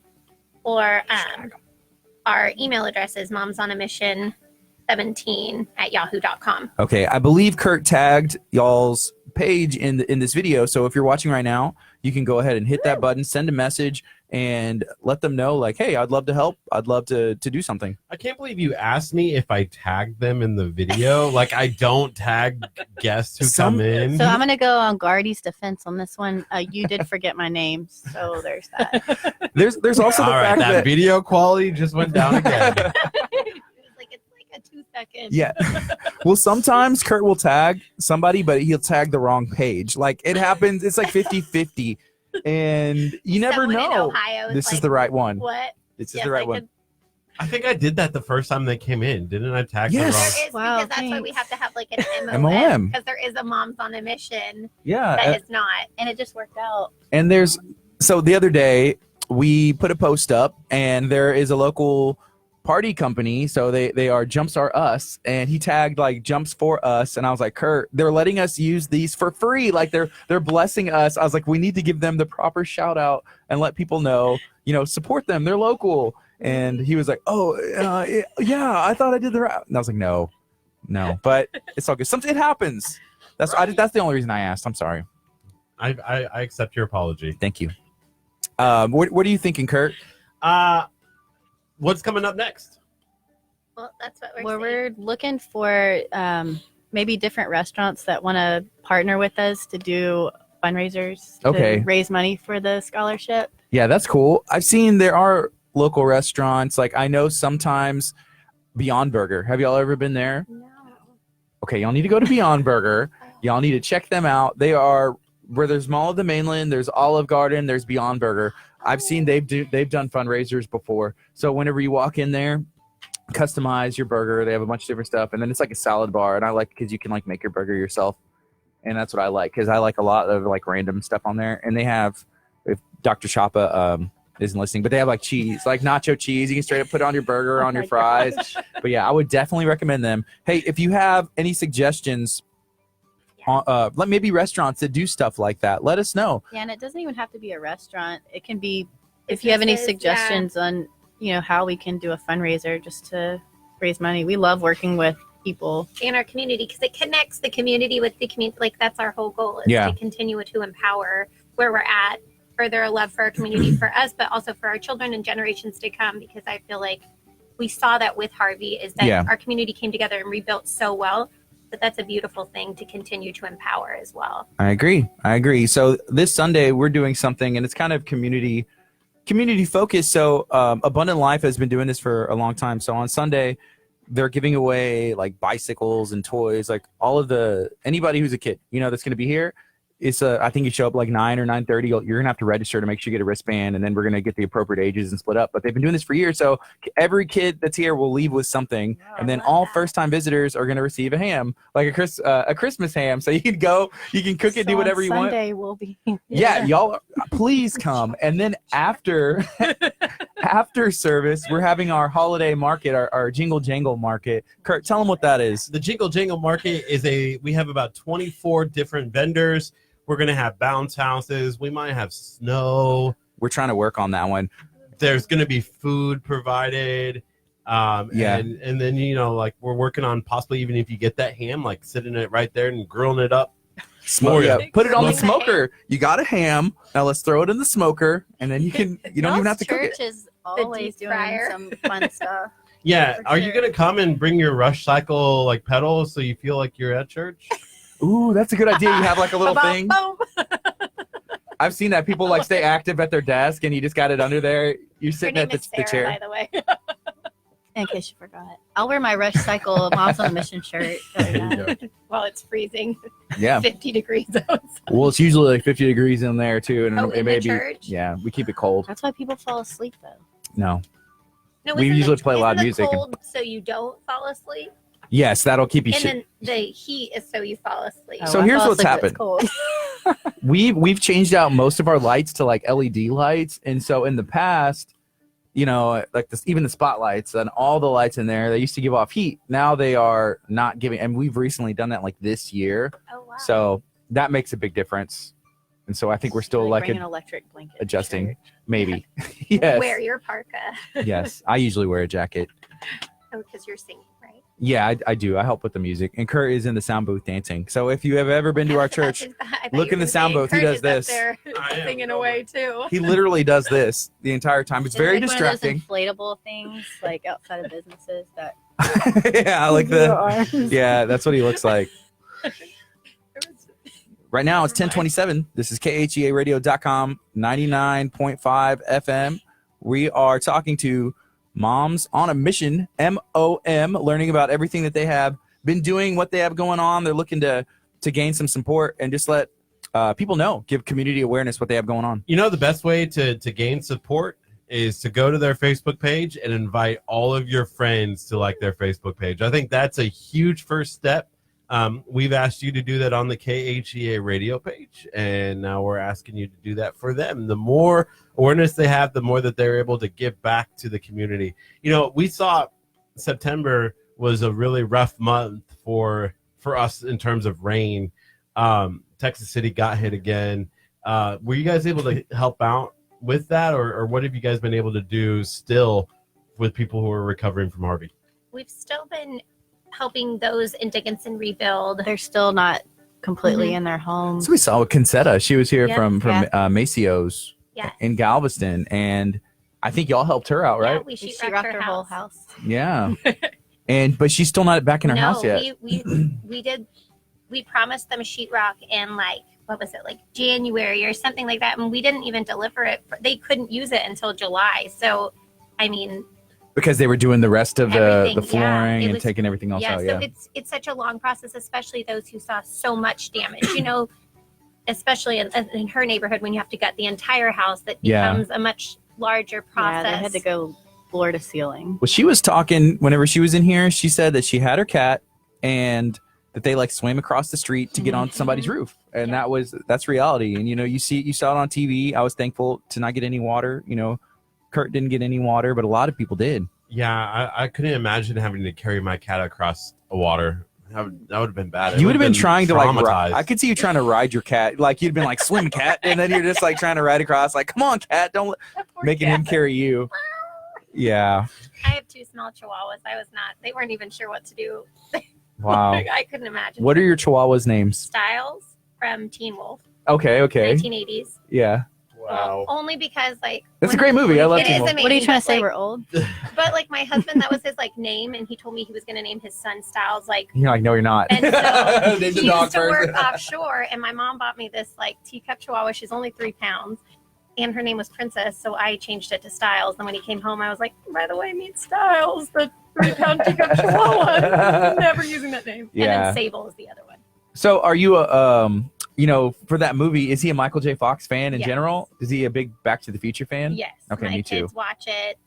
Or our email address is momsonamission17@yahoo.com. Okay, I believe Kurt tagged y'all's page in this video. So if you're watching right now, you can go ahead and hit that button, send a message, and let them know, like, hey, I'd love to help. I'd love to do something. I can't believe you asked me if I tagged them in the video. Like, I don't tag guests who come in. So I'm gonna go on Gardy's defense on this one. You did forget my name, so there's that. There's also the All right, fact that that video quality just went down again. It's like a 2-second. yeah. Well, sometimes Kurt will tag somebody, but he'll tag the wrong page. Like it happens. It's like 50-50. And you never Someone in know. Ohio is This is like, the right one. What? This is Yes, the right I one. could- I think I did that the first time they came in. Didn't I tag Yes. the There wrong? is, Wow, because that's why we thanks. have to have like an MOM. because there is a Moms on a Mission Yeah. that is not. And it just worked out. And so the other day we put a post up, and there is a local party company. So they are Jumps Are Us, and he tagged like Jumps for Us, and I was like, Kurt, they're letting us use these for free. Like they're blessing us. I was like, we need to give them the proper shout out and let people know, support them. They're local. And he was like, oh, yeah, I thought I did the right. And I was like, no, but it's all good. Something it happens. That's the only reason I asked. I'm sorry. I accept your apology. Thank you. What are you thinking, Kurt? What's coming up next? Well, that's what Where we're saying. we're looking for maybe different restaurants that want to partner with us to do fundraisers to Okay. raise money for the scholarship. Yeah, that's cool. I've seen there are local restaurants. Like I know sometimes Beyond Burger. Have y'all ever been there? No. Okay, y'all need to go to Beyond Burger. Y'all need to check them out. They are where there's Mall of the Mainland, there's Olive Garden, there's Beyond Burger. I've seen they've done fundraisers before. So whenever you walk in there, customize your burger. They have a bunch of different stuff, and then it's like a salad bar. And I like because you can like make your burger yourself, and that's what I like because I like a lot of like random stuff on there. And they have, if Dr. Chapa isn't listening, but they have like cheese, like nacho cheese. You can straight up put it on your burger, on your fries. But yeah, I would definitely recommend them. Hey, if you have any suggestions, like maybe restaurants that do stuff like that, let us know. Yeah, and it doesn't even have to be a restaurant. It can be if you have any Businesses, suggestions on how we can do a fundraiser just to raise money. We love working with people. in our community because it connects the community with the community. Like that's our whole goal is Yeah. to continue to empower where we're at, further a love for our community, for us, but also for our children and generations to come. Because I feel like we saw that with Harvey is that Yeah. our community came together and rebuilt so well. But that's a beautiful thing to continue to empower as well. I agree. So this Sunday we're doing something, and it's kind of community focused. So Abundant Life has been doing this for a long time. So on Sunday, they're giving away like bicycles and toys, like all of anybody who's a kid, that's going to be here. It's I think you show up like 9 or 9:30. You're gonna have to register to make sure you get a wristband, and then we're gonna get the appropriate ages and split up. But they've been doing this for years, so every kid that's here will leave with something, and then all first-time visitors are gonna receive a ham, like a Christmas ham. So you can go, you can cook it, do whatever you want. Sunday will be. Yeah, y'all, please come. And then after service, we're having our holiday market, our Jingle Jangle market. Kurt, tell them what that is. The Jingle Jangle Market we have about 24 different vendors. We're going to have bounce houses. We might have snow. We're trying to work on that one. There's going to be food provided. Yeah. And then, like we're working on possibly even if you get that ham, like sitting it right there and grilling it up. Smoke, yeah. Put it on the Smoke. smoker. You got a ham. Now let's throw it in the smoker, and then you don't even have to cook Church it. is always deep doing fryer. some fun stuff. Yeah. For Are you sure. going to come and bring your rush cycle like pedals so you feel like you're at church? Ooh, that's a good idea. You have like a little Boom, thing. boom. I've seen that people like stay active at their desk, and you just got it under there. You're Her sitting name at the is Sarah, chair. by the way. In case you forgot, I'll wear my Rush Cycle Moms on a Mission shirt. While it's freezing, Yeah. 50 degrees outside. Well, it's usually like 50 degrees in there too, and Oh, it in may the be. church? Yeah, we keep it cold. That's why people fall asleep though. No. No, We isn't usually play loud isn't the music and- Cold so you don't fall asleep, Yes, that'll keep you. and then the heat is so you fall asleep. So I here's fall what's asleep when it's happened. cold. We've changed out most of our lights to like LED lights, and so in the past, like even the spotlights and all the lights in there, they used to give off heat. Now they are not giving, and we've recently done that like this year, Oh wow. so that makes a big difference. And so I think we're still like bring an electric blanket. adjusting, maybe. Yes, Wear your parka. yes. I usually wear a jacket. Oh, because you're singing, right? Yeah, I do. I help with the music, and Kurt is in the sound booth dancing. So if you have ever been to our church, look in the sound booth. He does this. There singing away too. He literally does this the entire time. It's very One of distracting. those inflatable things like outside of businesses that. Yeah, like Your the. arms. Yeah, that's what he looks like. Right now it's 10:27. This is KHEARadio.com 99.5 FM. We are talking to Moms on a Mission, MOM, learning about everything that they have been doing, what they have going on. They're looking to gain some support and just let people know, give community awareness what they have going on. You know, the best way to gain support is to go to their Facebook page and invite all of your friends to like their Facebook page. I think that's a huge first step. We've asked you to do that on the KHEA radio page, and now we're asking you to do that for them. The more awareness they have, the more that they're able to give back to the community. You know, we saw September was a really rough month for us in terms of rain. Texas City got hit again. Were you guys able to help out with that, or what have you guys been able to do still with people who are recovering from Harvey? We've still been helping those in Dickinson rebuild. They're still not completely in their homes. So we saw with Concetta. She was here Yeah. from Macio's Yeah. in Galveston, and I think y'all helped her out, Yeah, right? we She sheetrocked rocked her whole house. Yeah. But she's still not back in her house yet. We promised them sheetrock in what was it, like January or something like that, and we didn't even deliver it. They couldn't use it until July. So, I mean, Because they were doing the rest of the Everything, flooring yeah. It and was- taking everything else out. so Yeah. it's such a long process, especially those who saw so much damage. You know, especially in her neighborhood when you have to gut the entire house, that Yeah. becomes a much larger Yeah, process. they had to go floor to ceiling. Well, she was talking whenever she was in here. She said that she had her cat and that they swam across the street to get on somebody's roof, and Yeah. that's reality. And you saw it on TV. I was thankful to not get any water. Kurt didn't get any water, but a lot of people did. Yeah, I couldn't imagine having to carry my cat across a water. That would have been bad. You would have been trying to traumatized. I could see you trying to ride your cat. You'd been swim, cat, and then you're just trying to ride across. Come on, cat, don't making him carry you. Yeah. I have 2 small chihuahuas. They weren't even sure what to do. Wow. I couldn't imagine. What are your chihuahuas' names? Styles from Teen Wolf, Okay. 1980s. Yeah. Wow. Only because That's a great movie. I love It Teen is Wolf. amazing. What are you trying to say? but, We're old? But my husband, that was his name, and he told me he was going to name his son Styles. You're like, no, you're not. And so Named the he dog used to first. work offshore, and my mom bought me this teacup chihuahua. She's only 3 pounds, and her name was Princess, so I changed it to Styles. And when he came home, I was like, by the way, meet Styles, the 3-pound teacup chihuahua. Never using that name. Yeah. And then Sable is the other one. So are you for that movie, is he a Michael J. Fox fan in Yes. general? Is he a big Back to the Future fan? Yes. Okay, my me too. kids watch it.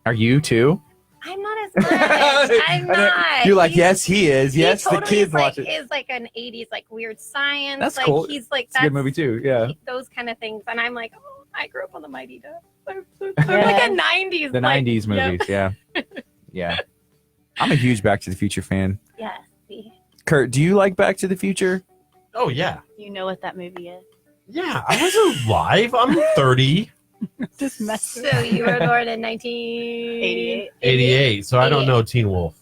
Are you too? I'm not as much. I'm not. You're like, He's- yes, he is. he Yes, the totally kids is watch it. Is an 80s weird science. That's cool. He's It's a good movie too. Yeah. those kind of things, and I'm like, oh, I grew up on the Mighty Ducks. They're like a 90s. The 90s movies. Yeah. Yeah. I'm a huge Back to the Future fan. Yes. see. Kurt, do you like Back to the Future? Oh yeah, You know what that movie is? yeah. I was alive. I'm 30, Just mess So you were born in 1988. 88. So I don't know Teen Wolf.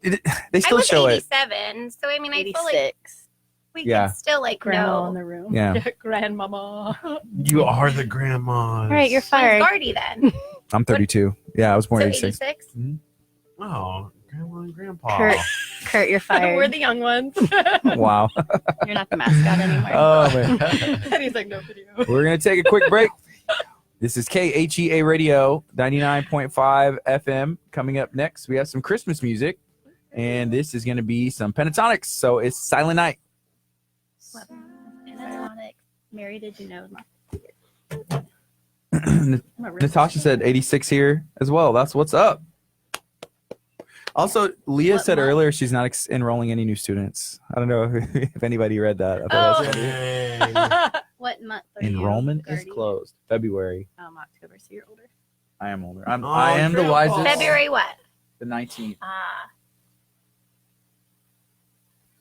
They I still was show it. 87. So I mean, I feel like 86. we Yeah. can still Grandma in know. the room. Yeah. Grandmama. You are the grandma. All right, you're She's fired. Gardy then. I'm 32. Yeah, I was born So in 86. 86. Oh, grandma and grandpa. Kurt, you're fired. We're the young ones. Wow. You're not the mascot anymore. Oh, man. And he's like, no video. We're going to take a quick break. This is KHEA Radio 99.5 FM. Coming up next, we have some Christmas music, and this is going to be some Pentatonics. So it's Silent Night. Mary, did you know? Natasha said 86 here as well. That's what's up. Also, Leah What said month? earlier she's not enrolling any new students. I don't know if anybody read that. I thought that was funny. Dang. What month are you? Enrollment is Gardy? closed. February. October, so you're older. I am older. Oh, I am the Grandpa. wisest. February what? The 19th. Ah.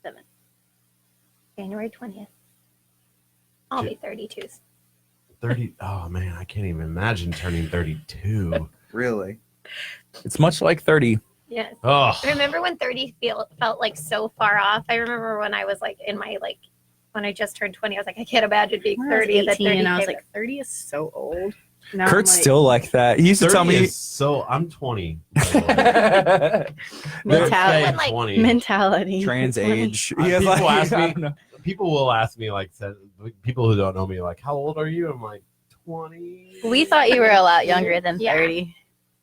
7. January 20th. I'll be 32. 30. Oh man, I can't even imagine turning 32. Really? It's much like 30. Yes. Oh, Remember when 30 felt like so far off? I remember when I was like in my like when I just turned 20, I was like, I can't imagine being When I was 30 and then 18, 30 and I was came like, 30 is so old. Now I'm Kurt's like, still like that. He used to 30 tell me. is so I'm 20. by the way. mentality. When, like, 20. mentality. Trans age. Uh, He has, people like, ask I me- don't know. People will ask me like people who don't know me like, how old are you? I'm like 20. We thought you were a lot younger than Yeah. 30.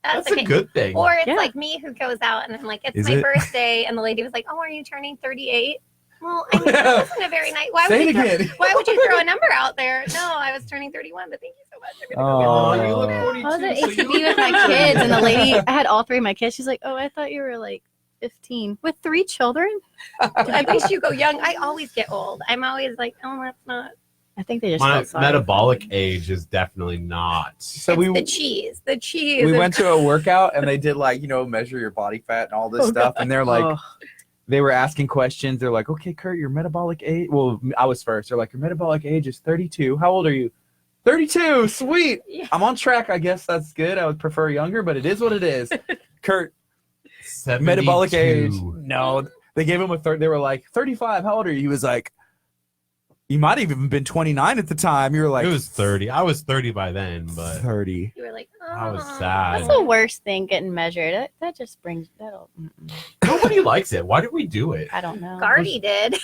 That's okay. a good thing. Or it's Yeah. like me who goes out and I'm like, it's Is my it? birthday, and the lady was like, oh, are you turning 38? Well, I mean, that wasn't a very nice. Why Say would it you again. Why would you throw a number out there? No, I was turning 31, but thank you so much. I'm gonna go get Aw, my you look birthday. 42. I was at so HEB you look with my good. kids, and the lady, I had all three of my kids. She's like, oh, I thought you were like 15 with 3 children. At least you go young. I always get old. I'm always like, oh, that's not. I think they just My felt sorry. metabolic age is definitely not. So It's we the cheese. The cheese. we is- went to a workout and they did like, measure your body fat and all this stuff. And they're like, Oh, they were asking questions. They're like, okay, Kurt, your metabolic age. Well, I was first. They're like, your metabolic age is 32. How old are you? 32. Sweet. Yeah. I'm on track. I guess that's good. I would prefer younger, but it is what it is. Kurt, 72. metabolic age. No, they gave him a third. They were like, 35. How old are you? He was like, you might have even been 29 at the time. You were like, It was 30. I was 30 by then, but 30. You were like, oh. I was sad. that's the worst thing, getting measured. That just brings, nobody likes it. Why did we do it? I don't know. Gardy did.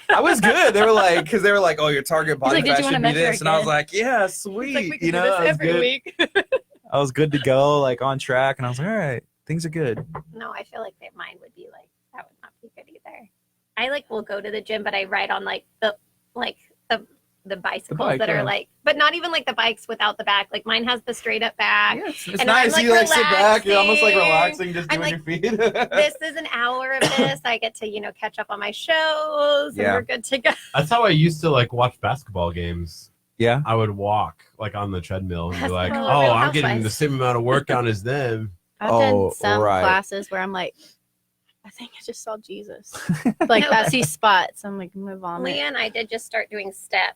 I was good. They were like, because they were like, oh, your target body like, "Did fat you should wanna be measure this. And I was again?" like, yeah, sweet. It's like, we can you do know, this I was every good. week. I was good to go, like on track. And I was like, all right, things are good. No, I feel like that mine would be like, that would not be good either. I like will go to the gym, but I ride on like the bicycles bike, that yeah. are like, but not even like the bikes without the back. Like mine has the straight up back. Yeah, it's And I'm, nice. like, you like sit back. You're almost like relaxing. relaxing, just I'm doing like, your feet. This is an hour of this. I get to, catch up on my shows and Yeah. we're good to go. That's how I used to like watch basketball games. Yeah. I would walk like on the treadmill and be like, Basketball, oh, Real I'm getting Housewives. the same amount of workout as them. I've Oh, done some right. classes where I'm like, I think I just saw Jesus. Like, No, I but- see spots. I'm like, move on. Leah and I did just start doing step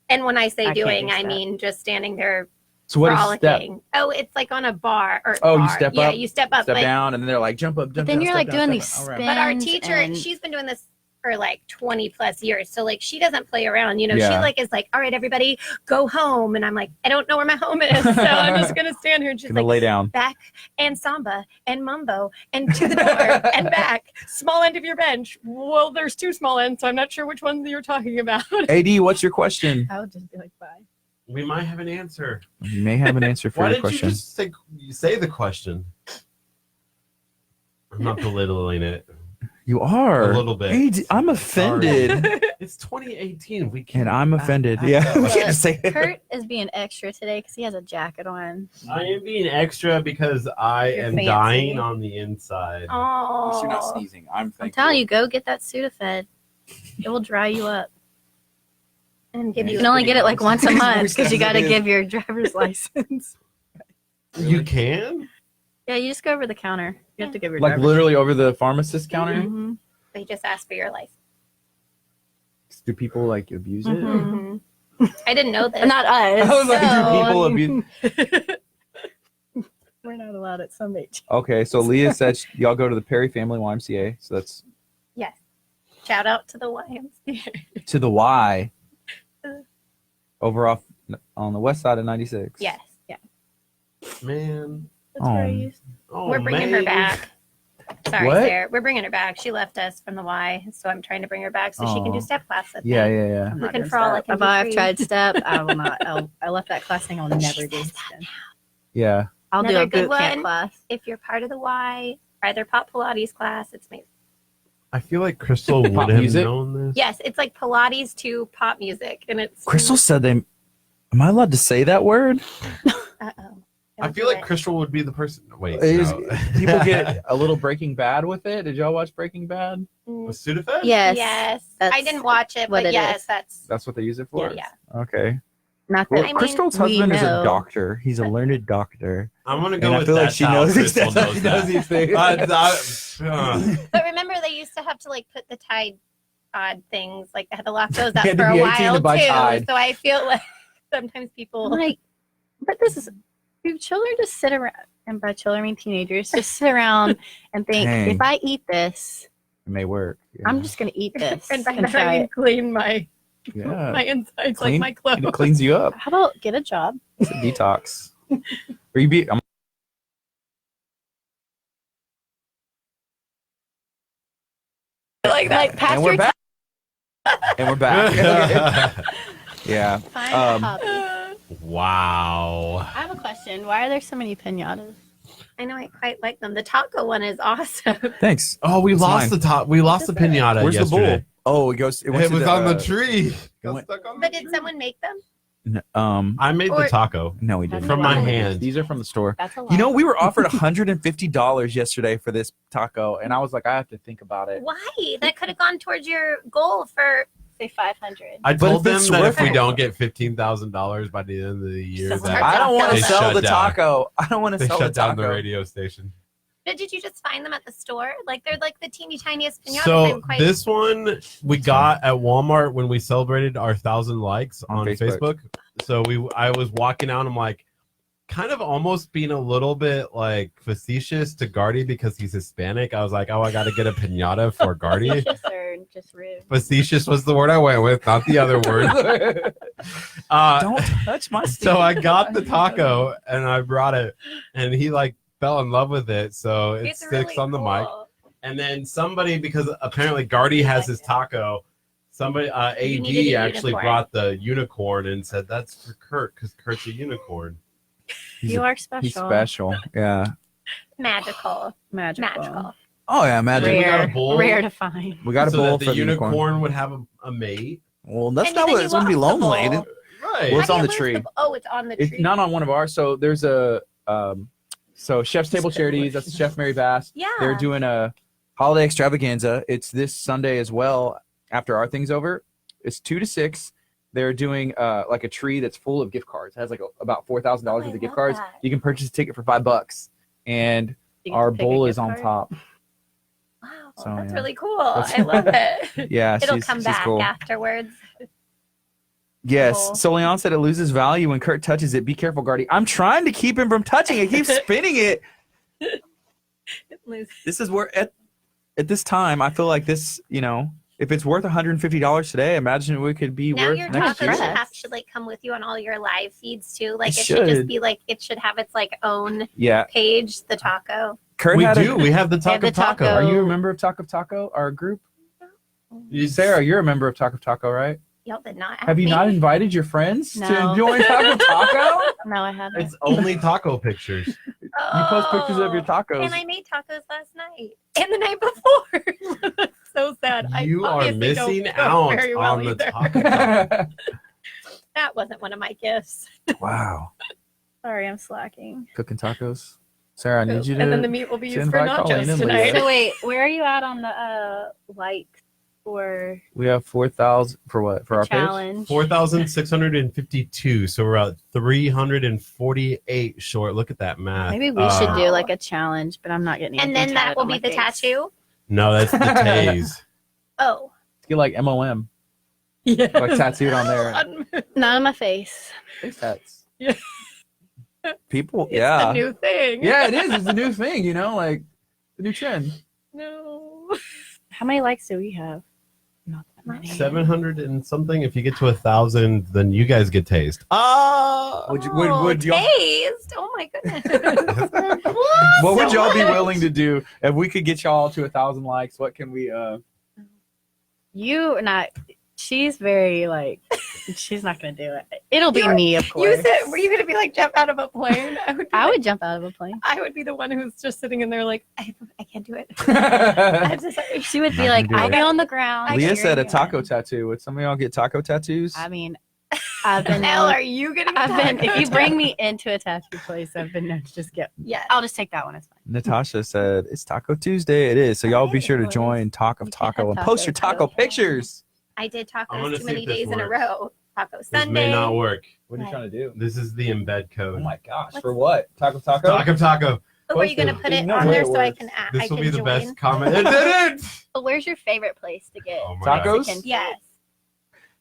and when I say I can't doing, do I step. mean just standing there So what is step? frolicking. Oh, it's like on a bar. Oh, you bar. step Yeah, up, you step up. Step but, down, and then they're like, jump up, jump But then down, you're step like down, doing step these down. All right. But our spins teacher, and- she's been doing this for like 20 plus years. So like she doesn't play around. She Yeah. like is like, all right, everybody go home. And I'm like, I don't know where my home is. So I'm just gonna stand here. And she's Gonna like, lay down. back and samba and mambo and to the door and back. Small end of your bench. Well, there's 2 small ends, so I'm not sure which one you're talking about. AD, what's your question? I would just be like, bye. We might have an answer. You may have an answer for Why your didn't question. you just say the question? I'm not belittling it. You are. A little bit. AD, I'm offended. It's 2018. We can't. And I'm offended. back Yeah. up. We can't just say it. Kurt is being extra today because he has a jacket on. I am being extra because I You're am fancy. dying on the inside. Oh, You're not sneezing. I'm I'm thankful. telling you, go get that Sudafed. It will dry you up. and give You you can only get it like once a month because you got to It is. give your driver's license. You can? Yeah, you just go over the counter. You have to give your Like driver's literally over the pharmacist counter? Mhm. They just ask for your license. Do people like abuse it? Mhm. I didn't know this. Not us. I was like, so- do people abuse? We're not allowed at some age. Okay, so Leah said y'all go to the Perry Family YMCA. So that's Yes. Shout out to the YMCA. to the Y. Over off on the west side of 96. Yes. Man. That's where I Oh. used. Oh, We're bringing her man. back. Sorry, What? Sarah. We're bringing her back. She left us from the Y, so I'm trying to bring her back so she can Aw. do step class with Yeah, me. yeah, yeah. I'm We not can doing frolic step. and If be I've free. tried step, I will not. I left that class thing. I'll never do step. Yeah. I'll do Another a good boot camp one. class. If you're part of the Y, either Pop Pilates class, it's amazing. I feel like Crystal would Pop have music? known this. Yes, it's like Pilates to pop music, and it's Crystal said they. Am I allowed to say that word? Uh-oh. I feel like Crystal would be the person. Wait, Is- no. People get a little Breaking Bad with it. Did y'all watch Breaking Bad? With Sudafed? Yes. Yes, That's I didn't watch it, what but it yes, is. that's That's what they use it for? yeah. Okay. Not Well, that. I mean, Crystal's we husband is a know. doctor. He's a learned doctor. I'm gonna And go I with feel that. like she knows these Crystal things. She knows that. these things. But remember, they used to have to like put the Tide Pod things, like they had to lock those up You had to for a be 18 to while buy too. Tide. So I feel like sometimes people. I'm like, but this is. Do children just sit around? and by children I mean teenagers, just sit around and think, Dang. if I eat this, It may work. Yeah. I'm just gonna eat this And by and that I try mean it. clean my Yeah. my insides Clean- like my It clothes. cleans you up. How about get a job? It's a detox. Or you be. I'm Like that. pass and we're your back. And we're back. Yeah. Find a Um, hobby. Wow. I have a question. Why are there so many pinatas? I know I quite like them. The taco one is awesome. Thanks. Oh, we It's lost mine. the top. We lost the pinata Where's the yesterday. bull? Oh, it goes. It, went It to was on the uh, tree. Got went- stuck on the But did tree. someone make them? I made the Or- taco No, we didn't. from my Wow. hand. These are from the store. That's a lot. You know, we were offered $150 yesterday for this taco, and I was like, I have to think about it. Why? That could have gone towards your goal for. say 500. I But told if them it's that worth if we it- don't get $15,000 by the end of the year, Someone that I don't want They to sell shut the down. taco. I don't want to they sell the shut down taco. the radio station. But did you just find them at the store? Like they're like the teeny tiniest pinatas. So I'm quite. this one we got at Walmart when we celebrated our 1,000 likes On on Facebook. Facebook. So I was walking out. I'm like, kind of almost being a little bit like facetious to Gardy because he's Hispanic. I was like, oh, I got to get a pinata for Gardy. Facetious or just rude? Facetious was the word I went with, not the other word. Don't touch my So I got the taco and I brought it, and he like fell in love with it. So it It's sticks really on the mic. cool. And then somebody, because apparently Gardy has his taco, somebody You needed AD a actually unicorn. brought the unicorn and said that's for Kurt because Kurt's a unicorn. He's You a- are special. He's special. Yeah. Magical. Magical. Magical. Oh yeah, imagine. We got a Rare. bowl. Rare to find. We got a so bowl that the for the unicorn would have a mate. Well, that's And not then what you it's going to be lost the lonely. bowl. Right. Well, it's How on do the you tree. lose oh, it's on the tree. It's not on one of ours. So there's a so Chef's Table Charities. That's Chef Mary Bass. Yeah. They're doing a holiday extravaganza. It's this Sunday as well. After our thing's over, it's 2 to 6. They're doing like a tree that's full of gift cards. It has like about $4,000 Oh, worth I of gift love cards. that. You can purchase a ticket for $5, and You get our to pick a bowl gift is on card. top. Wow, So, that's yeah. really cool. That's- I love it. Yeah, It'll she's, come she's back cool. afterwards. Yes. Cool. So Leon said it loses value when Kurt touches it. Be careful, Gardy. I'm trying to keep him from touching it. He keeps spinning it. This is where at this time I feel like this, you know, if it's worth $150 today, imagine what it could be Now worth your next taco year. should have to like come with you on all your live feeds too. Like It it should just should. be like it should have its like own Yeah. page, the taco. Kurt We had do. We have the They have taco the taco. Are you a member of Talk of Taco, our group? Sarah, you're a member of Talk of Taco, right? Y'all did not Have you ask not me. invited your friends No. to join Talk of Taco? No, I haven't. It's only taco pictures. You post pictures of your Oh, tacos. And I made tacos last night and the night before. That's so sad. You I are obviously don't missing cook out very well on the either. taco. That wasn't one of my gifts. Wow. Sorry, I'm slacking. Cooking tacos. Sarah, I need you to. And then the meat will be to used for invite Colleen nachos and tonight. Leah. So wait, where are you at on the likes for We have 4,000 for what? For our page? challenge? 4,652. So we're at 348 short. Look at that math. Maybe we should do like a challenge, but I'm not getting. And anything then that tatted will on be my the face. tattoo. No, that's the tase. Oh. Get like MLM, Yeah. like tattooed on there. Not on my face. Face tats. Yeah. People, It's yeah. the new thing. Yeah, it is. It's a new thing, you know, like the new trend. No. How many likes do we have? Not that many. 700 and something. If you get to 1,000, then you guys get tased. Ah! Would y'all? Taste. Oh my goodness. What would So y'all be much. willing to do if we could get y'all to 1,000 likes? What can we? You not. She's very like. She's not gonna do it. It'll be You're- me, of course. You said, were you going to be like jump out of a plane? I would. Be I like- would jump out of a plane. I would be the one who's just sitting in there like I can't do it. I'm so sorry. She would be Not like, gonna do I'll it. be on the ground. Leah cheering said a you taco on. tattoo. Would some of y'all get taco tattoos? I mean, I've been. Nell, are you getting? If you bring me into a tattoo place, I've been known to just get. yes. I'll just take that one. It's fine. Natasha said it's Taco Tuesday. It is. So y'all be sure to join Talk of We can't Taco have and post your tacos, taco okay. pictures. I did I'm gonna tacos too see many if this days in a works. row. Taco This Sunday. may not work. What are you trying to do? This is the embed Oh code. my gosh! What's- For what? Taco Taco? Taco. Oh, are you Post gonna it. put There's it no on way there it so I works. can? This I will can be the join? best comment. It didn't! But where's your favorite place to get Oh my Tacos? God. Yes.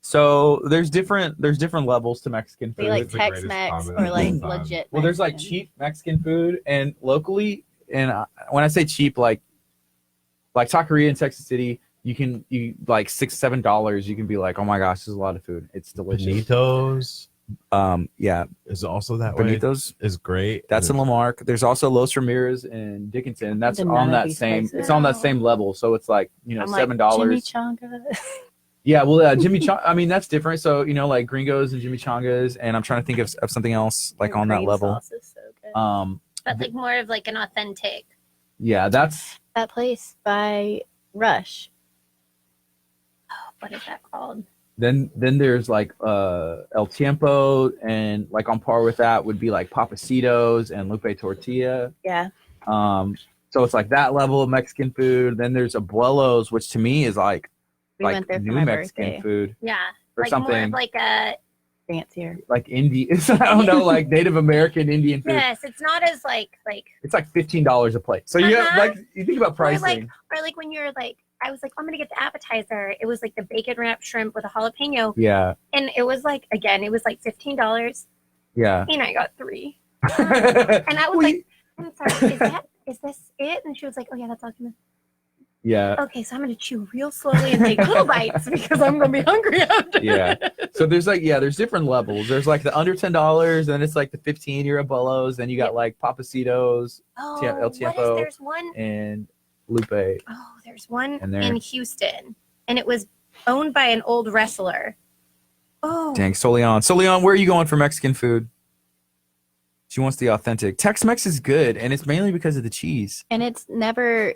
So there's different levels to Mexican Be food. like It's the greatest Tex-Mex comment or of like all time. legit. Well, there's like Mexican. cheap Mexican food, and locally, and when I say cheap, like Taqueria in Texas City, you like $6-7. You can be like, oh my gosh, this is a lot of food. It's delicious. Bonitos Yeah, is also that way. Bonitos. Is great. That's in Lamarck. There's also Los Ramirez and Dickinson. That's Been to on none of that these same. places. It's on that same level. So it's like I'm $7. Chimichanga. Yeah, well, Jimmy Chong. I mean, that's different. So like Gringos and Jimmy Chongas, and I'm trying to think of something else like on that Cream level. sauce is so good. But like more of like an authentic. Yeah, that's That place by Rush. What is that called? then there's like El Tiempo, and like on par with that would be like Papacitos and Lupe Tortilla. Yeah. So it's like that level of Mexican food. Then there's Abuelos, which to me is like We went there for new my Mexican birthday. food Yeah. or Like more something of like a Fancier. like Indian. I don't know, like Native American Indian food. yes, it's not as like It's like $15 a plate. So you have, Uh-huh. like you think about or pricing. like when you're like I was like I'm gonna get the appetizer. It was like the bacon wrapped shrimp with a jalapeno, Yeah, and it was like again it was like $15, yeah. and I got 3, and I was Well, like I'm sorry, is this it? And she was like, oh yeah, that's all. yeah, Okay, so I'm gonna chew real slowly and take little bites because I'm gonna be hungry after. yeah. So there's there's different levels. There's like the under $10, then it's like the 15 euro Abuelos, then you got like Papacitos Oh, El Tiempo. there's one and Lupe. oh, there's one And there- in Houston, and it was owned by an old wrestler. Oh, Dang, Soleon, where are you going for Mexican food? She wants the authentic. Tex-Mex is good, and it's mainly because of the cheese. And it's never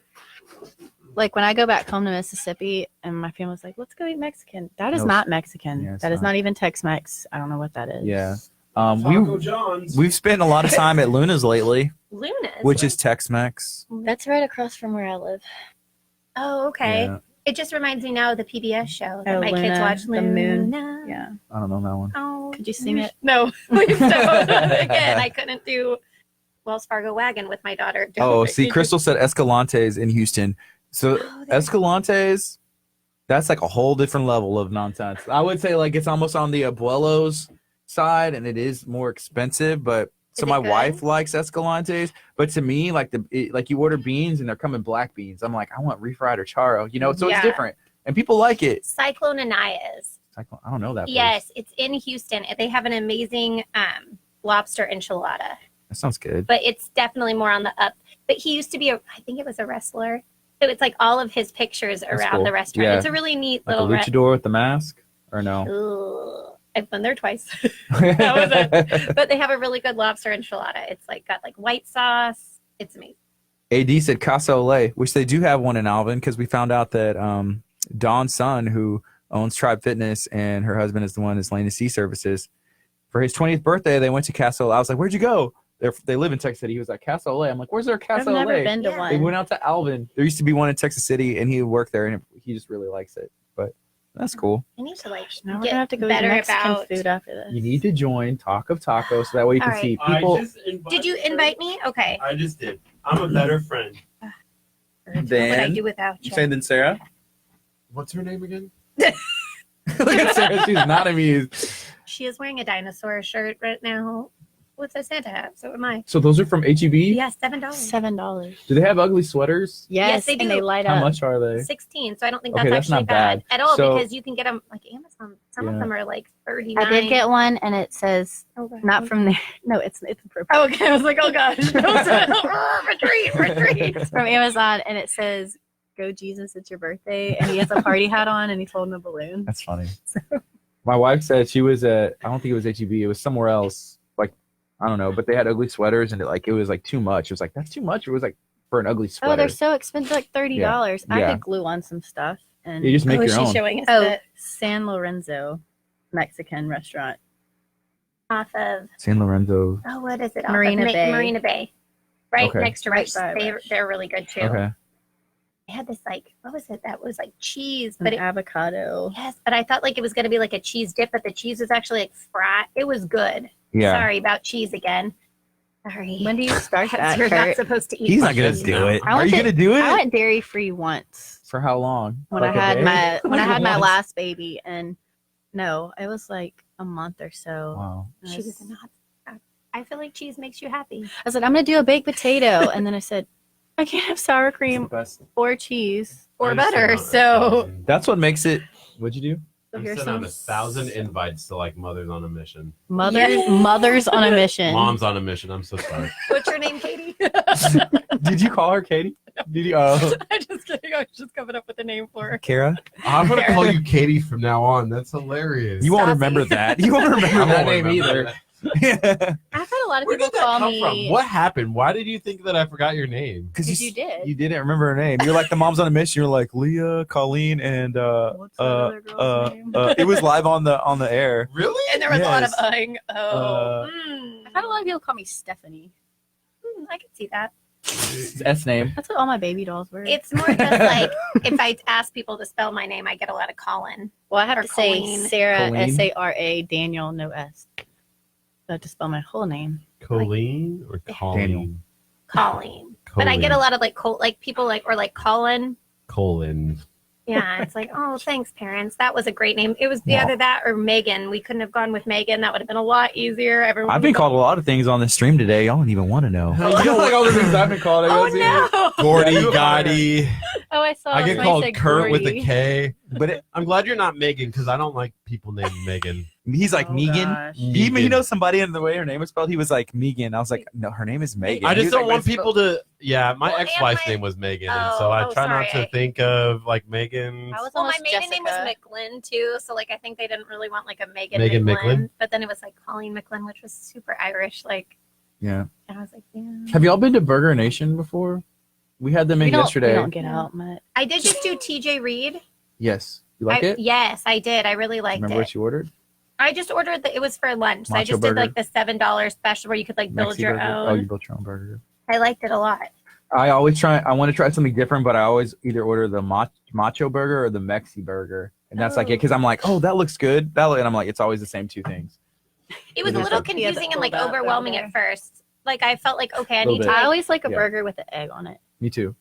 like when I go back home to Mississippi and my family's like, let's go eat Mexican. That is Nope. not Mexican. Yeah, it's That is not. not even Tex-Mex. I don't know what that is. Yeah. Taco John's. We've spent a lot of time at Luna's lately, Luna's. which is Tex-Mex. That's right across from where I live. Oh, okay. Yeah, It just reminds me now of the PBS show that Oh, my kids Luna, watch. the moon. Luna. Yeah. I don't know that one. Oh, Could you sing it? No, please don't. Again, I couldn't do Wells Fargo Wagon with my daughter. Oh, Don't see, make me Crystal said Escalante's in Houston. So Oh, there's- Escalante's, that's like a whole different level of nonsense. I would say like it's almost on the Abuelos side, and it is more expensive. But so Is it my good? wife likes Escalante's, but to me, like like you order beans and they're coming black beans. I'm like, I want refried or charo, so Yeah. it's different, and people like it. Cyclone Anaya's. Like, I don't know that. place. Yes, it's in Houston. They have an amazing lobster enchilada, That sounds good. but it's definitely more on the up. But he used to be I think it was a wrestler. So it's like all of his pictures around cool. the restaurant. Yeah. It's a really neat Like a little luchador with the mask, or no? I've been there twice. That was it. But they have a really good lobster enchilada. It's like got like white sauce. It's amazing. AD said Casa Olay, which they do have one in Alvin, because we found out that Dawn's son, who owns Tribe Fitness, and her husband is the one that's laying the sea services. For his 20th birthday, they went to Casa Olay. I was like, where'd you go? They live in Texas City. He was like, Casa Olay. I'm like, where's their I've Casa never Olay? been to Yeah. They one. went out to Alvin. There used to be one in Texas City, and he worked there, and he just really likes it. But that's cool. I need to like Now we're get gonna have to go eat better Mexican about. food after this. You need to join Talk of Tacos, so that way you can All right. see people. Did you invite me? Okay. I just did. I'm a better friend. What would I Dan? do without You you? saying than Sarah? What's her name again? Look at Sarah. She's not amused. She is wearing a dinosaur shirt right now with a Santa hat. So am I. So those are from HEB? Yeah, $7. $7. Do they have ugly sweaters? Yes, they and do. they light How up. much are they? 16. So I don't think Okay, that's that's actually not bad. bad at all So- because you can get them like Amazon. Some of Yeah. them are like 39. I did get one, and it says Oh, God. not from there. No, it's appropriate. Oh, okay. I was like, oh gosh. Retreat. It's from Amazon, and it says "Go Jesus, it's your birthday," and he has a party hat on, and he's holding a balloon. That's funny. My wife said she was at, I don't think it was HEB, it was somewhere else. Like, I don't know, but they had ugly sweaters, and it was like too much. It was like, that's too much. It was like for an ugly sweater. Oh, they're so expensive, like $30. I Yeah. could glue on some stuff. And You just make Oh, your she's own. showing us oh, San Lorenzo Mexican restaurant. off of San Lorenzo. oh, what is it? Off Marina of Bay. Marina Bay, right Okay. next to Right Rush. by Rush. They're really good too. Okay. They had this like what was it? That was like cheese, An but it, avocado. yes, but I thought like it was gonna be like a cheese dip, but the cheese was actually like fried. It was good. Yeah. Sorry about cheese again. Sorry. When do you start that, You're not Kurt? supposed to eat. He's not going to cheese. do it. I Are went you to- going to do it? I went dairy free once For how long? when Like I a had day? my Like last once? baby, and No, it was like a month or so. Wow. And She was not. I feel like cheese makes you happy. I said, I'm going to do a baked potato. And then I said, I can't have sour cream Best. or cheese. Or I just butter. sent out So 1,000. That's what makes it. What'd you do? So I here's sent out some 1,000 invites to like mothers on a mission. mothers on a mission. Moms on a mission. I'm so sorry. what's your name, Katie? Did you call her Katie? Did you? Oh, I'm just kidding. I was just coming up with a name for her. Kara. I'm gonna call you Katie from now on. That's hilarious. You won't Sassy. remember that. You won't remember I that won't name remember either. that. I've had a lot of Where people did that call come me. from? What happened? Why did you think that I forgot your name? Because you did. You didn't remember her name. You're like the moms on a mission. You're like Leah, Colleen, and What's that other girl's name? it was live on the air. Really? And there was a lot of Yes. uhing. I've had a lot of people call me Stephanie. I can see that. S name. That's what all my baby dolls were. It's more just like if I ask people to spell my name, I get a lot of Colin. well, I have or to say Colleen. Sarah, Colleen. Sara, Daniel, no S. I have to spell my whole name. Colleen or Colleen? Colleen. But I get a lot of like people like or like Colin. Colin. Yeah, it's like, oh, thanks, parents. That was a great name. It was Wow. either that or Megan. We couldn't have gone with Megan. That would have been a lot easier. Everyone. I've been called a lot of things on the stream today. Y'all don't even want to know. You know, like all the things I've been called. Oh no! Gordy, Yeah, you are. Gotti. Oh, I saw. I get somebody called said Kurt with a Gordy. K. But I'm glad you're not Megan because I don't like people named Megan. he's like Oh, Megan. gosh. He Megan. knows somebody in the way her name was spelled. He was like Megan. I was like, no, her name is Megan. I He just was don't like, want "But it's people to. Yeah, my Well, and ex-wife's my- name was Megan, and so I Oh, try not sorry. to think of like Megan. I was Well, my almost maiden name was Jessica. McGlynn too, so like I think they didn't really want like a Megan Megan McGlynn, McGlynn? but then it was like Colleen McGlynn, which was super Irish. Like, Yeah. and I was like, yeah. Have y'all been to Burger Nation before? We had them in We don't yesterday. get out much. I did just do TJ Reed. Yes. You like it? Yes, I did. I really liked Remember it. what you ordered? I just ordered it was for lunch. So I Macho just burger. did like the $7 special where you could like build Mexi your burger? own. Oh, you built your own burger. I liked it a lot. I always I want to try something different, but I always either order the macho burger or the Mexi burger. And that's like it because I'm like, oh, that looks good. And I'm like, it's always the same two things. It was It a is little like- He has it confusing and like pulled up over overwhelming there. at first. Like I felt like okay, I Little need to. bit. I Like, always like a Yeah. burger with an egg on it. Me too.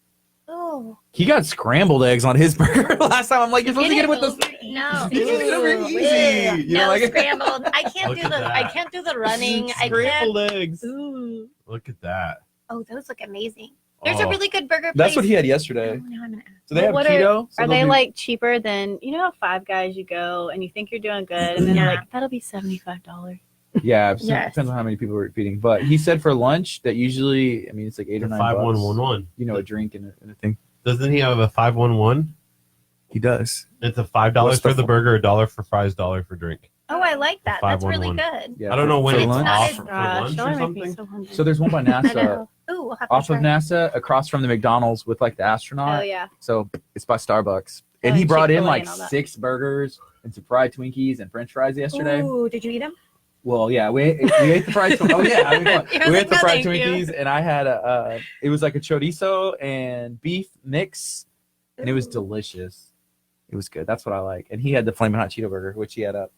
oh, He got scrambled eggs on his burger last time. I'm like, you're supposed to get it with the. No. You get it over Ooh. easy. You no know, like scrambled. I can't Look do at the. that. I can't do the running. I can't. scrambled eggs. Ooh. Look at that. Oh, those look amazing. There's a Oh. really good burger place. That's what he had yesterday. Oh, now I'm gonna ask. So they have What keto. so Are they'll they do- like cheaper than how Five Guys you go and you think you're doing good and then they're Yeah. like that'll be $75. Yeah, it Yes. depends on how many people are feeding. But he said for lunch that usually, I mean, it's like $8 or $9. 5111. You know, a drink and a thing. Doesn't he have a 511? He does. It's a $5 What's for the the fu- burger, $1 for fries, $1 for drink. Oh, I like that. That's really 511. good. Yeah, I don't know when for it's lunch. not off as- for Gosh, lunch y'all or make me something. so hungry. So there's one by I NASA, know. Ooh, we'll have to off try. of NASA, across from the McDonald's with like the astronaut. Oh yeah. So it's by Starbucks. And Oh, he and brought in Chick-fil-A like and all that. 6 burgers and some fried Twinkies and French fries yesterday. Ooh, did you eat them? Well, yeah, we ate the fried. Oh yeah, I mean, come on. He was We like, ate the "No, fried thank you." Twinkies, and I had it was like a chorizo and beef mix, and it was Ooh. delicious. It was good. That's what I like. And he had the flaming hot Cheeto burger, which he had up.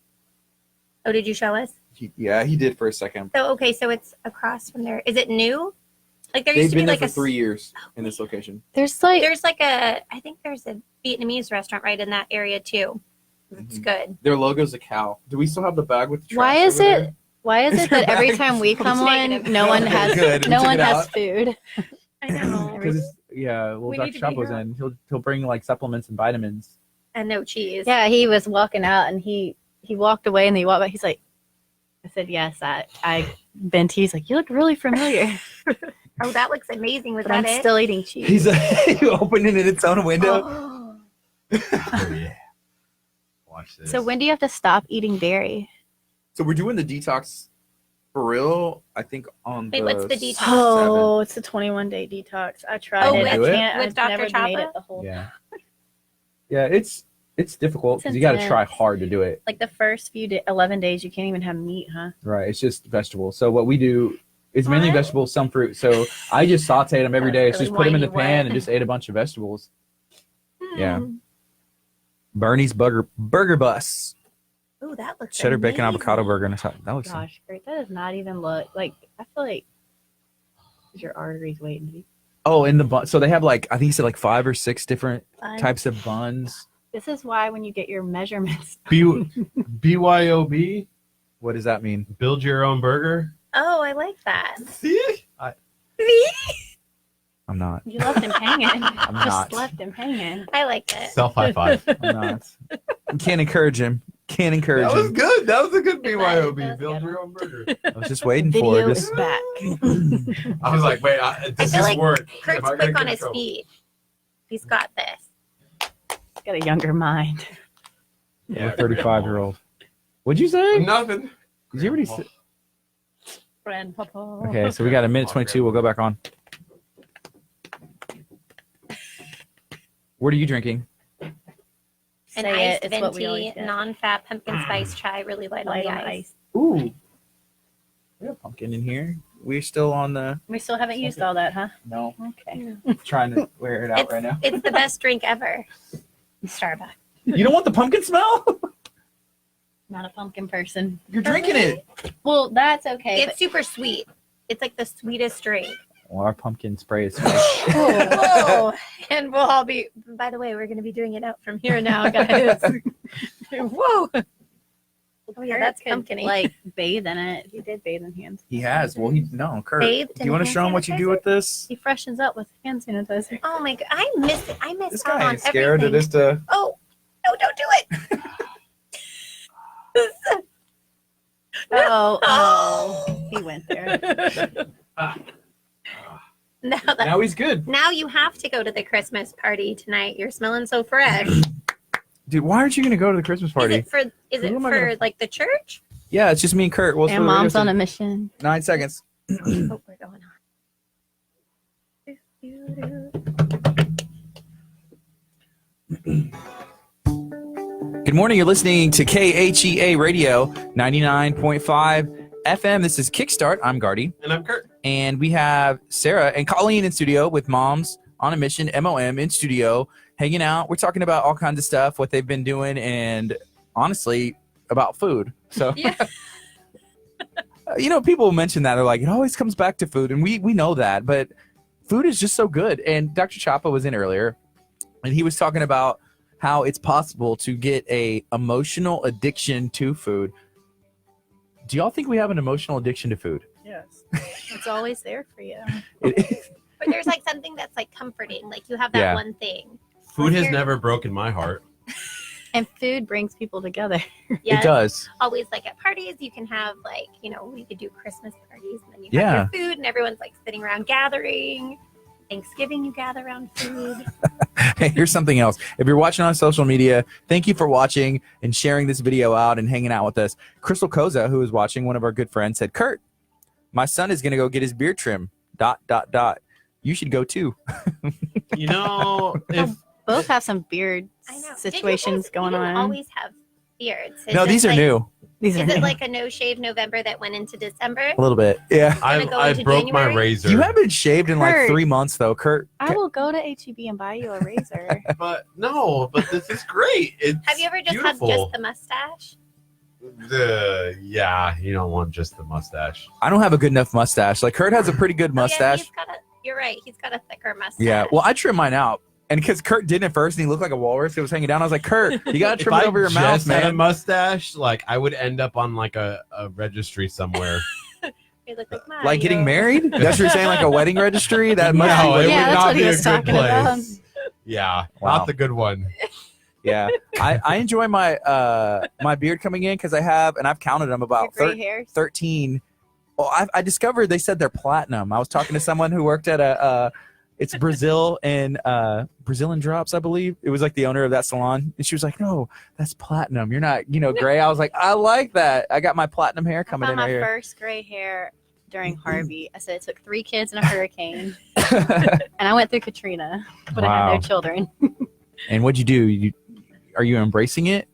Oh, did you show us? Yeah, he did for a second. So okay, so it's across from there. Is it new? Like there They've used to be been there like for a 3 years in this location. There's like There's like a I think there's a Vietnamese restaurant right in that area too. It's Mhm. good. Their logo's a cow. Do we still have the bag with the trash? why is over it there? why is Is it your that every bag- time we come on Negative. no one has Good, we no took one it has out. food? I know. 'Cause it's- yeah, well, We Dr. need to be Chapo's here. in. He'll bring like supplements and vitamins. And no cheese. Yeah, he was walking out and he walked away and then he walked back. He's like, I said, yes, I been to. He's like, you look really familiar, Oh, that looks amazing. Was but that I'm it? still eating cheese. He's opening it in its own window. Oh. Oh, yeah. Watch this. So when do you have to stop eating dairy? So we're doing the detox for real. I think on Wait, what's the detox? Oh, it's a 21-day detox. I tried Oh, it. with- I do it? can't. with I've Dr. never made Chapa? it the whole. Yeah. Yeah, it's difficult It's because you got to try intense. hard to do it. Like the first 11 days, you can't even have meat, huh? Right. It's just vegetables. So what we do is mainly What? vegetables, some fruit. So I just sauteed them every day. That's So just really put them in the whiny pan wet. and just ate a bunch of vegetables. Yeah. Hmm. Bernie's burger bus. Ooh, that looks Cheddar bacon amazing. avocado burger. And that looks Gosh, great. That does not even look like. I feel like your arteries waiting to be. Oh, and the bun. So they have like, I think you said like 5 or 6 different Fun. types of buns. This is why when you get your measurements, BYOB, What does that mean? build your own burger. Oh, I like that. See? I'm not. you left him hanging. I'm Just not. left him hanging. I like it. Self high five. I'm not. Can't encourage him. Can't encourage That was him. good. That was a good That BYOB. was Build good. your own burger. I was just waiting Video for it. is back. I was like, wait, does feel this like work? Kurt's Am I gonna quick get on in his trouble? feet. He's got this. Got a younger mind. Yeah, 35-year-old. What'd you say? Nothing. Did you already say? Friend, Papa. Okay, so we got a minute 22. We'll go back on. What are you drinking? An Say iced it. It's what we always venti, get. non-fat pumpkin spice chai, really light, Light on on the ice. ice. Ooh. We have pumpkin in here. We're still on the. We still haven't used all that, huh? No. Okay. Trying to wear it out right now. It's the best drink ever. Starbucks. You don't want the pumpkin smell? Not a pumpkin person. You're drinking it. Well, that's okay. It's super sweet. It's like the sweetest drink. Well, our pumpkin spray is. Whoa. And we'll all be, by the way, we're going to be doing it out from here now, guys. Whoa. Oh, yeah, that's Kurt could, pumpkin. like bathe in it. He did bathe in hand. He has. Well, no, Kurt. Bathed Do in you want to hand show him what you do sanitizer? with this? He freshens up with hand sanitizer. Oh my god, I missed it. I This missed out guy on ain't scared of everything. this. Oh, no, don't do it. Oh, he went there. Now he's good. Now you have to go to the Christmas party tonight. You're smelling so fresh. Dude, why aren't you going to go to the Christmas party? Is Who it am I for gonna- like the church? Yeah, it's just me and Kurt. We'll And mom's on a mission. 9 seconds. Oh, we're going on. Good morning. You're listening to KHEA Radio 99.5 FM. This is Kickstart. I'm Gardy. And I'm Kurt. And we have Sarah and Colleen in studio with Moms on a Mission, MOM, in studio, hanging out. We're talking about all kinds of stuff, what they've been doing, and honestly, about food. So, Yeah. People mention that. They're like, it always comes back to food. And we know that. But food is just so good. And Dr. Chapa was in earlier, and he was talking about how it's possible to get a emotional addiction to food. Do y'all think we have an emotional addiction to food? Yes. It's always there for you. But there's like something that's like comforting. Like you have that Yeah. one thing. Food has Here- never broken my heart. And food brings people together. Yeah, It does. always like at parties you can have like, we could do Christmas parties and then you Yeah. have your food and everyone's like sitting around gathering. Thanksgiving you gather around food. Hey, here's something else. If you're watching on social media, thank you for watching and sharing this video out and hanging out with us. Crystal Koza, who is watching, one of our good friends, said, Kurt, my son is going to go get his beard trim. ... You should go too. If Both have some beard I know. situations going you on. always have beards. Is No, it these are like- new. These are Is it new. like a no shave November that went into December? A little bit. Yeah. I go into broke my January? razor. You haven't shaved in like Kurt. 3 months, though, Kurt. I will go to HEB and buy you a razor. but this is great. It's Have you ever just beautiful. had just the mustache? Yeah, you don't want just the mustache. I don't have a good enough mustache. Like, Kurt has a pretty good Oh, yeah, mustache. you're right. He's got a thicker mustache. Yeah. Well, I trimmed mine out. And because Kurt did it first and he looked like a walrus, it was hanging down. I was like, Kurt, you got to trim if it I over your just mouth, had a man. mustache, like I would end up on like a registry somewhere. You look like Mario. Like getting married? That's what you're saying, like a wedding registry? That must No, be it way- would Yeah, that's not what he be a was good talking about. place. Yeah, Wow. not the good one. Yeah, I enjoy my my beard coming in because I've counted them Your about gray hairs. 13. Well, I discovered they said they're platinum. I was talking to someone who worked at it's Brazil and Brazilian Drops, I believe. It was like the owner of that salon, and she was like, "No, that's platinum. You're not, gray." I was like, "I like that. I got my platinum hair I coming found in my right here." first gray hair during Harvey. I said it took 3 kids and a hurricane, and I went through Katrina, but I Wow. had no children. And what'd you do? Are you embracing it?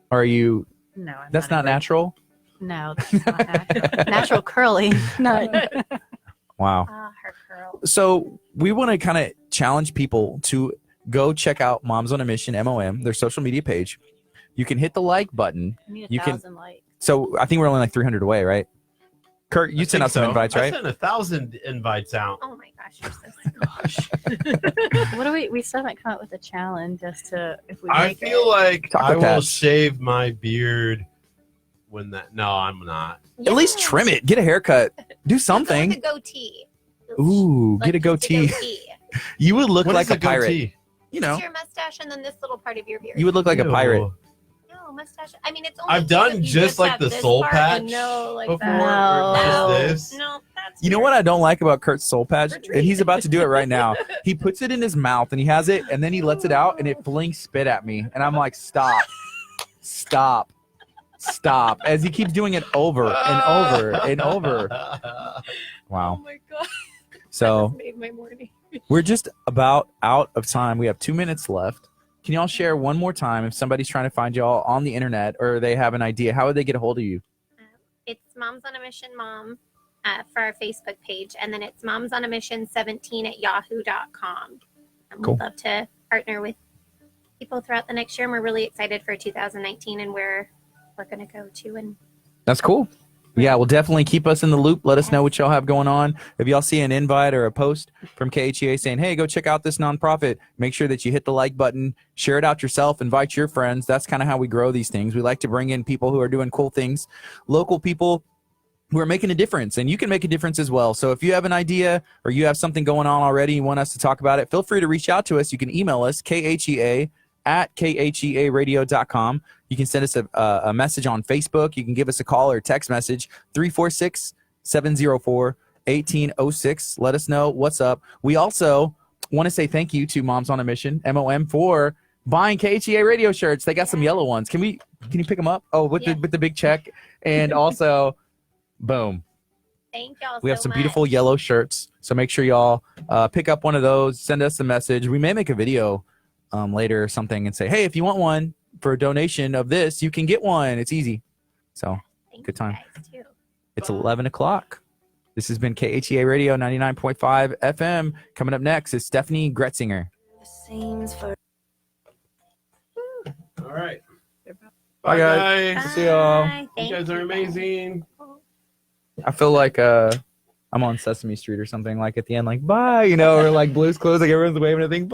Or are you? No, I'm That's not embracing- natural. No, that's not natural. Natural curly. No. Wow. Ah, her curl. So we want to kind of challenge people to go check out Moms on a Mission, MOM, their social media page. You can hit the like button. I need You can- 1,000 likes. So I think we're only like 300 away, right? Kurt, you sent out some invites, I right? sent 1,000 invites out. Oh my gosh, you're so sweet. What do we still haven't come up with a challenge as to if we I make feel it. like Taco I will tats. shave my beard when that. No, I'm not. At least trim it. Get a haircut. Do Like something. a goatee. Ooh, Like get a just goatee. You would look What like is a pirate. goatee? You know, It's your mustache and then this little part of your beard. you would look like a Ew. pirate. No, mustache. I mean, it's only I've cute done if you just like have the this soul part patch and no, like before. that. Or No, just this. no, that's You know weird. what I don't like about Kurt's soul patch? Retreat. And he's about to do it right now. He puts it in his mouth and he has it, and then he lets it out, and it flings spit at me. And I'm like, stop. Stop. Stop. As he keeps doing it over and over and over. Oh Wow. my god. So That made my morning. we're just about out of time. We have 2 minutes left. Can y'all share one more time if somebody's trying to find y'all on the internet or they have an idea? How would they get a hold of you? It's Moms on a Mission Mom for our Facebook page, and then it's Moms on a Mission 17@yahoo.com. Cool. We'd love to partner with people throughout the next year, and we're really excited for 2019 and where we're going to go to. And That's cool. Yeah, well, definitely keep us in the loop. Let us know what y'all have going on. If y'all see an invite or a post from KHEA saying, hey, go check out this nonprofit, make sure that you hit the like button, share it out yourself, invite your friends. That's kind of how we grow these things. We like to bring in people who are doing cool things, local people who are making a difference, and you can make a difference as well. So if you have an idea or you have something going on already, you want us to talk about it, feel free to reach out to us. You can email us, KHEA@KHEAradio.com. You can send us a message on Facebook. You can give us a call or text message, 346-704-1806. Let us know what's up. We also want to say thank you to Moms on a Mission, MOM, for buying KHEA radio shirts. They got some yellow ones. Can you pick them up? Oh, with the big check. And also, boom. thank y'all We have so some much. beautiful yellow shirts. So make sure y'all pick up one of those. Send us a message. We may make a video later or something and say, hey, if you want one for a donation of this, you can get one. It's easy. So Thank good you time. guys, too. it's 11 o'clock. This has been KHEA Radio 99.5 FM. Coming up next is Stephanie Gretzinger. All right. Bye, guys. guys. See y'all. Bye. You Thank guys are you. amazing. I feel like I'm on Sesame Street or something, like at the end, like bye, or like Blue's Clues, like everyone's waving a thing.